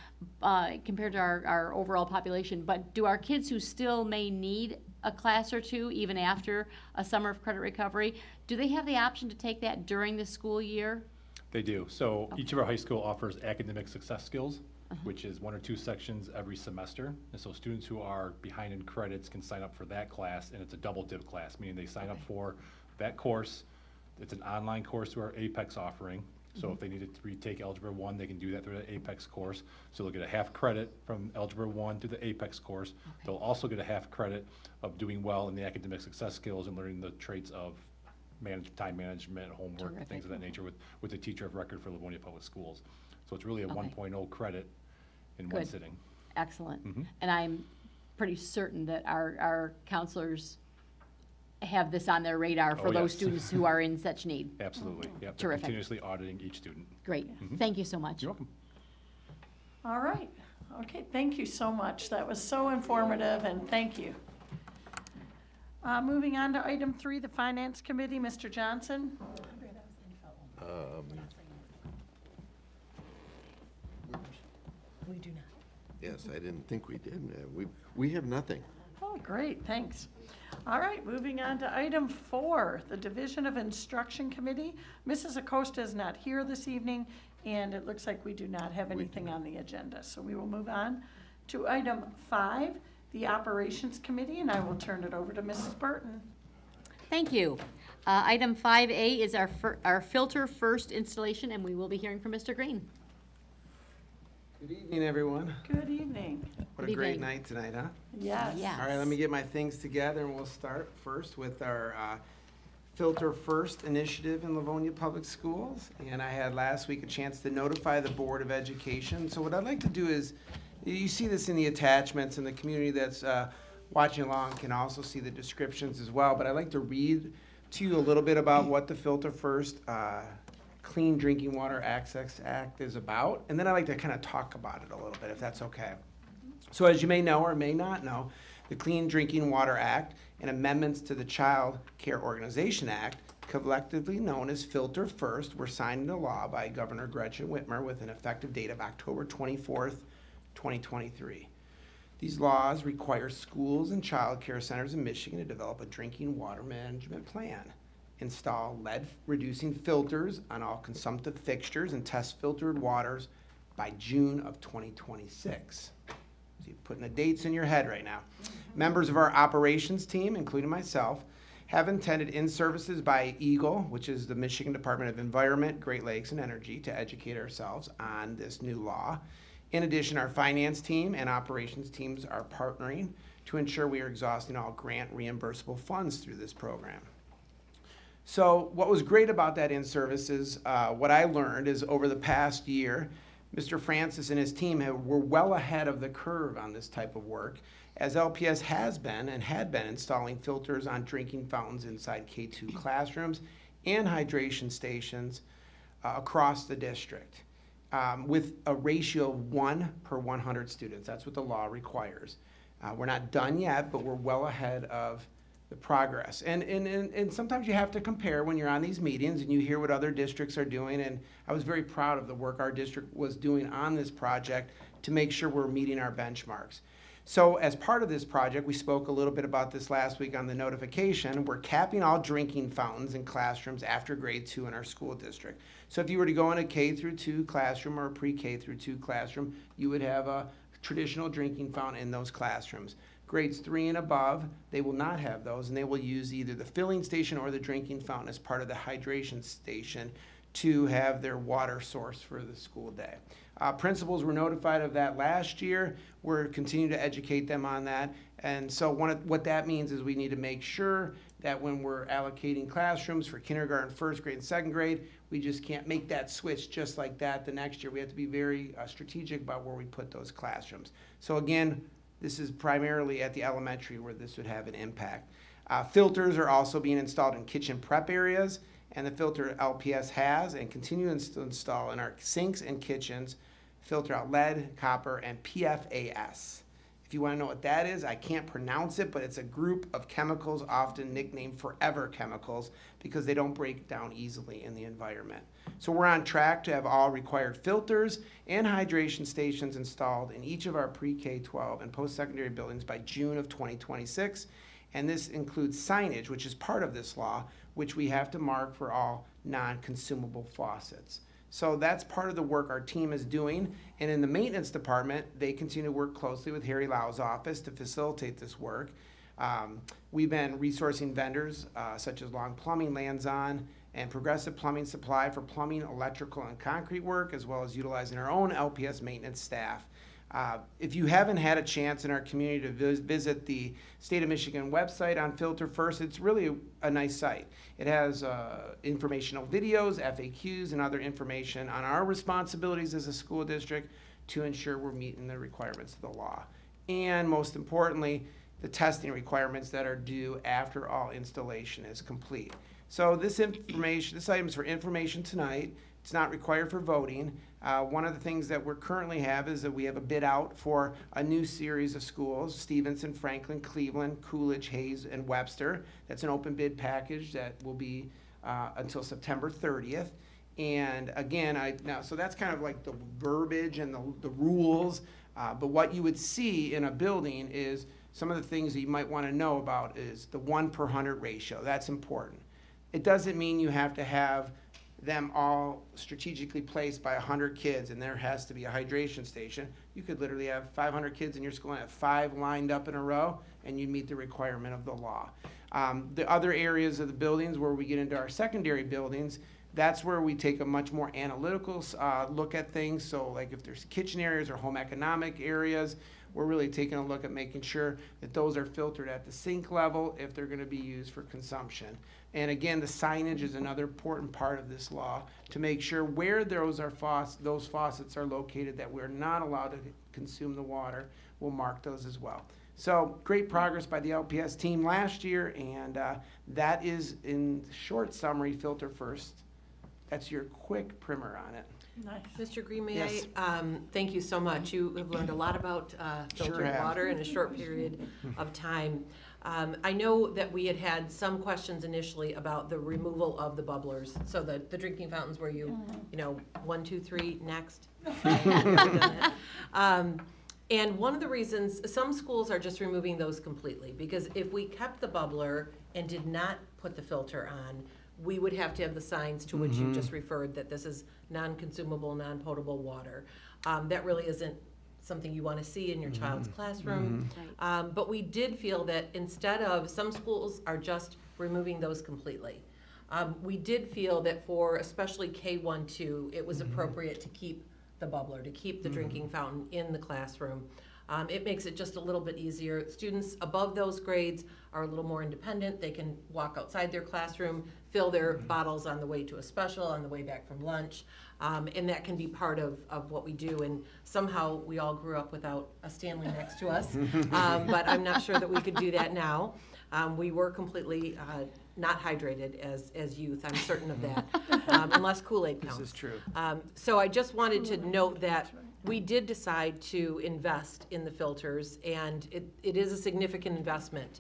compared to our overall population, but do our kids who still may need a class or two even after a summer of credit recovery, do they have the option to take that during the school year? They do. So each of our high school offers academic success skills, which is 1 or 2 sections every semester. And so students who are behind in credits can sign up for that class, and it's a double dip class, meaning they sign up for that course. It's an online course through our Apex offering. So if they needed to retake Algebra 1, they can do that through the Apex course. So they'll get a half credit from Algebra 1 through the Apex course. They'll also get a half credit of doing well in the academic success skills and learning the traits of time management, homework, Terrific. things of that nature with the teacher of record for Livonia Public Schools. So it's really a 1.0 credit in one Good. sitting. Excellent. And I'm pretty certain that our counselors have this on their radar for Oh, those yes. students who are in such need. Absolutely. Yep. They're Terrific. continuously auditing each student. Great. Thank you so much. You're welcome. All right. Okay, thank you so much. That was so informative, and thank you. Moving on to item 3, the Finance Committee, Mr. Johnson. We do not. Yes, I didn't think we did. We have nothing. Oh, great, thanks. All right, moving on to item 4, the Division of Instruction Committee. Mrs. Acosta is not here this evening, and it looks like we do not have anything on the agenda. So we will move on to item 5, the Operations Committee, and I will turn it over to Mrs. Burton. Thank you. Item 5A is our filter first installation, and we will be hearing from Mr. Green. Good evening, everyone. Good evening. What Good a great evening. night tonight, huh? Yes. Yes. All right, let me get my things together, and we'll start first with our Filter First initiative in Livonia Public Schools. And I had last week a chance to notify the Board of Education. So what I'd like to do is, you see this in the attachments, and the community that's watching along can also see the descriptions as well. But I'd like to read to you a little bit about what the Filter First Clean Drinking Water Access Act is about, and then I'd like to kind of talk about it a little bit, if that's okay. So as you may know or may not know, the Clean Drinking Water Act and amendments to the Child Care Organization Act, collectively known as Filter First, were signed into law by Governor Gretchen Whitmer with an effective date of October 24th, 2023. These laws require schools and child care centers in Michigan to develop a drinking water management plan. install lead-reducing filters on all consumptive fixtures and test filtered waters by June of 2026. So you're putting the dates in your head right now. Members of our operations team, including myself, have attended in-services by EAGLE, which is the Michigan Department of Environment, Great Lakes, and Energy, to educate ourselves on this new law. In addition, our finance team and operations teams are partnering to ensure we are exhausting all grant reimbursable funds through this program. So what was great about that in-services, what I learned is over the past year, Mr. Francis and his team were well ahead of the curve on this type of work, as LPS has been and had been installing filters on drinking fountains inside K-2 classrooms and hydration stations across the district, with a ratio of 1 per 100 students. That's what the law requires. We're not done yet, but we're well ahead of the progress. And sometimes you have to compare when you're on these meetings and you hear what other districts are doing, and I was very proud of the work our district was doing on this project to make sure we're meeting our benchmarks. So as part of this project, we spoke a little bit about this last week on the notification, we're capping all drinking fountains in classrooms after grade 2 in our school district. So if you were to go in a K through 2 classroom or a pre-K through 2 classroom, you would have a traditional drinking fountain in those classrooms. Grades 3 and above, they will not have those, and they will use either the filling station or the drinking fountain as part of the hydration station to have their water source for the school day. Principals were notified of that last year. We're continuing to educate them on that. And so what that means is we need to make sure that when we're allocating classrooms for kindergarten, first grade, and second grade, we just can't make that switch just like that the next year. We have to be very strategic about where we put those classrooms. So again, this is primarily at the elementary where this would have an impact. Filters are also being installed in kitchen prep areas, and the filter LPS has and continue to install in our sinks and kitchens, filter out lead, copper, and PFAS. If you want to know what that is, I can't pronounce it, but it's a group of chemicals often nicknamed forever chemicals because they don't break down easily in the environment. So we're on track to have all required filters and hydration stations installed in each of our pre-K-12 and post-secondary buildings by June of 2026. And this includes signage, which is part of this law, which we have to mark for all non-consumable faucets. So that's part of the work our team is doing. And in the maintenance department, they continue to work closely with Harry Lau's office to facilitate this work. We've been resourcing vendors such as Long Plumbing, Lands-On, and Progressive Plumbing Supply for plumbing, electrical, and concrete work, as well as utilizing our own LPS maintenance staff. If you haven't had a chance in our community to visit the State of Michigan website on Filter First, it's really a nice site. It has informational videos, FAQs, and other information on our responsibilities as a school district to ensure we're meeting the requirements of the law. And most importantly, the testing requirements that are due after all installation is complete. So this item is for information tonight. It's not required for voting. One of the things that we currently have is that we have a bid out for a new series of schools, Stevenson, Franklin, Cleveland, Coolidge, Hayes, and Webster. That's an open bid package that will be until September 30th. And again, so that's kind of like the verbiage and the rules. But what you would see in a building is some of the things that you might want to know about is the 1 per 100 ratio. That's important. It doesn't mean you have to have them all strategically placed by 100 kids and there has to be a hydration station. You could literally have 500 kids in your school and have 5 lined up in a row and you meet the requirement of the law. The other areas of the buildings where we get into our secondary buildings, that's where we take a much more analytical look at things. So like if there's kitchen areas or home economic areas, we're really taking a look at making sure that those are filtered at the sink level if they're going to be used for consumption. And again, the signage is another important part of this law to make sure where those faucets are located that we're not allowed to consume the water, we'll mark those as well. So great progress by the LPS team last year, and that is, in short summary, Filter First. That's your quick primer on it. Nice. Mr. Green, may Yes. I thank you so much. You have learned a lot about filtered have. water in a short period of time. I know that we had some questions initially about the removal of the bubblers. So the drinking fountains where you 1, 2, 3, next. And one of the reasons, some schools are just removing those completely, because if we kept the bubbler and did not put the filter on, we would have to have the signs to which you just referred, that this is non-consumable, non-potable water. That really isn't something you want to see in your child's classroom. But we did feel that instead of, some schools are just removing those completely. We did feel that for especially K-1, 2, it was appropriate to keep the bubbler, to keep the drinking fountain in the classroom. It makes it just a little bit easier. Students above those grades are a little more independent. They can walk outside their classroom, fill their bottles on the way to a special, on the way back from lunch, and that can be part of what we do. And somehow we all grew up without a Stanley next to us, but I'm not sure that we could do that now. We were completely not hydrated as youth, I'm certain of that, unless Kool-Aid counts. This is true. So I just wanted to note that we did decide to invest in the filters, and it is a significant investment.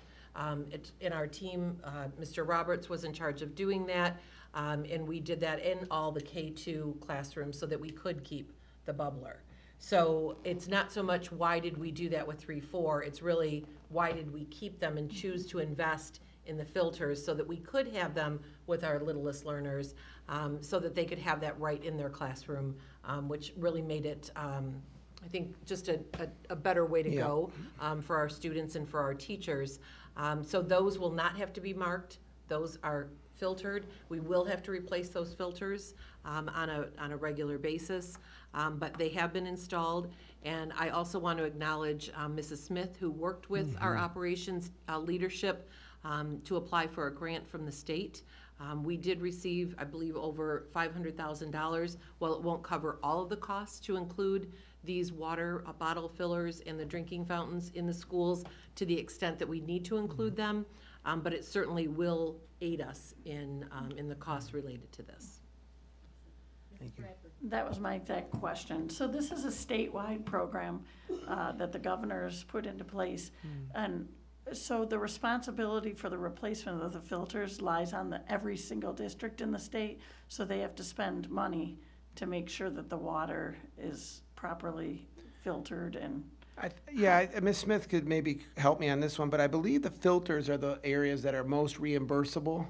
In our team, Mr. Roberts was in charge of doing that, and we did that in all the K-2 classrooms so that we could keep the bubbler. So it's not so much why did we do that with 3-4, it's really why did we keep them and choose to invest in the filters so that we could have them with our littlest learners, so that they could have that right in their classroom, which really made it, I think, just a better way to go for our students and for our teachers. So those will not have to be marked. Those are filtered. We will have to replace those filters on a regular basis, but they have been installed. And I also want to acknowledge Mrs. Smith, who worked with our operations leadership to apply for a grant from the state. We did receive, I believe, over $500,000. While it won't cover all of the costs to include these water bottle fillers and the drinking fountains in the schools to the extent that we need to include them, but it certainly will aid us in the costs related to this. Thank you. That was my exact question. So this is a statewide program that the governor's put into place. And so the responsibility for the replacement of the filters lies on every single district in the state. So they have to spend money to make sure that the water is properly filtered and. Ms. Smith could maybe help me on this one, but I believe the filters are the areas that are most reimbursable.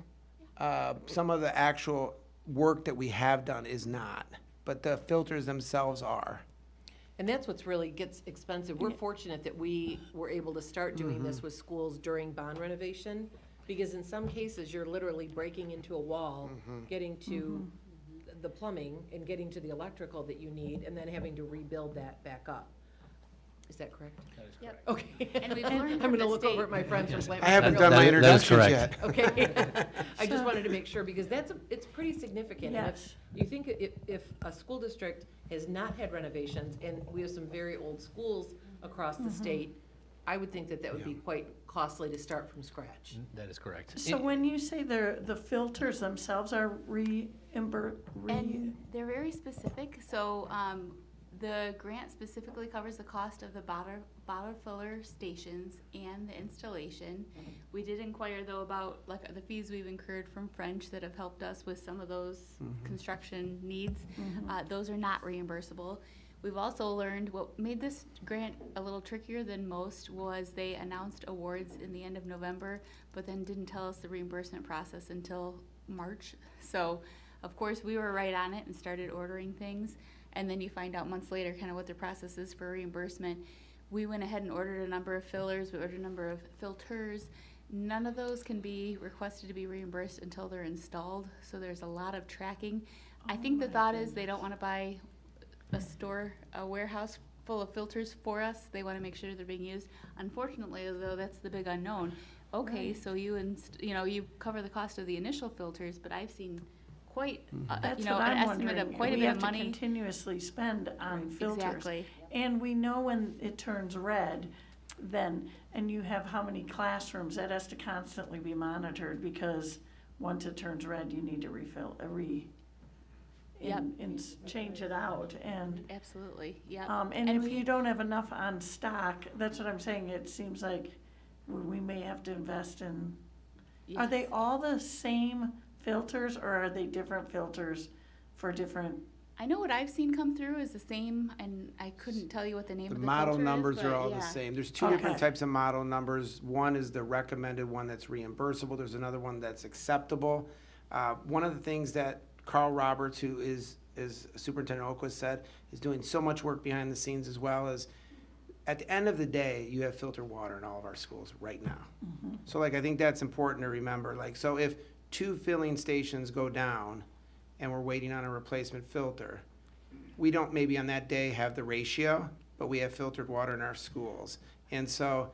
Some of the actual work that we have done is not, but the filters themselves are. And that's what's really gets expensive. We're fortunate that we were able to start doing this with schools during bond renovation, because in some cases, you're literally breaking into a wall, getting to the plumbing and getting to the electrical that you need, and then having to rebuild that back up. Is that correct? That is Yep. correct. Okay. And we've learned I'm from gonna the look state. over at my friends from Plant I haven't Materials. done my That is introductions correct. yet. Okay, I just wanted to make sure, because it's pretty significant. And Yes. if you think if a school district has not had renovations, and we have some very old schools across the state, I would think that would be quite costly to start from scratch. That is correct. So when you say the filters themselves are And they're very specific, so the grant specifically covers the cost of the bottle filler stations and the installation. We did inquire though about the fees we've incurred from French that have helped us with some of those construction needs. Those are not reimbursable. We've also learned what made this grant a little trickier than most was they announced awards in the end of November, but then didn't tell us the reimbursement process until March. So, of course, we were right on it and started ordering things, and then you find out months later kind of what the process is for reimbursement. We went ahead and ordered a number of fillers, we ordered a number of filters. None of those can be requested to be reimbursed until they're installed, so there's a lot of tracking. I think the thought is they don't want to buy a warehouse full of filters for us. They want to make sure they're being used. Unfortunately, though, that's the big unknown. Okay, so you cover the cost of the initial filters, but I've seen quite That's an what I'm estimate wondering. of quite a We bit have of to money. continuously spend on filters. Exactly. And we know when it turns red, then, and you have how many classrooms, that has to constantly be monitored, because once it turns red, you need to refill, and change it out, and. Absolutely, yeah. And if you don't have enough on stock, that's what I'm saying, it seems like we may have to invest in. Are they all the same filters, or are they different filters for different? I know what I've seen come through is the same, and I couldn't tell you what the name The of the model filter numbers is, are but all yeah. the same. There's two Okay. different types of model numbers. One is the recommended one that's reimbursable. There's another one that's acceptable. One of the things that Carl Roberts, who is Superintendent Oquist said, is doing so much work behind the scenes as well as, at the end of the day, you have filtered water in all of our schools right now. So like, I think that's important to remember. Like, so if 2 filling stations go down and we're waiting on a replacement filter, we don't maybe on that day have the ratio, but we have filtered water in our schools. And so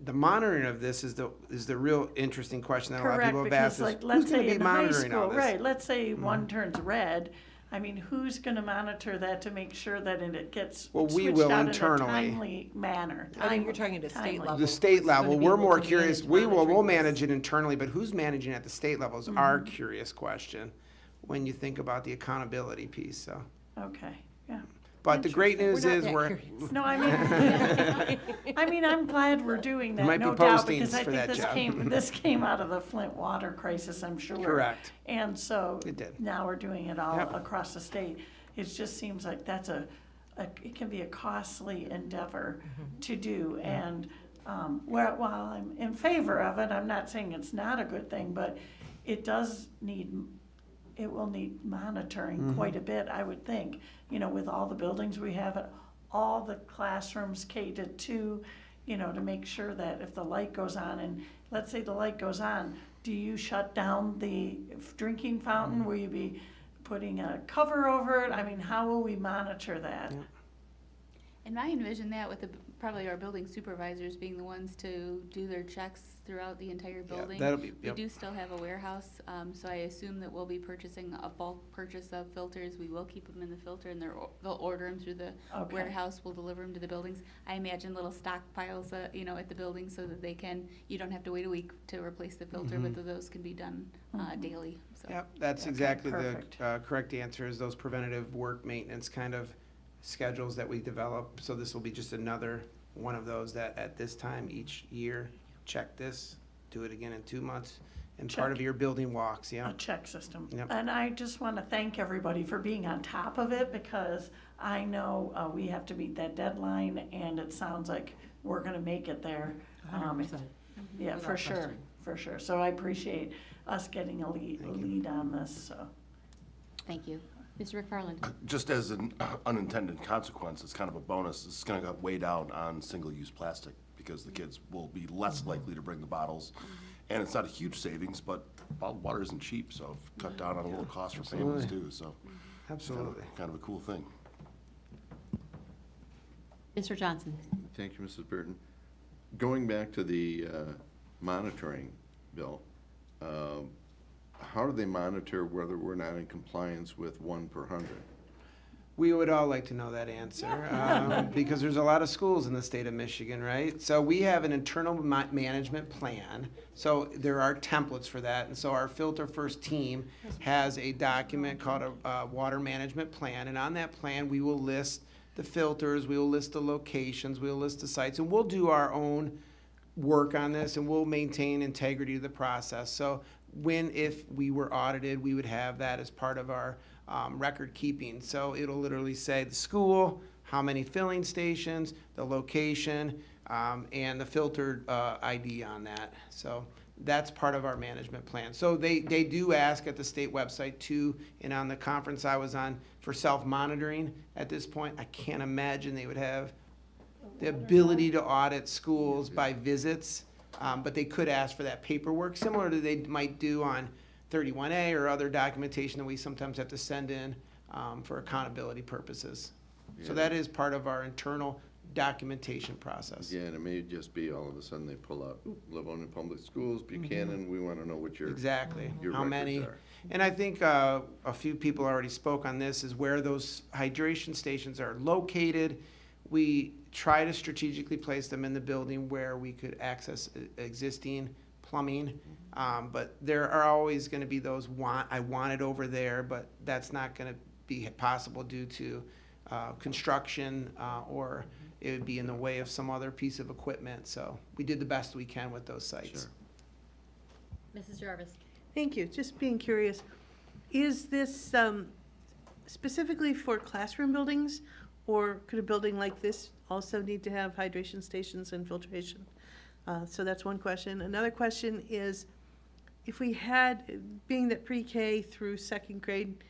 the monitoring of this is the real interesting question that a lot of people have asked. Correct, Is, because like, let's who's going say to in be high monitoring all school, this? right, let's say one turns red, I mean, who's gonna monitor that to make sure that it gets Well, we switched will out in a internally. timely manner? I think you're talking at the state Timely. level. The state Who's level, gonna be we're able more to curious, manage we'll monitoring this? manage it internally, but who's managing at the state level is our curious question when you think about the accountability piece, so. Okay, yeah. But the great news We're not is that we're. curious. No, I mean, I'm glad we're doing that, might be no doubt, postings because I for think that this job. this came out of the Flint water crisis, I'm sure. Correct. And so It did. now we're doing it all Yep. across the state. It just seems like that's it can be a costly endeavor to do. And while I'm in favor of it, I'm not saying it's not a good thing, but it will need monitoring quite a bit, I would think. You know, with all the buildings we have, all the classrooms K-2, you know, to make sure that if the light goes on, and let's say the light goes on, do you shut down the drinking fountain? Will you be putting a cover over it? I mean, how will we monitor that? And I envision that with probably our building supervisors being the ones to do their checks throughout the entire building. that'll be- We yep. do still have a warehouse, so I assume that we'll be purchasing a bulk purchase of filters. We will keep them in the filter, and they'll order them through the Okay. warehouse. We'll deliver them to the buildings. I imagine little stockpiles, at the building so that you don't have to wait a week to replace the filter, but that those can be done daily. So. Yep, that's Okay, exactly perfect. the correct answer, is those preventative work maintenance kind of schedules that we develop. So this will be just another one of those that at this time each year, check this, do it again in 2 months, and part Check. of your building walks, yeah. A check system. Yep. And I just want to thank everybody for being on top of it, because I know we have to meet that deadline, and it sounds like we're going to make it there. 100%. Yeah, Without for sure, question. for sure. So I appreciate us getting a lead on this, so. Thank you. Mr. McFarland? Just as an unintended consequence, it's kind of a bonus. It's going to weigh down on single-use plastic because the kids will be less likely to bring the bottles. And it's not a huge savings, but bottled water isn't cheap, so cut down on a little cost for families too, so. Absolutely. Kind of a cool thing. Mr. Johnson? Thank you, Mrs. Burton. Going back to the monitoring, Bill, how do they monitor whether we're not in compliance with 1 per 100? We would all like to know that answer, because there's a lot of schools in the state of Michigan, right? So we have an internal management plan, so there are templates for that, and so our Filter First team has a document called a water management plan, and on that plan, we will list the filters, we will list the locations, we will list the sites, and we'll do our own work on this, and we'll maintain integrity of the process. So if we were audited, we would have that as part of our record keeping. So it'll literally say the school, how many filling stations, the location, and the filtered ID on that. So that's part of our management plan. So they do ask at the state website too, and on the conference I was on for self-monitoring at this point, I can't imagine they would have the ability to audit schools by visits, but they could ask for that paperwork, similar to they might do on 31A or other documentation that we sometimes have to send in for accountability purposes. So that is part of our internal documentation process. Yeah, and it may just be all of a sudden they pull up Livonia Public Schools, Buchanan, we want to know what your Exactly, your how records many. are. And I think a few people already spoke on this, is where those hydration stations are located. We try to strategically place them in the building where we could access existing plumbing. But there are always going to be those I want it over there, but that's not going to be possible due to construction or it would be in the way of some other piece of equipment. So we did the best we can with those sites. Sure. Mrs. Jarvis? Thank you. Just being curious, is this specifically for classroom buildings, or could a building like this also need to have hydration stations and filtration? So that's one question. Another question is, if we had, being that pre-K through second grade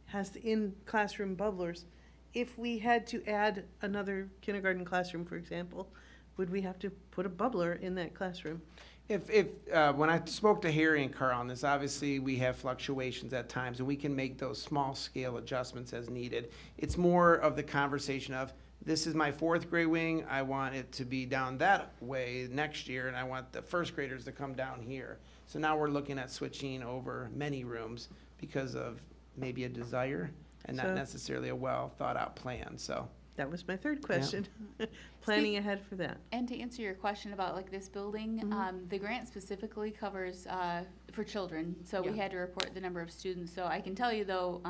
has the in-classroom bubblers, if we had to add another kindergarten classroom, for example, would we have to put a bubbler in that classroom? When I spoke to Harry and Carl on this, obviously we have fluctuations at times and we can make those small scale adjustments as needed. It's more of the conversation of, this is my fourth grade wing, I want it to be down that way next year, and I want the first graders to come down here. So now we're looking at switching over many rooms because of maybe a desire and not So- necessarily a well thought out plan, so. That was my third question. Planning ahead for that. And to answer your question about like this building, the grant specifically covers for children. So we Yeah. had to report the number of students. So I can tell you though,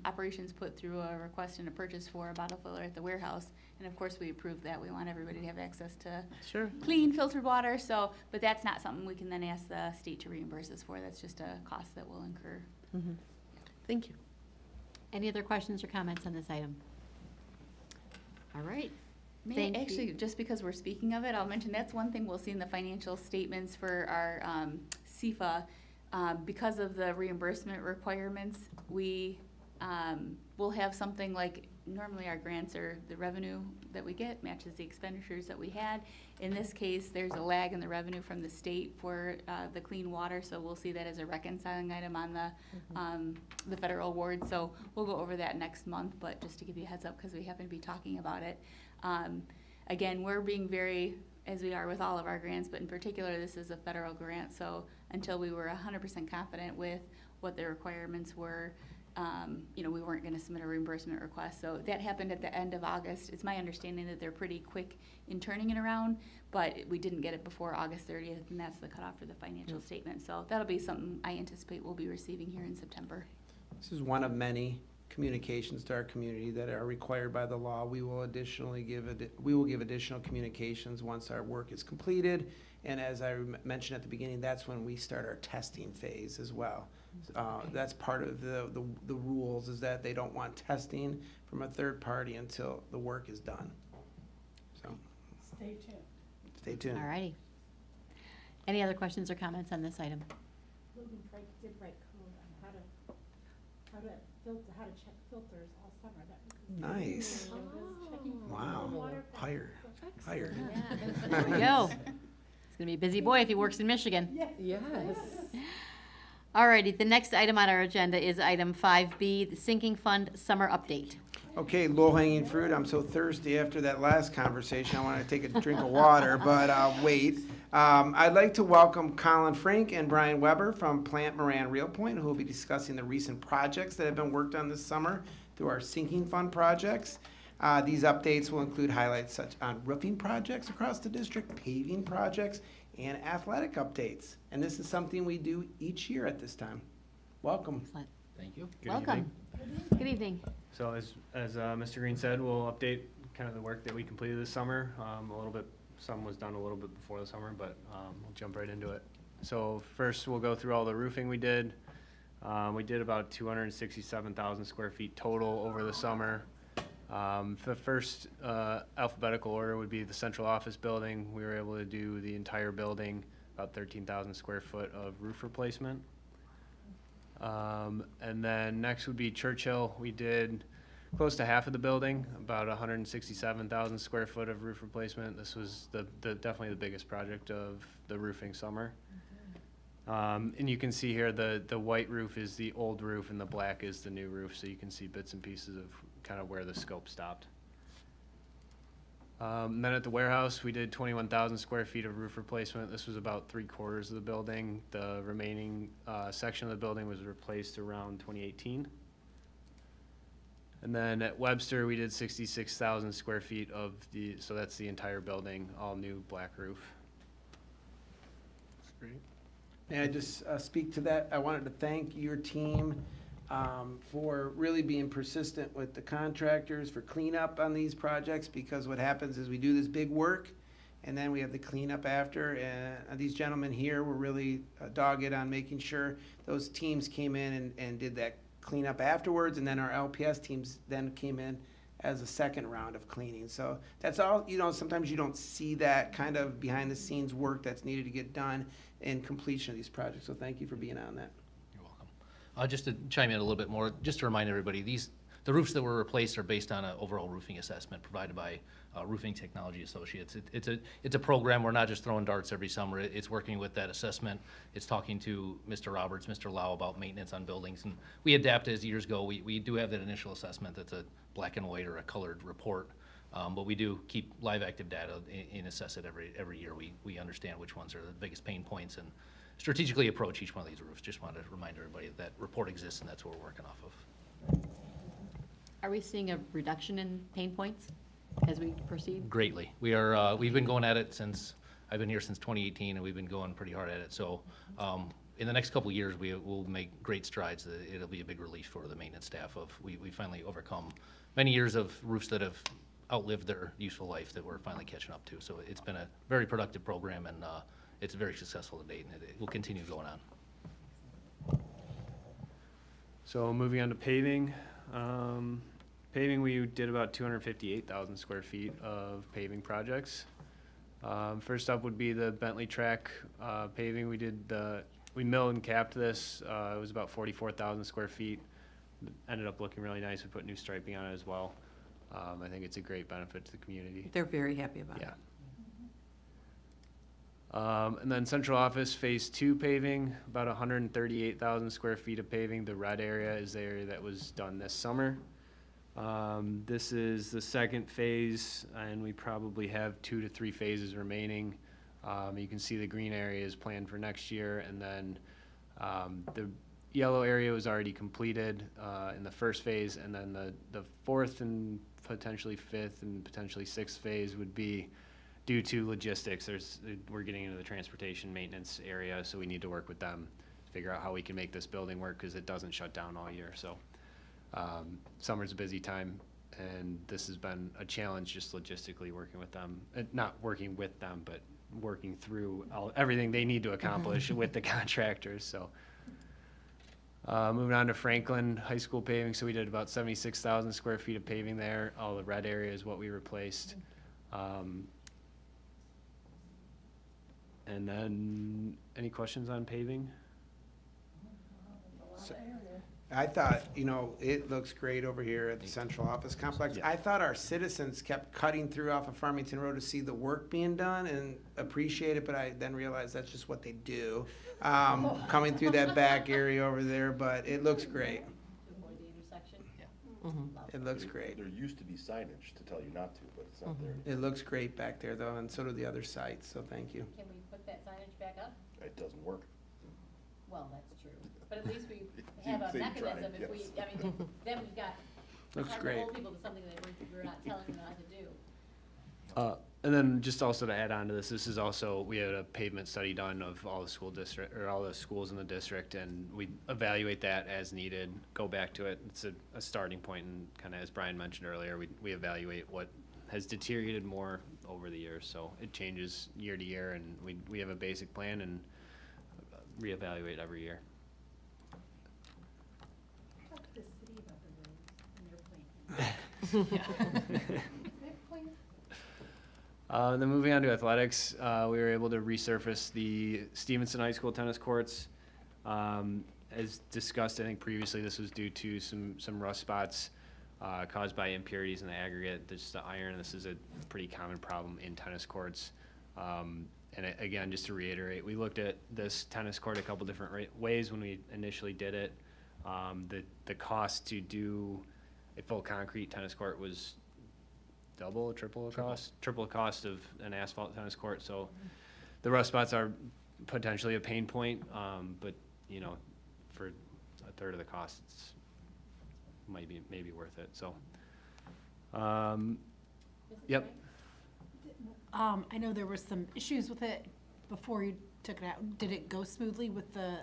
operations put through a request and a purchase for a bottle filler at the warehouse. And of course we approved that. We want everybody to have access to Sure. clean filtered water. So, but that's not something we can then ask the state to reimburse us for. That's just a cost that we'll incur. Thank you. Any other questions or comments on this item? All right. May I actually, just because we're speaking of it, I'll mention that's one thing we'll see in the financial statements for our CFA. Because of the reimbursement requirements, we will have something like, normally our grants are, the revenue that we get matches the expenditures that we had. In this case, there's a lag in the revenue from the state for the clean water, so we'll see that as a reconciling item on the federal award. So we'll go over that next month, but just to give you a heads up, because we happen to be talking about it. Again, we're being very, as we are with all of our grants, but in particular, this is a federal grant, so until we were 100% confident with what the requirements were, we weren't going to submit a reimbursement request. So that happened at the end of August. It's my understanding that they're pretty quick in turning it around, but we didn't get it before August 30th, and that's the cutoff for the financial statement. So that'll be something I anticipate we'll be receiving here in September. This is one of many communications to our community that are required by the law. We will additionally give additional communications once our work is completed. And as I mentioned at the beginning, that's when we start our testing phase as well. That's part of the rules, is that they don't want testing from a third party until the work is done. So Stay tuned. stay tuned. All righty. Any other questions or comments on this item? Logan Frank did write code on how to check filters all summer. That was Nice. Wow. Hired. There we go. He's gonna be a busy boy if he works in Michigan. Yes. Alrighty, the next item on our agenda is item 5B, the Sinking Fund Summer Update. Okay, low-hanging fruit. I'm so thirsty after that last conversation. I want to take a drink of water, but I'll wait. I'd like to welcome Colin Frank and Brian Weber from Plant Moran Real Point, who will be discussing the recent projects that have been worked on this summer through our Sinking Fund projects. These updates will include highlights such on roofing projects across the district, paving projects, and athletic updates. And this is something we do each year at this time. Welcome. Excellent. Thank you. Welcome. Good evening. So as Mr. Green said, we'll update kind of the work that we completed this summer. A little bit, some was done a little bit before the summer, but we'll jump right into it. So first, we'll go through all the roofing we did. We did about 267,000 square feet total over the summer. The first alphabetical order would be the central office building. We were able to do the entire building, about 13,000 square foot of roof replacement. And then next would be Churchill. We did close to half of the building, about 167,000 square foot of roof replacement. This was definitely the biggest project of the roofing summer. And you can see here the white roof is the old roof and the black is the new roof, so you can see bits and pieces of kind of where the scope stopped. And then at the warehouse, we did 21,000 square feet of roof replacement. This was about 3/4 of the building. The remaining section of the building was replaced around 2018. And then at Webster, we did 66,000 square feet so that's the entire building, all new black roof. That's great. May I just speak to that? I wanted to thank your team for really being persistent with the contractors for cleanup on these projects, because what happens is we do this big work and then we have the cleanup after, and these gentlemen here were really dogged on making sure those teams came in and did that cleanup afterwards, and then our LPS teams then came in as a second round of cleaning. So that's all, sometimes you don't see that kind of behind the scenes work that's needed to get done in completion of these projects. So thank you for being on that. You're welcome. Just to chime in a little bit more, just to remind everybody, the roofs that were replaced are based on an overall roofing assessment provided by Roofing Technology Associates. It's a program. We're not just throwing darts every summer. It's working with that assessment. It's talking to Mr. Roberts, Mr. Lau about maintenance on buildings. And we adapt as years go. We do have that initial assessment that's a black and white or a colored report. But we do keep live active data and assess it every year. We understand which ones are the biggest pain points and strategically approach each one of these roofs. Just wanted to remind everybody that report exists and that's what we're working off of. Are we seeing a reduction in pain points as we proceed? Greatly. We've been going at it since, I've been here since 2018, and we've been going pretty hard at it. So in the next couple of years, we will make great strides. It'll be a big relief for the maintenance staff we finally overcome many years of roofs that have outlived their useful life that we're finally catching up to. So it's been a very productive program, and it's very successful to date, and it will continue going on. So moving on to paving. Paving, we did about 258,000 square feet of paving projects. First up would be the Bentley track paving. We milled and capped this. It was about 44,000 square feet. Ended up looking really nice. We put new striping on it as well. I think it's a great benefit to the community. They're very happy about it. And then central office phase 2 paving, about 138,000 square feet of paving. The red area is the area that was done this summer. This is the second phase, and we probably have 2 to 3 phases remaining. You can see the green area is planned for next year, and then the yellow area was already completed in the first phase, and then the fourth and potentially fifth and potentially sixth phase would be due to logistics. We're getting into the transportation maintenance area, so we need to work with them to figure out how we can make this building work because it doesn't shut down all year. So summer's a busy time, and this has been a challenge just logistically working with them. Not working with them, but working through everything they need to accomplish with the contractors. So moving on to Franklin High School paving. So we did about 76,000 square feet of paving there. All the red area is what we replaced. And then, any questions on paving? I thought, it looks great over here at the central office complex. Yeah. I thought our citizens kept cutting through off of Farmington Road to see the work being done and appreciate it, but I then realized that's just what they do, coming through that back area over there, but it looks great. It looks great. There used to be signage to tell you not to, but it's not there. It looks great back there, though, and so do the other sites, so thank you. Can we put that signage back up? It doesn't work. Well, that's true. But at least we have a Say try mechanism it, if we, yes. then we've got, Looks hard to great. hold people to something that we're not telling them not to do. And then just also to add on to this is also, we had a pavement study done of all the school district, or all the schools in the district, and we evaluate that as needed, go back to it. It's a starting point, and kind of as Brian mentioned earlier, we evaluate what has deteriorated more over the years. So it changes year to year, and we have a basic plan and reevaluate every year. Talk to the city about the roads and their plan. Then moving on to athletics, we were able to resurface the Stevenson High School tennis courts. As discussed, I think previously, this was due to some rust spots caused by impurities in the aggregate. There's the iron. This is a pretty common problem in tennis courts. Again, just to reiterate, we looked at this tennis court a couple different ways when we initially did it. The cost to do a full concrete tennis court was double or triple the cost of an asphalt tennis court. So the rust spots are potentially a pain point, but for a third of the cost, it's maybe worth it. So, yep. I know there were some issues with it before you took it out. Did it go smoothly with the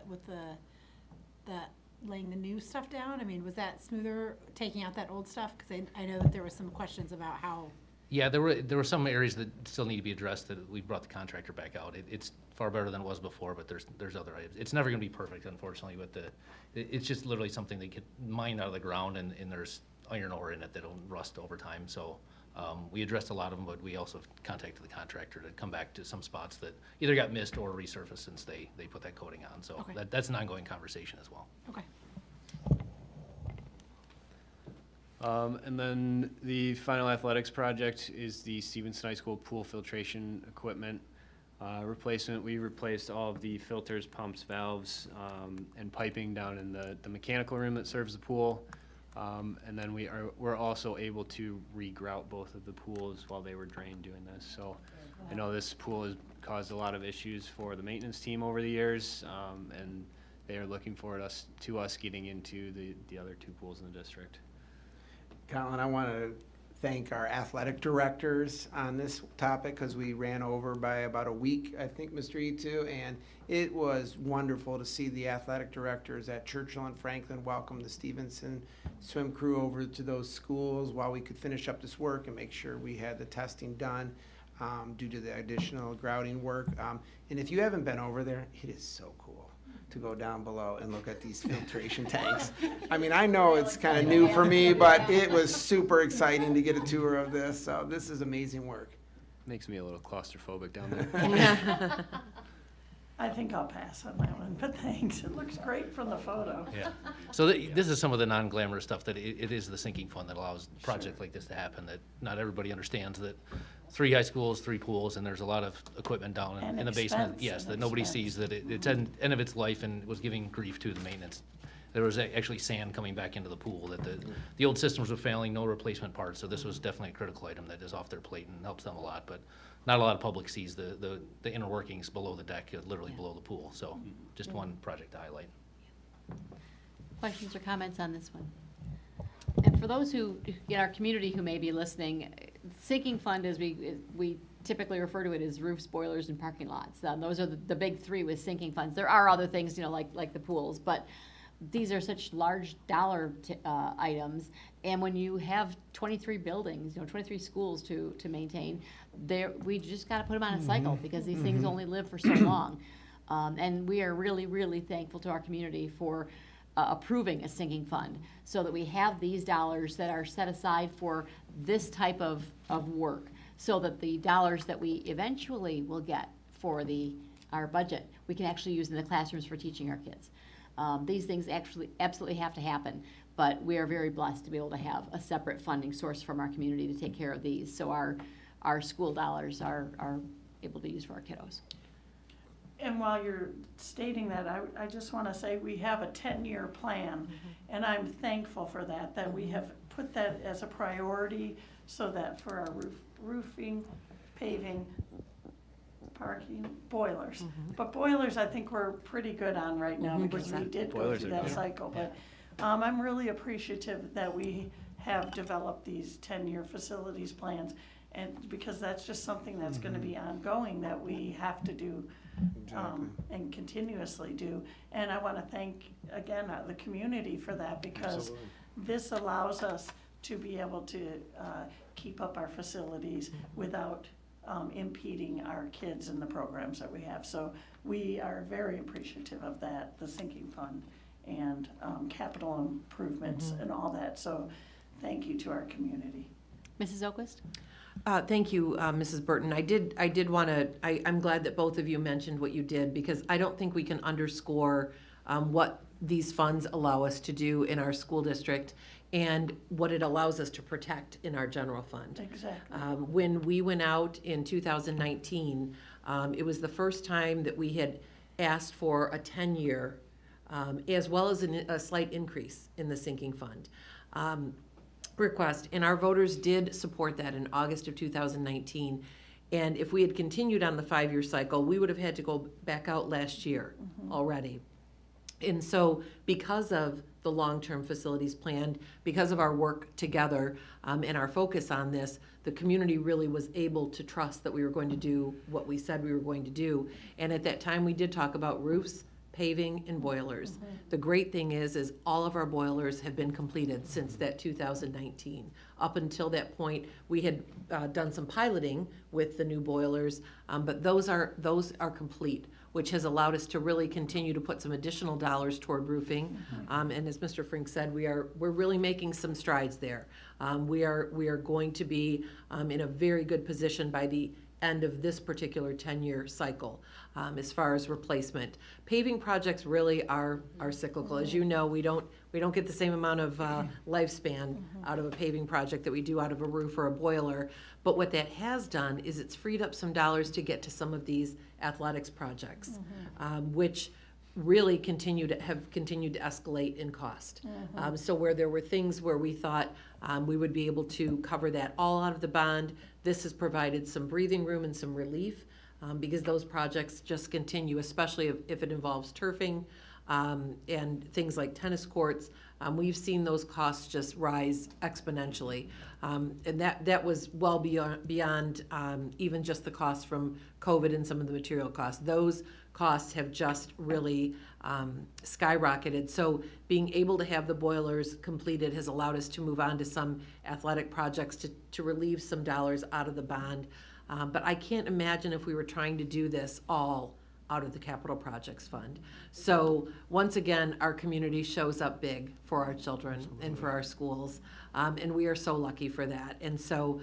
laying the new stuff down? I mean, was that smoother taking out that old stuff? Because I know that there were some questions about how. Yeah, there were some areas that still need to be addressed that we brought the contractor back out. It's far better than it was before, but there's other items. It's never going to be perfect, unfortunately. It's just literally something that get mined out of the ground, and there's iron ore in it that'll rust over time. So we addressed a lot of them, but we also contacted the contractor to come back to some spots that either got missed or resurfaced since they put that coating on. So Okay. that's an ongoing conversation as well. Okay. And then the final athletics project is the Stevenson High School pool filtration equipment replacement. We replaced all of the filters, pumps, valves, and piping down in the mechanical room that serves the pool. And then we're also able to regrout both of the pools while they were drained doing this. So I know this pool has caused a lot of issues for the maintenance team over the years, and they are looking forward to us getting into the other two pools in the district. Colin, I want to thank our athletic directors on this topic because we ran over by about a week, I think, Mr. Etu, and it was wonderful to see the athletic directors at Churchill and Franklin welcome the Stevenson swim crew over to those schools while we could finish up this work and make sure we had the testing done due to the additional grouting work. And if you haven't been over there, it is so cool to go down below and look at these filtration tanks. I mean, I know it's kind of new for me, but it was super exciting to get a tour of this. So this is amazing work. Makes me a little claustrophobic down there. I think I'll pass on that one, but thanks. It looks great from the photo. Yeah. So this is some of the non-glamorous stuff that it is the sinking fund that allows a project like this to happen, that not everybody understands that 3 high schools, 3 pools, and there's a lot of equipment down in the basement. Yes, that nobody sees that it's at the end of its life and was giving grief to the maintenance. There was actually sand coming back into the pool, that the old systems were failing, no replacement parts, so this was definitely a critical item that is off their plate and helps them a lot, but not a lot of public sees the inner workings below the deck, literally below the pool, so just one project to highlight. Questions or comments on this one? And for those who, in our community who may be listening, sinking fund, as we typically refer to it as roofs, boilers, and parking lots. Those are the big 3 with sinking funds. There are other things, like the pools, but these are such large dollar items. And when you have 23 buildings, 23 schools to maintain, we just got to put them on a cycle because these things only live for so long. And we are really, really thankful to our community for approving a sinking fund so that we have these dollars that are set aside for this type of work, so that the dollars that we eventually will get for our budget, we can actually use in the classrooms for teaching our kids. These things actually absolutely have to happen, but we are very blessed to be able to have a separate funding source from our community to take care of these, so our school dollars are able to use for our kiddos. And while you're stating that, I just want to say we have a 10-year plan, and I'm thankful for that we have put that as a priority so that for our roofing, paving, parking, boilers. But boilers, I think we're pretty good on right now because we did go through that cycle. But I'm really appreciative that we have developed these 10-year facilities plans, and because that's just something that's going to be ongoing that we have to do. And continuously do. And I want to thank, again, the community for that, because this allows us to be able to keep up our facilities without impeding our kids in the programs that we have. So we are very appreciative of that, the sinking fund and capital improvements and all that. So thank you to our community. Mrs. Oquist? Thank you, Mrs. Burton. I did want to, I'm glad that both of you mentioned what you did, because I don't think we can underscore what these funds allow us to do in our school district and what it allows us to protect in our general fund. Exactly. When we went out in 2019, it was the first time that we had asked for a 10-year, as well as a slight increase in the sinking fund. Request, and our voters did support that in August of 2019. And if we had continued on the 5-year cycle, we would have had to go back out last year already. And so because of the long-term facilities plan, because of our work together and our focus on this, the community really was able to trust that we were going to do what we said we were going to do. And at that time, we did talk about roofs, paving, and boilers. The great thing is all of our boilers have been completed since that 2019. Up until that point, we had done some piloting with the new boilers, but those are complete, which has allowed us to really continue to put some additional dollars toward roofing. And as Mr. Frink said, we're really making some strides there. We are going to be in a very good position by the end of this particular 10-year cycle as far as replacement. Paving projects really are cyclical. As you know, we don't get the same amount of lifespan out of a paving project that we do out of a roof or a boiler. But what that has done is it's freed up some dollars to get to some of these athletics projects, which really have continued to escalate in cost. So where there were things where we thought we would be able to cover that all out of the bond, this has provided some breathing room and some relief because those projects just continue, especially if it involves turfing and things like tennis courts. We've seen those costs just rise exponentially. And that was well beyond even just the costs from COVID and some of the material costs. Those costs have just really skyrocketed. So being able to have the boilers completed has allowed us to move on to some athletic projects to relieve some dollars out of the bond. But I can't imagine if we were trying to do this all out of the capital projects fund. So once again, our community shows up big for our children and for our schools, and we are so lucky for that. And so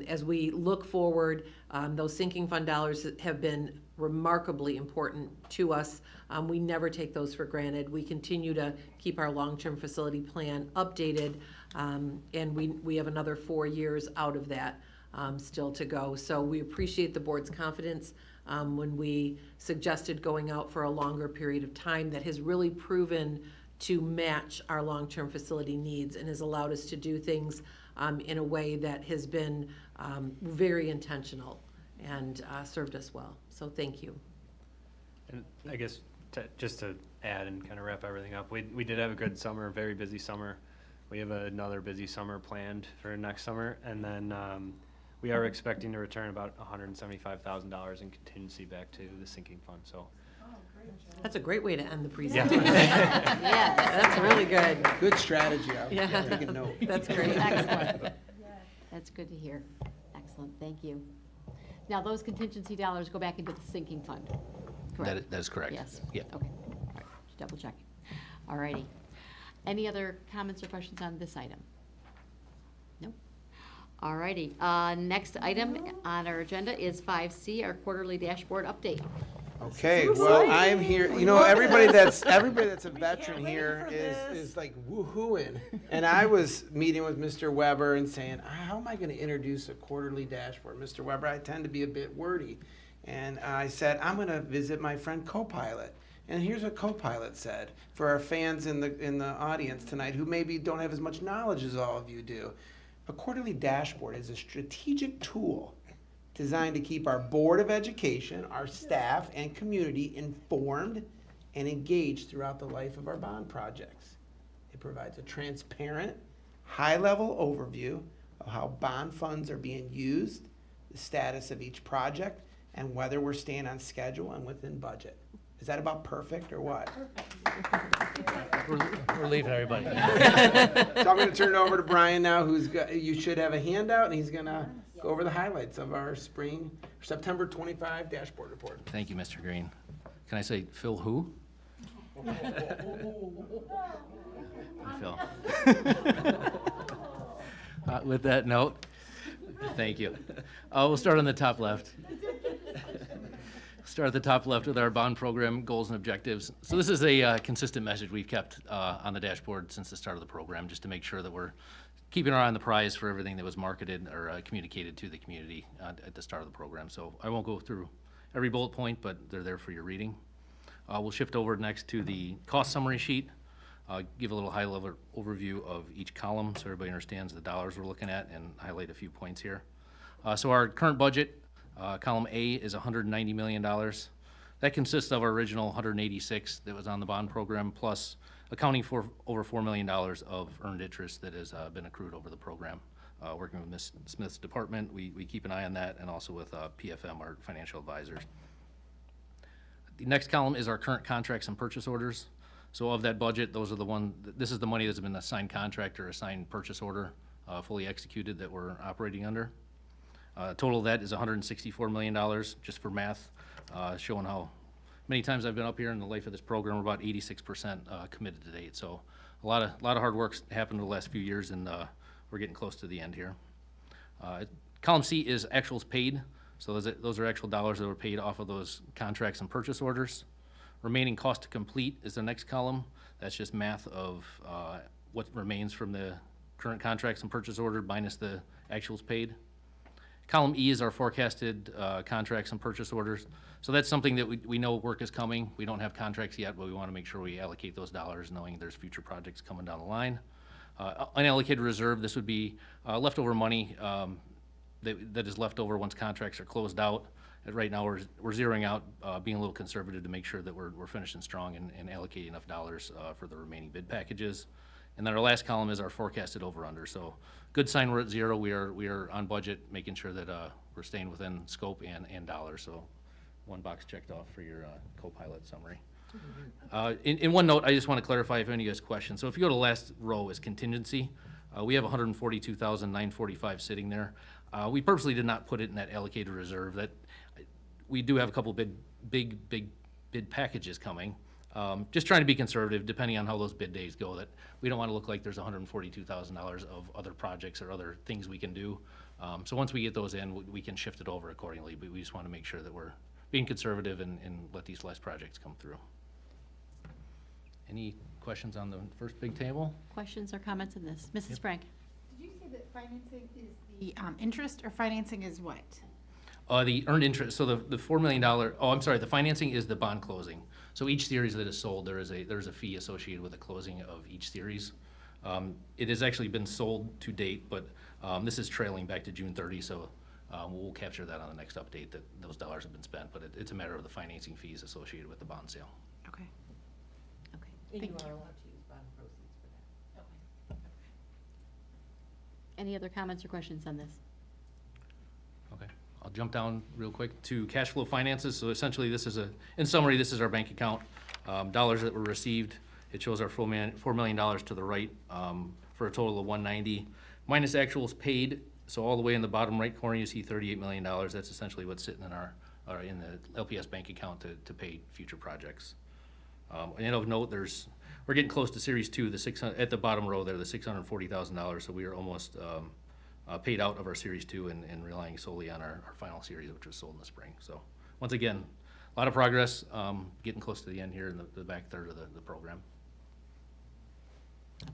as we look forward, those sinking fund dollars have been remarkably important to us. We never take those for granted. We continue to keep our long-term facility plan updated, and we have another 4 years out of that still to go. So we appreciate the board's confidence when we suggested going out for a longer period of time that has really proven to match our long-term facility needs and has allowed us to do things in a way that has been very intentional and served us well. So thank you. And I guess just to add and kind of wrap everything up, we did have a good summer, very busy summer. We have another busy summer planned for next summer, and then we are expecting to return about $175,000 in contingency back to the sinking fund. So that's a great way to end the presentation. Yeah. That's really good. Good strategy. Yeah. I'll take a note. That's great. Excellent. That's good to hear. Excellent, thank you. Now, those contingency dollars go back into the sinking fund, correct? That is correct. Yes. Yeah. Okay, all right, just double checking. All righty. Any other comments or questions on this item? No? All righty, next item on our agenda is 5C, our quarterly dashboard update. Okay, well, I'm here, you know, everybody that's a veteran here is like woohooing. And I was meeting with Mr. Weber and saying, how am I gonna introduce a quarterly dashboard? Mr. Weber, I tend to be a bit wordy. And I said, I'm gonna visit my friend Copilot. And here's what Copilot said for our fans in the audience tonight who maybe don't have as much knowledge as all of you do. A quarterly dashboard is a strategic tool designed to keep our Board of Education, our staff, and community informed and engaged throughout the life of our bond projects. It provides a transparent, high-level overview of how bond funds are being used, the status of each project, and whether we're staying on schedule and within budget. Is that about perfect or what? We're leaving everybody. So I'm going to turn it over to Brian now, you should have a handout, and he's going to go over the highlights of our September 25 dashboard report. Thank you, Mr. Green. Can I say Phil who? Phil. With that note, thank you. We'll start on the top left. Start at the top left with our bond program goals and objectives. So this is a consistent message we've kept on the dashboard since the start of the program, just to make sure that we're keeping our eye on the prize for everything that was marketed or communicated to the community at the start of the program. So I won't go through every bullet point, but they're there for your reading. We'll shift over next to the cost summary sheet. Give a little high-level overview of each column so everybody understands the dollars we're looking at and highlight a few points here. So our current budget, column A is $190 million. That consists of our original 186 that was on the bond program, plus accounting for over $4 million of earned interest that has been accrued over the program. Working with Ms. Smith's department, we keep an eye on that, and also with PFM, our financial advisors. The next column is our current contracts and purchase orders. So of that budget, this is the money that's been assigned contract or assigned purchase order, fully executed that we're operating under. Total of that is $164 million, just for math, showing how many times I've been up here in the life of this program. We're about 86% committed to date. So a lot of hard work's happened in the last few years, and we're getting close to the end here. Column C is actuals paid. So those are actual dollars that were paid off of those contracts and purchase orders. Remaining cost to complete is the next column. That's just math of what remains from the current contracts and purchase order minus the actuals paid. Column E is our forecasted contracts and purchase orders. So that's something that we know work is coming. We don't have contracts yet, but we want to make sure we allocate those dollars knowing there's future projects coming down the line. Unallocated reserve, this would be leftover money that is left over once contracts are closed out. And right now, we're zeroing out, being a little conservative to make sure that we're finishing strong and allocating enough dollars for the remaining bid packages. And then our last column is our forecasted over-under. So good sign, we're at zero. We are on budget, making sure that we're staying within scope and dollars. So one box checked off for your co-pilot summary. In one note, I just want to clarify if any of you has questions. So if you go to the last row is contingency, we have $142,945 sitting there. We purposely did not put it in that allocated reserve. That we do have a couple big bid packages coming. Just trying to be conservative, depending on how those bid days go. That we don't want to look like there's $142,000 of other projects or other things we can do. So once we get those in, we can shift it over accordingly. But we just want to make sure that we're being conservative and let these last projects come through. Any questions on the first big table? Questions or comments on this? Mrs. Frank? Did you say that financing is the interest, or financing is what? The earned interest, so the $4 million, the financing is the bond closing. So each series that is sold, there's a fee associated with the closing of each series. It has actually been sold to date, but this is trailing back to June 30, so we'll capture that on the next update that those dollars have been spent, but it's a matter of the financing fees associated with the bond sale. Okay. Okay. And Thank you you. are allowed to use bond proceeds for that. Okay. Any other comments or questions on this? Okay, I'll jump down real quick to cash flow finances. So essentially, in summary, this is our bank account. Dollars that were received, it shows our $4 million to the right for a total of $190. Minus actuals paid, so all the way in the bottom right corner, you see $38 million. That's essentially what's sitting in the LPS bank account to pay future projects. And of note, we're getting close to Series 2, at the bottom row there, the $640,000, so we are almost paid out of our Series 2 and relying solely on our final series, which was sold in the spring. So once again, a lot of progress, getting close to the end here in the back third of the program.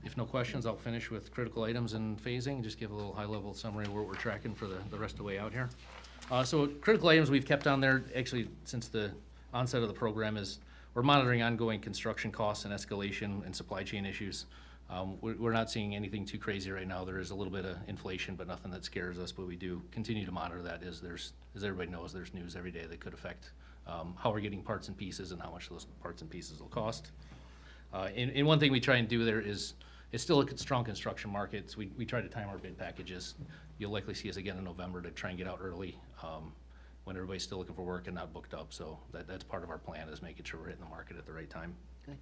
If no questions, I'll finish with critical items and phasing, just give a little high-level summary of where we're tracking for the rest of the way out here. So critical items we've kept on there, actually, since the onset of the program is we're monitoring ongoing construction costs and escalation and supply chain issues. We're not seeing anything too crazy right now. There is a little bit of inflation, but nothing that scares us, but we do continue to monitor that as everybody knows, there's news every day that could affect how we're getting parts and pieces and how much those parts and pieces will cost. And one thing we try and do there is, it's still a strong construction market. So we try to time our bid packages. You'll likely see us again in November to try and get out early when everybody's still looking for work and not booked up. So that's part of our plan, is making sure we're hitting the market at the right time. Good.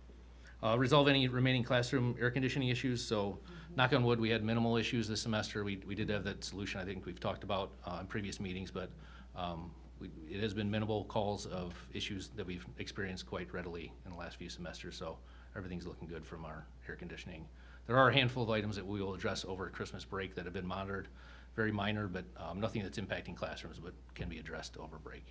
Resolve any remaining classroom air conditioning issues. So knock on wood, we had minimal issues this semester. We did have that solution I think we've talked about in previous meetings, but it has been minimal calls of issues that we've experienced quite readily in the last few semesters. So everything's looking good from our air conditioning. There are a handful of items that we will address over Christmas break that have been monitored, very minor, but nothing that's impacting classrooms, but can be addressed over break.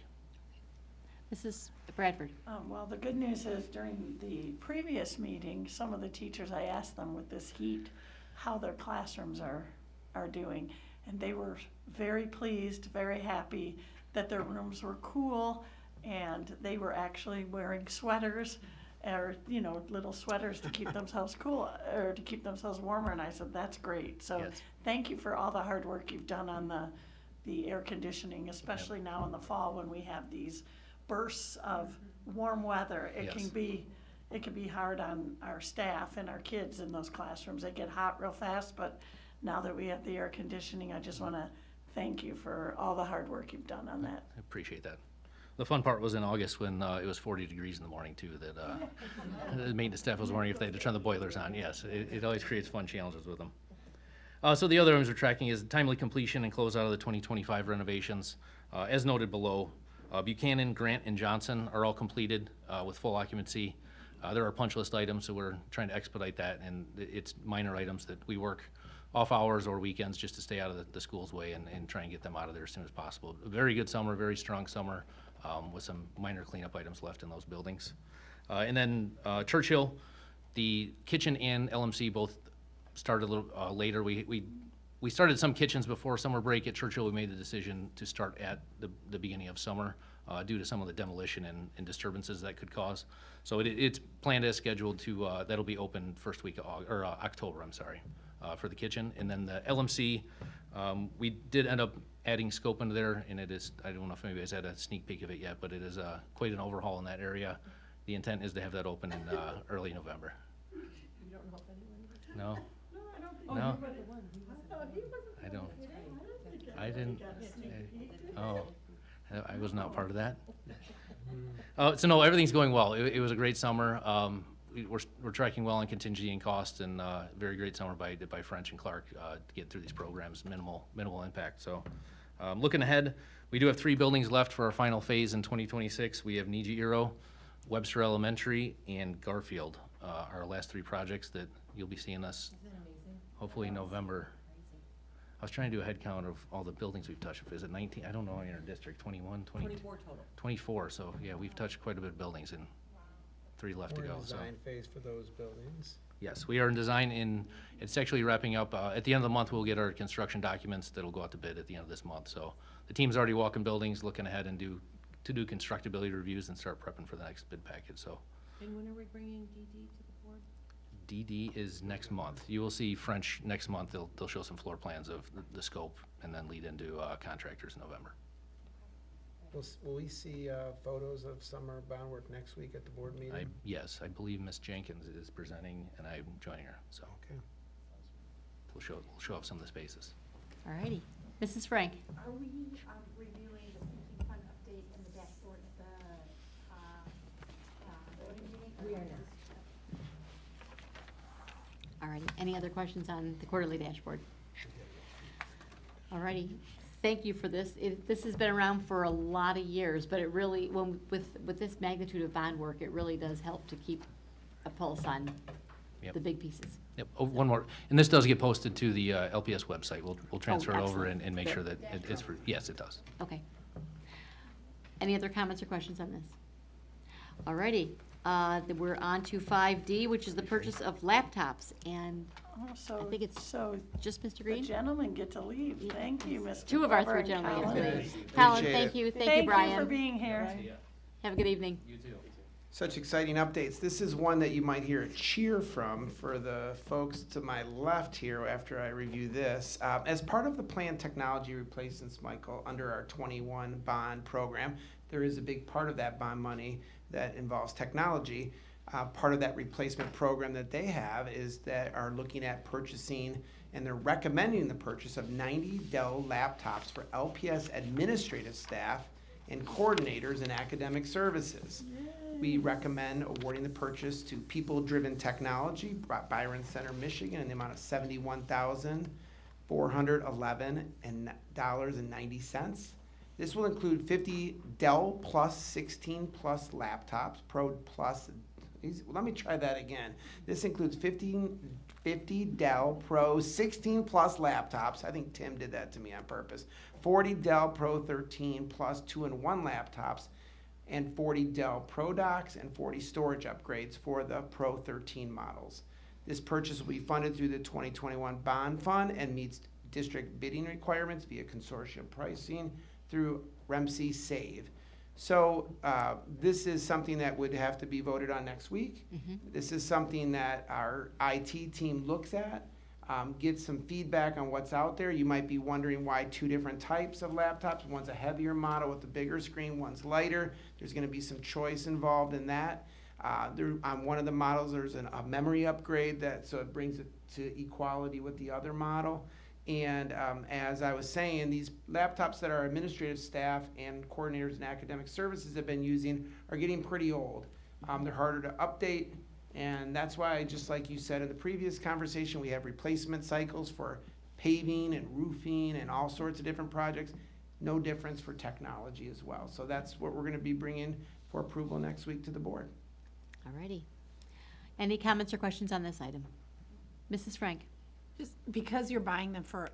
Mrs. Bradford? Well, the good news is during the previous meeting, some of the teachers, I asked them with this heat how their classrooms are doing. And they were very pleased, very happy that their rooms were cool, and they were actually wearing sweaters or, little sweaters to keep themselves cool or to keep themselves warmer. And I said, that's great. So Yes. Thank you for all the hard work you've done on the air conditioning, especially now in the fall when we have these bursts of warm weather. It can be hard on our staff and our kids in those classrooms. They get hot real fast, but now that we have the air conditioning, I just want to thank you for all the hard work you've done on that. I appreciate that. The fun part was in August when it was 40 degrees in the morning too, that the maintenance staff was wondering if they had to turn the boilers on. Yes, it always creates fun challenges with them. So the other items we're tracking is timely completion and closeout of the 2025 renovations. As noted below, Buchanan, Grant, and Johnson are all completed with full occupancy. There are punch list items, so we're trying to expedite that, and it's minor items that we work off hours or weekends just to stay out of the school's way and try and get them out of there as soon as possible. A very good summer, very strong summer, with some minor cleanup items left in those buildings. And then Churchill, the kitchen and LMC both started a little later. We started some kitchens before summer break. At Churchill, we made the decision to start at the beginning of summer due to some of the demolition and disturbances that could cause. So it's planned as scheduled to, that'll be open first week of October, I'm sorry, for the kitchen. And then the LMC, we did end up adding scope into there, and it is, I don't know if anybody's had a sneak peek of it yet, but it is quite an overhaul in that area. The intent is to have that open in early November. You don't help anyone? No? No, I don't think. No. I don't. I didn't. Oh, I was not part of that. So no, everything's going well. It was a great summer. We're tracking well on contingency and cost, and very great summer by French and Clark to get through these programs. Minimal impact. So looking ahead, we do have 3 buildings left for our final phase in 2026. We have Niji-Iro, Webster Elementary, and Garfield. Our last 3 projects that you'll be seeing us hopefully in November. I was trying to do a head count of all the buildings we've touched. Is it 19? I don't know in our district. 21, 22? 24 total. 24. So yeah, we've touched quite a bit of buildings and 3 left to go. We're in So design phase for those buildings. yes, we are in design. It's actually wrapping up. At the end of the month, we'll get our construction documents that'll go out to bid at the end of this month. So the team's already walking buildings, looking ahead and do constructability reviews and start prepping for the next bid package. So. And when are we bringing DD to the board? DD is next month. You will see French next month. They'll show some floor plans of the scope and then lead into contractors in November. Will we see photos of summer bond work next week at the board meeting? Yes, I believe Ms. Jenkins is presenting and I'm joining her. So Okay. we'll show off some of the spaces. All righty. Mrs. Frank? Are we reviewing the sinking fund update and the dashboard at the voting meeting? We are not. All righty. Any other questions on the quarterly dashboard? All righty. Thank you for this. This has been around for a lot of years, but it really, with this magnitude of bond work, it really does help to keep a pulse on Yep. the big pieces. Yep. Oh, one more. And this does get posted to the LPS website. We'll transfer it over excellent. and make Good. sure that it's for, yes, it does. Okay. Any other comments or questions on this? All righty. Then we're on to 5D, which is the purchase of laptops. And So, I think it's so just Mr. the Green? gentlemen get to leave. Thank you, Mr. 2 of our Glover 3 and gentlemen get to Colin. leave. Colin, Appreciate thank it. you. Thank you, Thank you Brian. for being here. Have a good evening. You too. Such exciting updates. This is one that you might hear a cheer from for the folks to my left here after I review this. As part of the planned technology replacements, Michael, under our 21 bond program, there is a big part of that bond money that involves technology. Part of that replacement program that they have is that are looking at purchasing, and they're recommending the purchase of 90 Dell laptops for LPS administrative staff and coordinators in academic services. We recommend awarding the purchase to People Driven Technology, Byron Center, Michigan, in the amount of $71,411.90. This will include 50 Dell Plus 16 Plus laptops, Pro Plus. Let me try that again. This includes 50 Dell Pro 16 Plus laptops. I think Tim did that to me on purpose. 40 Dell Pro 13 Plus 2-in-1 laptops, and 40 Dell Pro Docks and 40 storage upgrades for the Pro 13 models. This purchase will be funded through the 2021 bond fund and meets district bidding requirements via consortium pricing through REMC SAVE. So this is something that would have to be voted on next week. This is something that our IT team looks at, gets some feedback on what's out there. You might be wondering why 2 different types of laptops. One's a heavier model with a bigger screen, one's lighter. There's going to be some choice involved in that. On one of the models, there's a memory upgrade so it brings it to equality with the other model. And as I was saying, these laptops that our administrative staff and coordinators and academic services have been using are getting pretty old. They're harder to update, and that's why, just like you said in the previous conversation, we have replacement cycles for paving and roofing and all sorts of different projects. No difference for technology as well. So that's what we're going to be bringing for approval next week to the board. Alrighty. Any comments or questions on this item? Mrs. Frank? Just because you're buying them for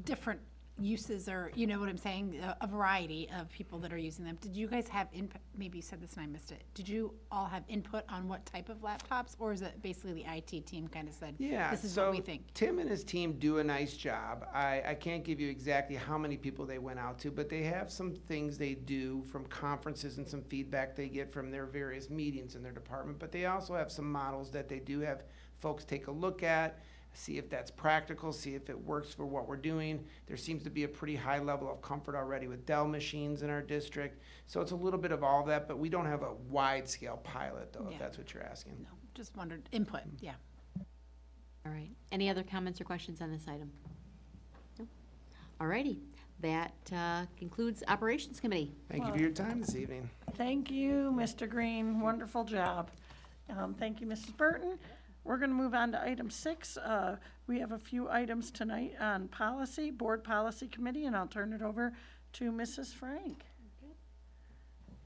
different uses, or, you know what I'm saying, a variety of people that are using them. Did you guys have input? Maybe you said this and I missed it. Did you all have input on what type of laptops, or is it basically the IT team kind of said, Yeah, this is so what we think? Tim and his team do a nice job. I can't give you exactly how many people they went out to, but they have some things they do from conferences and some feedback they get from their various meetings in their department. But they also have some models that they do have folks take a look at, see if that's practical, see if it works for what we're doing. There seems to be a pretty high level of comfort already with Dell machines in our district. So it's a little bit of all of that, but we don't have a wide-scale pilot, though, if Yeah. that's what you're asking. No, just wondered, input, yeah. All right. Any other comments or questions on this item? No? Alrighty. That concludes Operations Committee. Thank you for your time this evening. Thank you, Mr. Green. Wonderful job. Thank you, Mrs. Burton. We're going to move on to item 6. We have a few items tonight on policy, Board Policy Committee, and I'll turn it over to Mrs. Frank.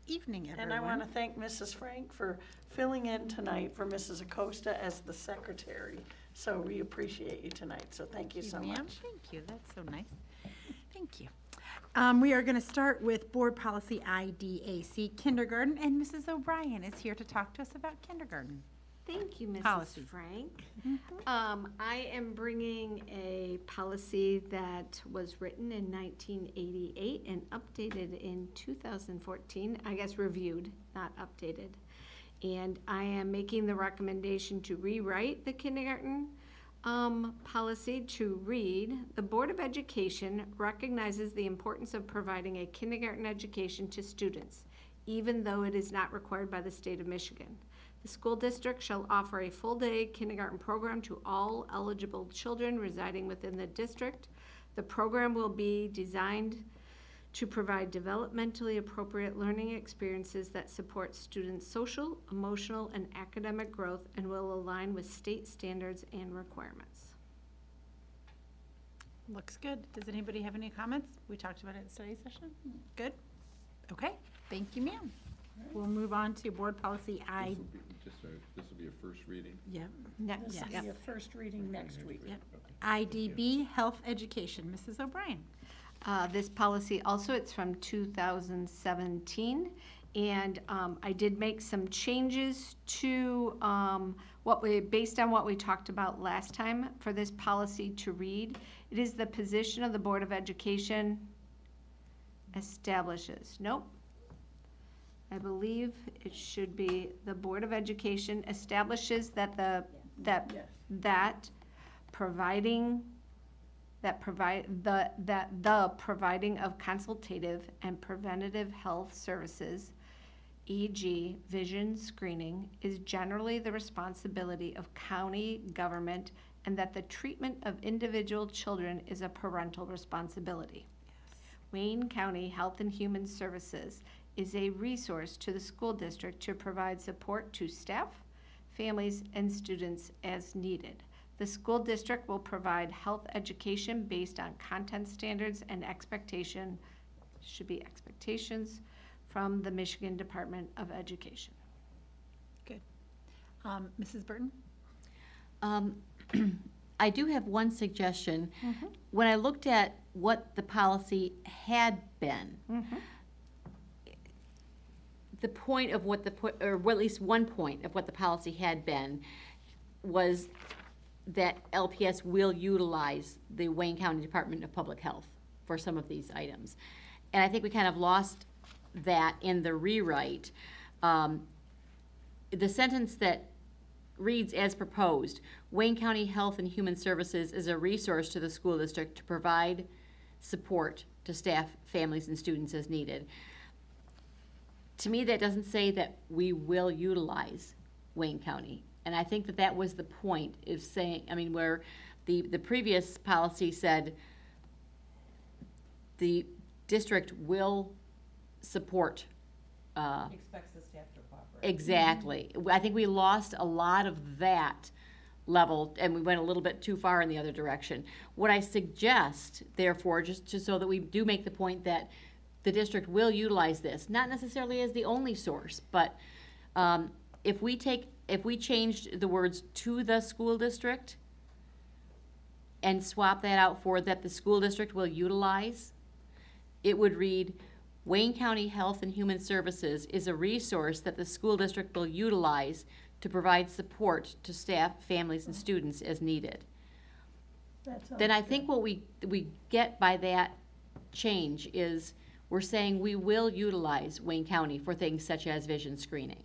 Evening, everyone. And I want to thank Mrs. Frank for filling in tonight for Mrs. Acosta as the secretary. So we appreciate you tonight, so thank you so ma'am. much. Thank you, that's so nice. Thank you. We are going to start with Board Policy IDAC Kindergarten, and Mrs. O'Brien is here to talk to us about kindergarten. Thank you, Mrs. Policy. Frank. I am bringing a policy that was written in 1988 and updated in 2014, I guess reviewed, not updated. And I am making the recommendation to rewrite the kindergarten policy to read, the Board of Education recognizes the importance of providing a kindergarten education to students, even though it is not required by the state of Michigan. The school district shall offer a full-day kindergarten program to all eligible children residing within the district. The program will be designed to provide developmentally appropriate learning experiences that support students' social, emotional, and academic growth and will align with state standards and requirements. Looks good. Does anybody have any comments? We talked about it in study session. Good? Okay, thank you, ma'am. We'll move on to Board Policy This will be a first reading. Yep. This will be a first reading next week. Yep. IDB, Health Education. Mrs. O'Brien. This policy also, it's from 2017, and I did make some changes to based on what we talked about last time for this policy to read. It is the position of the Board of Education establishes. Nope. I believe it should be the Board of Education establishes that the providing of consultative and preventative health services, e.g. vision screening, is generally the responsibility of county government, and that the treatment of individual children is a parental responsibility. Wayne County Health and Human Services is a resource to the school district to provide support to staff, families, and students as needed. The school district will provide health education based on content standards and expectations from the Michigan Department of Education. Good. Mrs. Burton? I do have one suggestion. When I looked at what the policy had been, the point of what or at least one point of what the policy had been was that LPS will utilize the Wayne County Department of Public Health for some of these items. And I think we kind of lost that in the rewrite. The sentence that reads as proposed, Wayne County Health and Human Services is a resource to the school district to provide support to staff, families, and students as needed. To me, that doesn't say that we will utilize Wayne County. And I think that that was the point, is saying, I mean, where The previous policy said the district will support. Expects the staff to cooperate. Exactly. I think we lost a lot of that level, and we went a little bit too far in the other direction. What I suggest, therefore, just so that we do make the point that the district will utilize this, not necessarily as the only source, but if we changed the words "to the school district" and swap that out for "that the school district will utilize," it would read, Wayne County Health and Human Services is a resource that the school district will utilize to provide support to staff, families, and students as needed. Then I think what we get by that change is we're saying we will utilize Wayne County for things such as vision screening.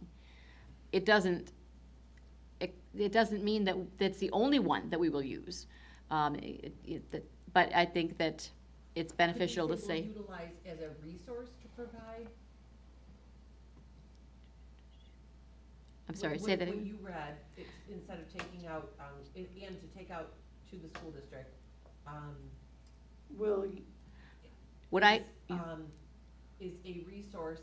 It doesn't mean that that's the only one that we will use. But I think that it's beneficial to say. Utilize as a resource to provide? I'm sorry, say that again. What you read, it's instead of taking out, and to take out "to the school district," Will, What I, is a resource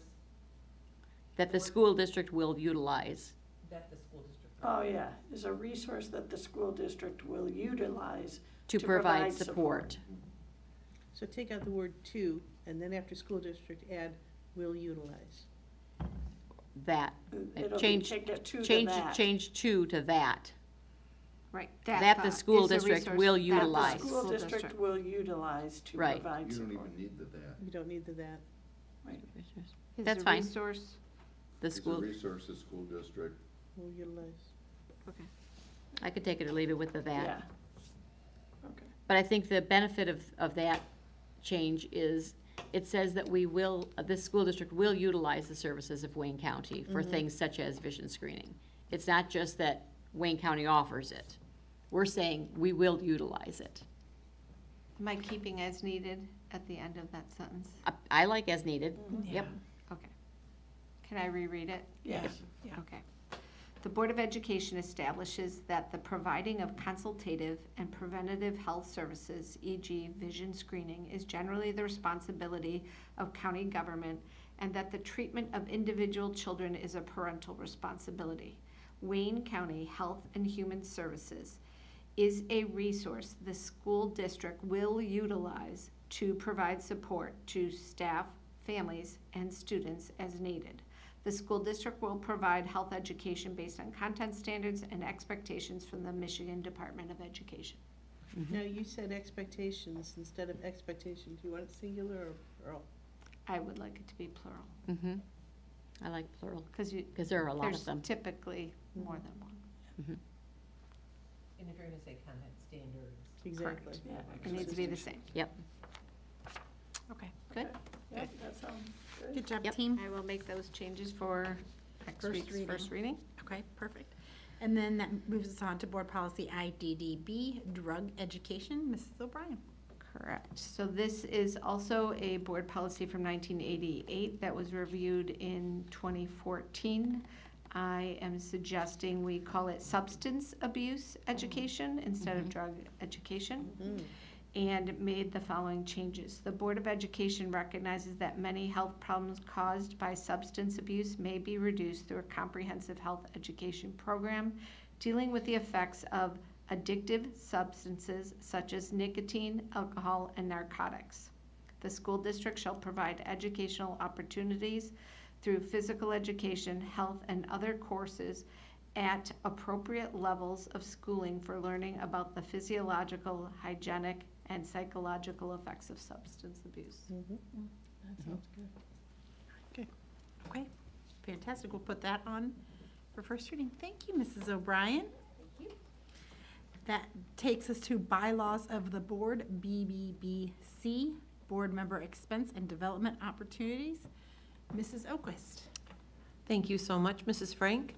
that the school district will utilize. that the school district. oh yeah, is a resource that the school district will utilize To provide support. So take out the word "to," and then after school district, add "will utilize." That. It'll be Change, take it to change, that. change to that. Right. That the school is a district resource will that the utilize. School district will utilize to Right. provide You don't support. even need the that. You don't need the "that." Is That's a fine. resource. The It's a school, resource, the school district. Will utilize. Okay. I could take it or leave it with the that. Yeah. Okay. But I think the benefit of that change is, it says that the school district will utilize the services of Wayne County for things such as vision screening. It's not just that Wayne County offers it. We're saying we will utilize it. Am I keeping "as needed" at the end of that sentence? I like as needed, yep. Okay. Can I reread it? Yes. Okay. The Board of Education establishes that the providing of consultative and preventative health services, e.g. vision screening, is generally the responsibility of county government, and that the treatment of individual children is a parental responsibility. Wayne County Health and Human Services is a resource the school district will utilize to provide support to staff, families, and students as needed. The school district will provide health education based on content standards and expectations from the Michigan Department of Education. Now, you said expectations instead of expectation. Do you want it singular or plural? I would like it to be plural, Mm-hmm. I like plural, because because there are a lot of there's them. typically more than one. Mhm. And if you're gonna say content standards. Exactly. Yeah. It needs to be the same. Yep. Okay, Good. Yeah, that sounds good. good job, Yep. team. I will make those changes for next First week's reading. first reading. Okay, perfect. And then that moves us on to board policy IDDB, drug education. Mrs. O'Brien. Correct. So this is also a board policy from 1988 that was reviewed in 2014. I am suggesting we call it substance abuse education instead of drug education, and made the following changes. The Board of Education recognizes that many health problems caused by substance abuse may be reduced through a comprehensive health education program dealing with the effects of addictive substances such as nicotine, alcohol, and narcotics. The school district shall provide educational opportunities through physical education, health, and other courses at appropriate levels of schooling for learning about the physiological, hygienic, and psychological effects of substance abuse. That sounds good. Okay, fantastic. We'll put that on for first reading. Thank you, Mrs. O'Brien. That takes us to bylaws of the board, BBBC, board member expense and development opportunities. Mrs. Oquist. Thank you so much, Mrs. Frank.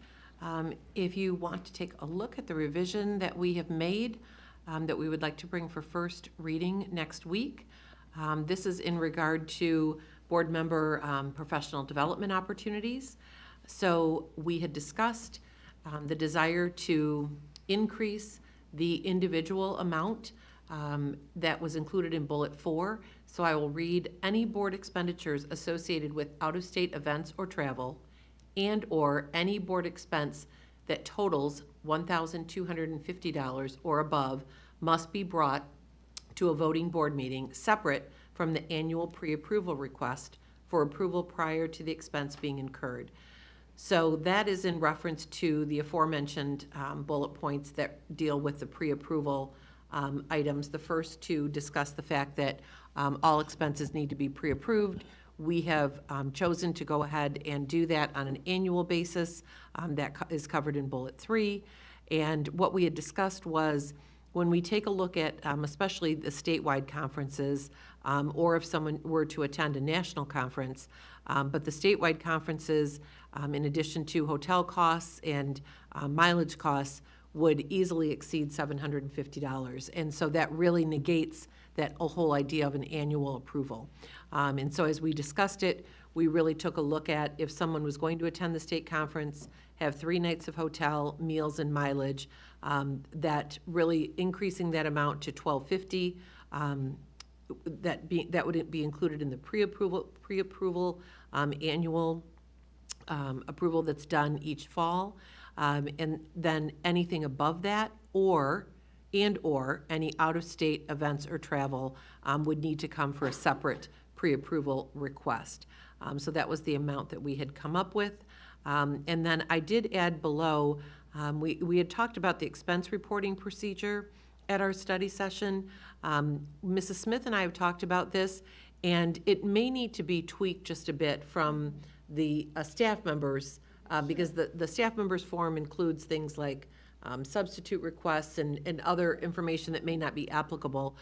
If you want to take a look at the revision that we have made, that we would like to bring for first reading next week, this is in regard to board member professional development opportunities. So we had discussed the desire to increase the individual amount that was included in bullet 4. So I will read any board expenditures associated with out-of-state events or travel and/or any board expense that totals $1,250 or above must be brought to a voting board meeting separate from the annual pre-approval request for approval prior to the expense being incurred. So that is in reference to the aforementioned bullet points that deal with the pre-approval items. The first two discuss the fact that all expenses need to be pre-approved. We have chosen to go ahead and do that on an annual basis. That is covered in bullet 3. And what we had discussed was when we take a look at especially the statewide conferences, or if someone were to attend a national conference, but the statewide conferences, in addition to hotel costs and mileage costs, would easily exceed $750. And so that really negates that whole idea of an annual approval. And so as we discussed it, we really took a look at if someone was going to attend the state conference, have 3 nights of hotel, meals, and mileage, that really increasing that amount to $1,250, that would be included in the pre-approval annual approval that's done each fall. And then anything above that or any out-of-state events or travel would need to come for a separate pre-approval request. So that was the amount that we had come up with. And then I did add below, we had talked about the expense reporting procedure at our study session. Mrs. Smith and I have talked about this, and it may need to be tweaked just a bit from the staff members, because the staff members form includes things like substitute requests and other information that may not be applicable.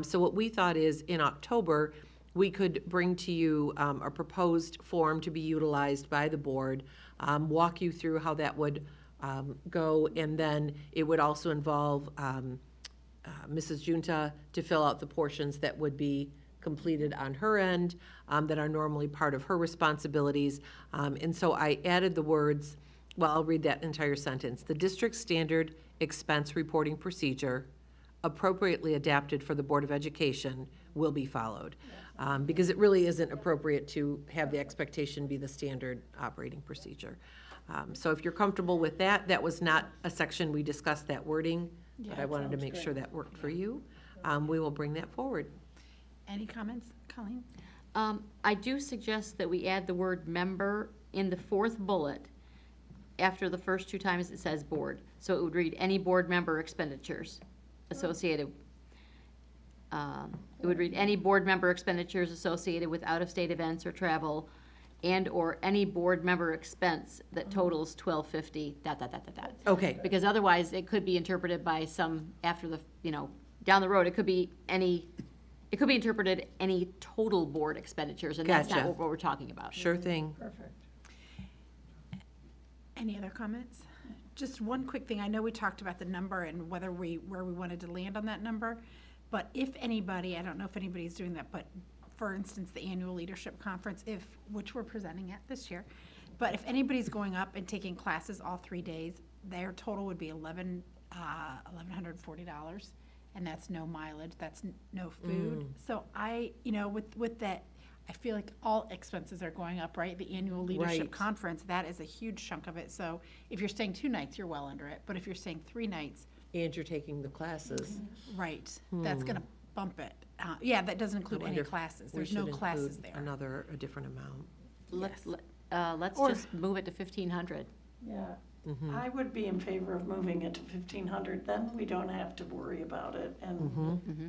So what we thought is in October, we could bring to you a proposed form to be utilized by the board, walk you through how that would go, and then it would also involve Mrs. Junta to fill out the portions that would be completed on her end that are normally part of her responsibilities. And so I added the words, well, I'll read that entire sentence. The district standard expense reporting procedure appropriately adapted for the Board of Education will be followed. Because it really isn't appropriate to have the expectation be the standard operating procedure. So if you're comfortable with that, that was not a section we discussed that wording, but I wanted to make sure that worked for you. We will bring that forward. Any comments, Colleen? I do suggest that we add the word member in the 4th bullet after the first 2 times it says board. So it would read any board member expenditures associated. It would read any board member expenditures associated with out-of-state events or travel and/or any board member expense that totals $1,250, ... Okay. Because otherwise, it could be interpreted by some, after the, down the road, it could be interpreted any total board expenditures, and that's Gotcha. not what we're talking about. Sure thing. Perfect. Any other comments? Just one quick thing. I know we talked about the number and where we wanted to land on that number, but if anybody, I don't know if anybody's doing that, but for instance, the annual leadership conference, which we're presenting at this year, but if anybody's going up and taking classes all 3 days, their total would be $1,140, and that's no mileage, that's no food. So with that, I feel like all expenses are going up, right? The annual leadership Right. conference, that is a huge chunk of it. So if you're staying 2 nights, you're well under it. But if you're staying 3 nights, And you're taking the classes. right, that's going to bump it. Yeah, that doesn't include I any wonder if classes. we There's no should classes include there. a different amount. Let's Or- just move it to 1,500. Yeah. Mm-hmm. I would be in favor of moving it to 1,500, then we don't have to worry about it, and, Mm-hmm.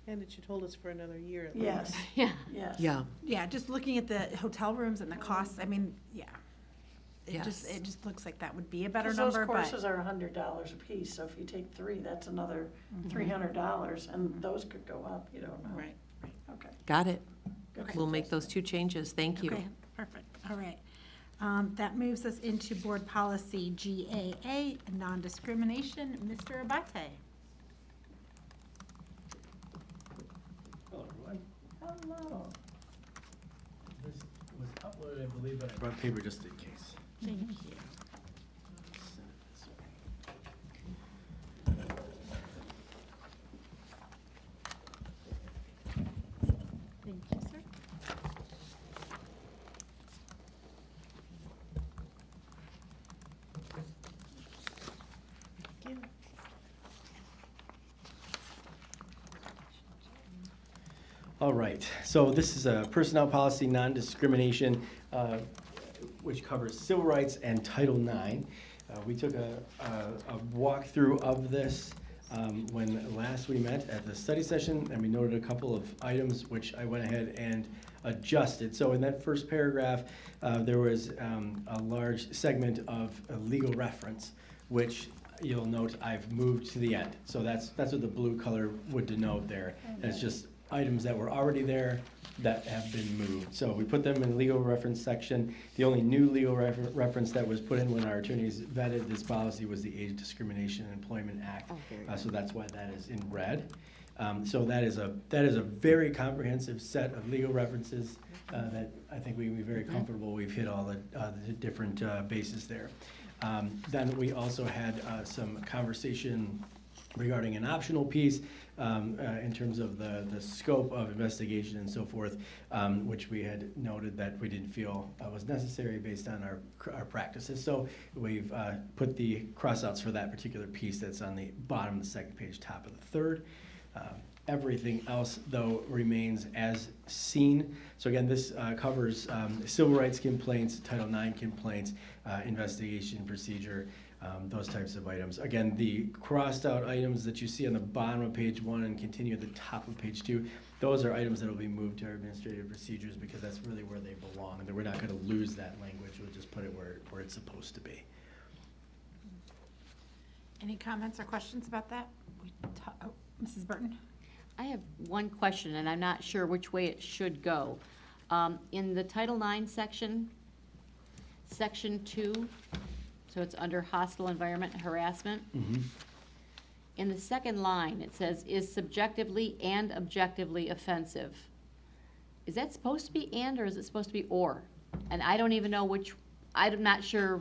And it should hold us for another year at least. yes, Yeah. yes. Yeah. Yeah, just looking at the hotel rooms and the costs, I mean, yeah. It just Yes. looks like that would be a better Because number, those courses but are $100 a piece, so if you take 3, that's another $300, and those could go up, you don't know. right. Okay. Got it. Good We'll make those 2 changes. Thank you. Okay, perfect. All right. That moves us into board policy GAA, non-discrimination. Mr. Abate. Hello, everyone. Hello. This was uploaded, I believe, but I brought paper just in case. Thank you. All right, so this is a personnel policy, non-discrimination, which covers civil rights and Title IX. We took a walkthrough of this when last we met at the study session, and we noted a couple of items which I went ahead and adjusted. So in that first paragraph, there was a large segment of a legal reference, which you'll note I've moved to the end. So that's what the blue color would denote there. And it's just items that were already there that have been moved. So we put them in the legal reference section. The only new legal reference that was put in when our attorneys vetted this policy was the Age Discrimination and Employment Act. So that's why that is in red. So that is a very comprehensive set of legal references that I think we'd be very comfortable we've hit all the different bases there. Then we also had some conversation regarding an optional piece in terms of the scope of investigation and so forth, which we had noted that we didn't feel was necessary based on our practices. So we've put the crossouts for that particular piece that's on the bottom of the second page, top of the third. Everything else, though, remains as seen. So again, this covers civil rights complaints, Title IX complaints, investigation procedure, those types of items. Again, the crossed out items that you see on the bottom of page 1 and continue at the top of page 2, those are items that will be moved to our administrative procedures because that's really where they belong. And we're not going to lose that language. We'll just put it where it's supposed to be. Any comments or questions about that? Mrs. Burton? I have one question, and I'm not sure which way it should go. In the Title IX section, Section 2, so it's under hostile environment and harassment. In the second line, it says, is subjectively and objectively offensive. Is that supposed to be and, or is it supposed to be or? And I don't even know which, I'm not sure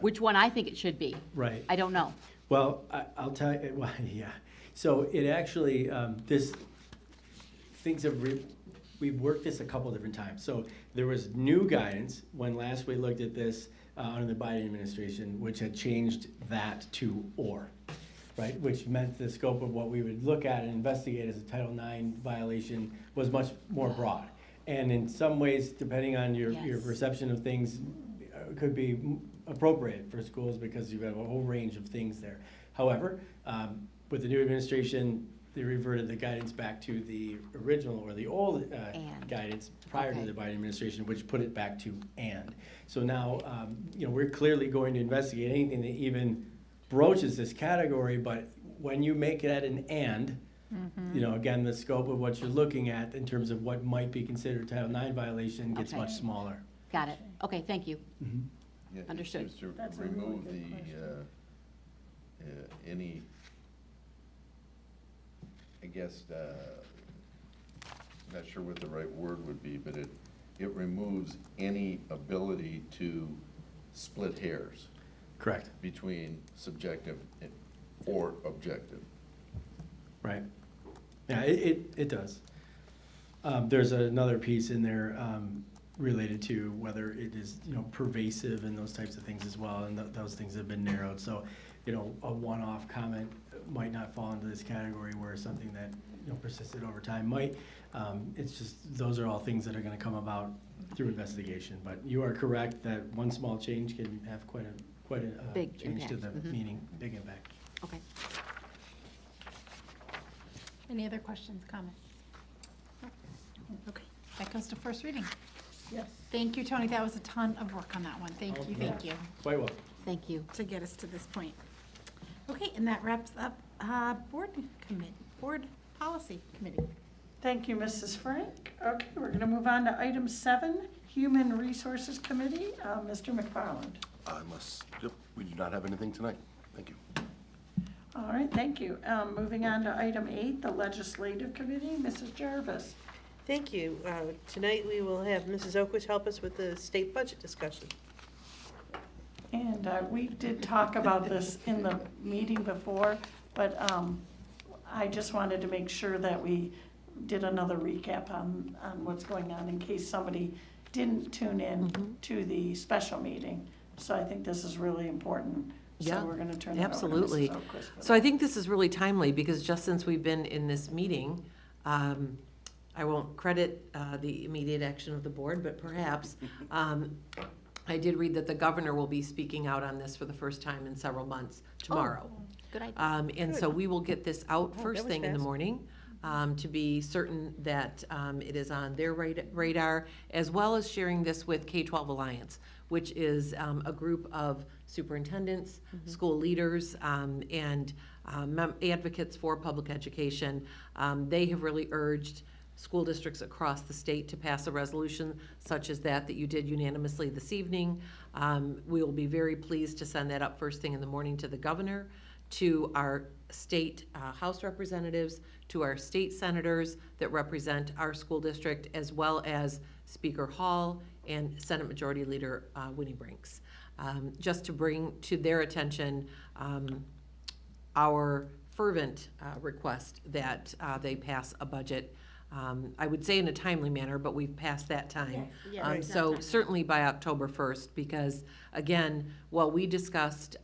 which one I think it should be. Right. I don't know. Well, I'll tell you, well, yeah. So it actually, we've worked this a couple different times. So there was new guidance when last we looked at this under the Biden administration, which had changed that to or, right? Which meant the scope of what we would look at and investigate as a Title IX violation was much more broad. And in some ways, depending on your perception of things, could be appropriate for schools because you have a whole range of things there. However, with the new administration, they reverted the guidance back to the original or the old guidance prior to the Biden administration, which put it back to and. So now, we're clearly going to investigate anything that even broaches this category, but when you make it at an and, again, the scope of what you're looking at in terms of what might be considered a Title IX violation gets much smaller. Got it. Okay, thank you. Yeah, Understood. Just to remove any, I guess, not sure what the right word would be, but it removes any ability to split hairs. Correct. Between subjective or objective. Right. Yeah, it does. There's another piece in there related to whether it is, pervasive and those types of things as well, and those things have been narrowed. So, a one-off comment might not fall into this category where something that, persisted over time might. It's just, those are all things that are going to come about through investigation. But you are correct that one small change can have quite a Big change to the impact. meaning, big impact. Okay. Any other questions, comments? Okay, that goes to first reading. Yes. Thank you, Tony. That was a ton of work on that one. Thank you. Quite well. Thank you. To get us to this point. Okay, and that wraps up Board Policy Committee. Thank you, Mrs. Frank. Okay, we're going to move on to item 7, Human Resources Committee. Mr. McFarland. We do not have anything tonight. Thank you. All right, thank you. Moving on to item 8, the Legislative Committee. Mrs. Jarvis. Thank you. Tonight we will have Mrs. Oakwich help us with the state budget discussion. And we did talk about this in the meeting before, but I just wanted to make sure that we did another recap on what's going on in case somebody didn't tune in to the special meeting. So I think this is really important. So we're going to turn it absolutely. over to Mrs. Oakwich. So I think this is really timely because just since we've been in this meeting, I won't credit the immediate action of the board, but perhaps, I did read that the governor will be speaking out on this for the first time in several months tomorrow. Good idea. And so we will get this out that first was thing in the fast. morning to be certain that it is on their radar, as well as sharing this with K-12 Alliance, which is a group of superintendents, school leaders, and advocates for public education. They have really urged school districts across the state to pass a resolution such as that you did unanimously this evening. We will be very pleased to send that up first thing in the morning to the governor, to our state House representatives, to our state senators that represent our school district, as well as Speaker Hall and Senate Majority Leader Winnie Brinks, just to bring to their attention our fervent request that they pass a budget. I would say in a timely manner, but we've passed that time. So certainly by October 1st, because again, while we discussed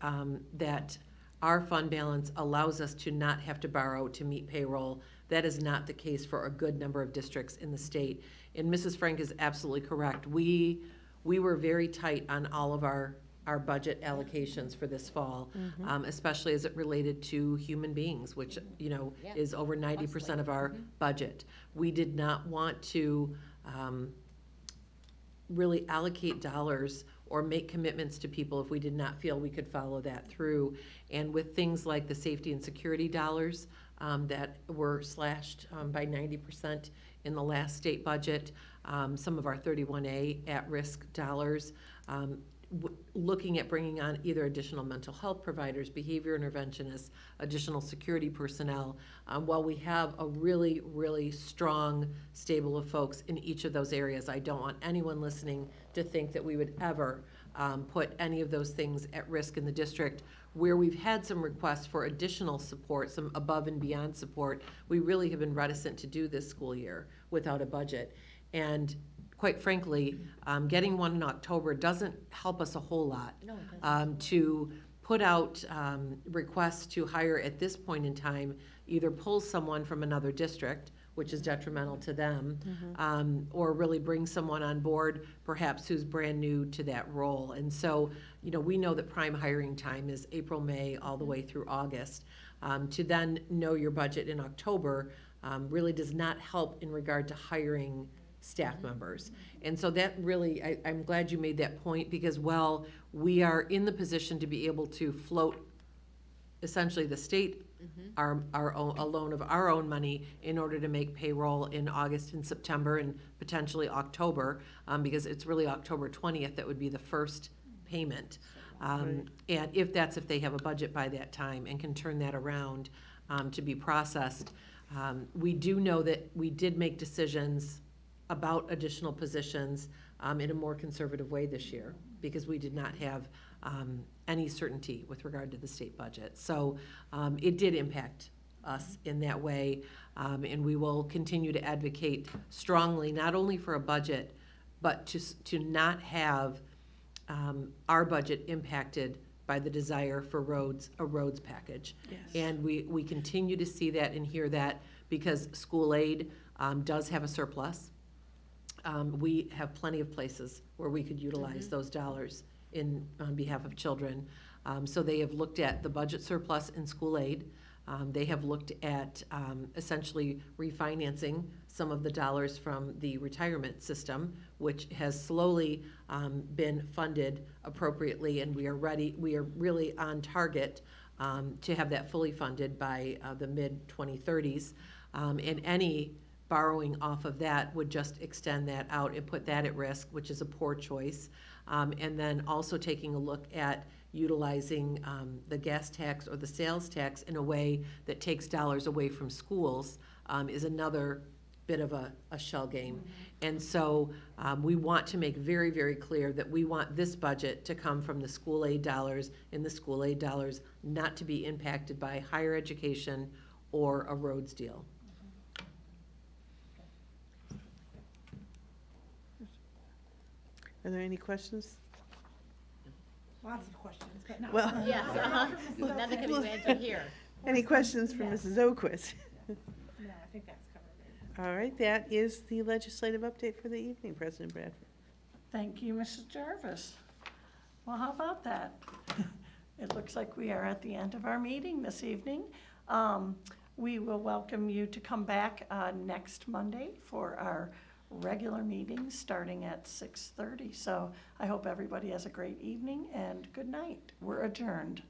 that our fund balance allows us to not have to borrow to meet payroll, that is not the case for a good number of districts in the state. And Mrs. Frank is absolutely correct. We were very tight on all of our budget allocations for this fall, especially as it related to human beings, which, you know, is over 90% of our budget. We did not want to really allocate dollars or make commitments to people if we did not feel we could follow that through. And with things like the safety and security dollars that were slashed by 90% in the last state budget, some of our 31A at-risk dollars, looking at bringing on either additional mental health providers, behavior interventionists, additional security personnel. While we have a really, really strong stable of folks in each of those areas, I don't want anyone listening to think that we would ever put any of those things at risk in the district. Where we've had some requests for additional support, some above and beyond support, we really have been reticent to do this school year without a budget. And quite frankly, getting one in October doesn't help us a whole lot. To put out requests to hire at this point in time, either pull someone from another district, which is detrimental to them, or really bring someone on board, perhaps who's brand new to that role. And so, you know, we know that prime hiring time is April, May, all the way through August. To then know your budget in October really does not help in regard to hiring staff members. And so that really, I'm glad you made that point, because while we are in the position to be able to float essentially the state our own, a loan of our own money in order to make payroll in August and September and potentially October, because it's really October 20th that would be the first payment. And if they have a budget by that time and can turn that around to be processed. We do know that we did make decisions about additional positions in a more conservative way this year, because we did not have any certainty with regard to the state budget. So it did impact us in that way, and we will continue to advocate strongly, not only for a budget, but to not have our budget impacted by the desire for a roads package. Yes. And we continue to see that and hear that, because school aid does have a surplus. We have plenty of places where we could utilize those dollars on behalf of children. So they have looked at the budget surplus in school aid. They have looked at essentially refinancing some of the dollars from the retirement system, which has slowly been funded appropriately, and we are really on target to have that fully funded by the mid-2030s. And any borrowing off of that would just extend that out and put that at risk, which is a poor choice. And then also taking a look at utilizing the gas tax or the sales tax in a way that takes dollars away from schools is another bit of a shell game. And so we want to make very, very clear that we want this budget to come from the school aid dollars, and the school aid dollars not to be impacted by higher education or a roads deal. Are there any questions? Lots of questions, but not. Well, Yes, none that can be answered here. Any questions for Mrs. Oquist? No, I think that's covered. All right, that is the legislative update for the evening, President Bradford. Thank you, Mrs. Jarvis. Well, how about that? It looks like we are at the end of our meeting this evening. We will welcome you to come back next Monday for our regular meeting starting at 6:30. So I hope everybody has a great evening and good night. We're adjourned.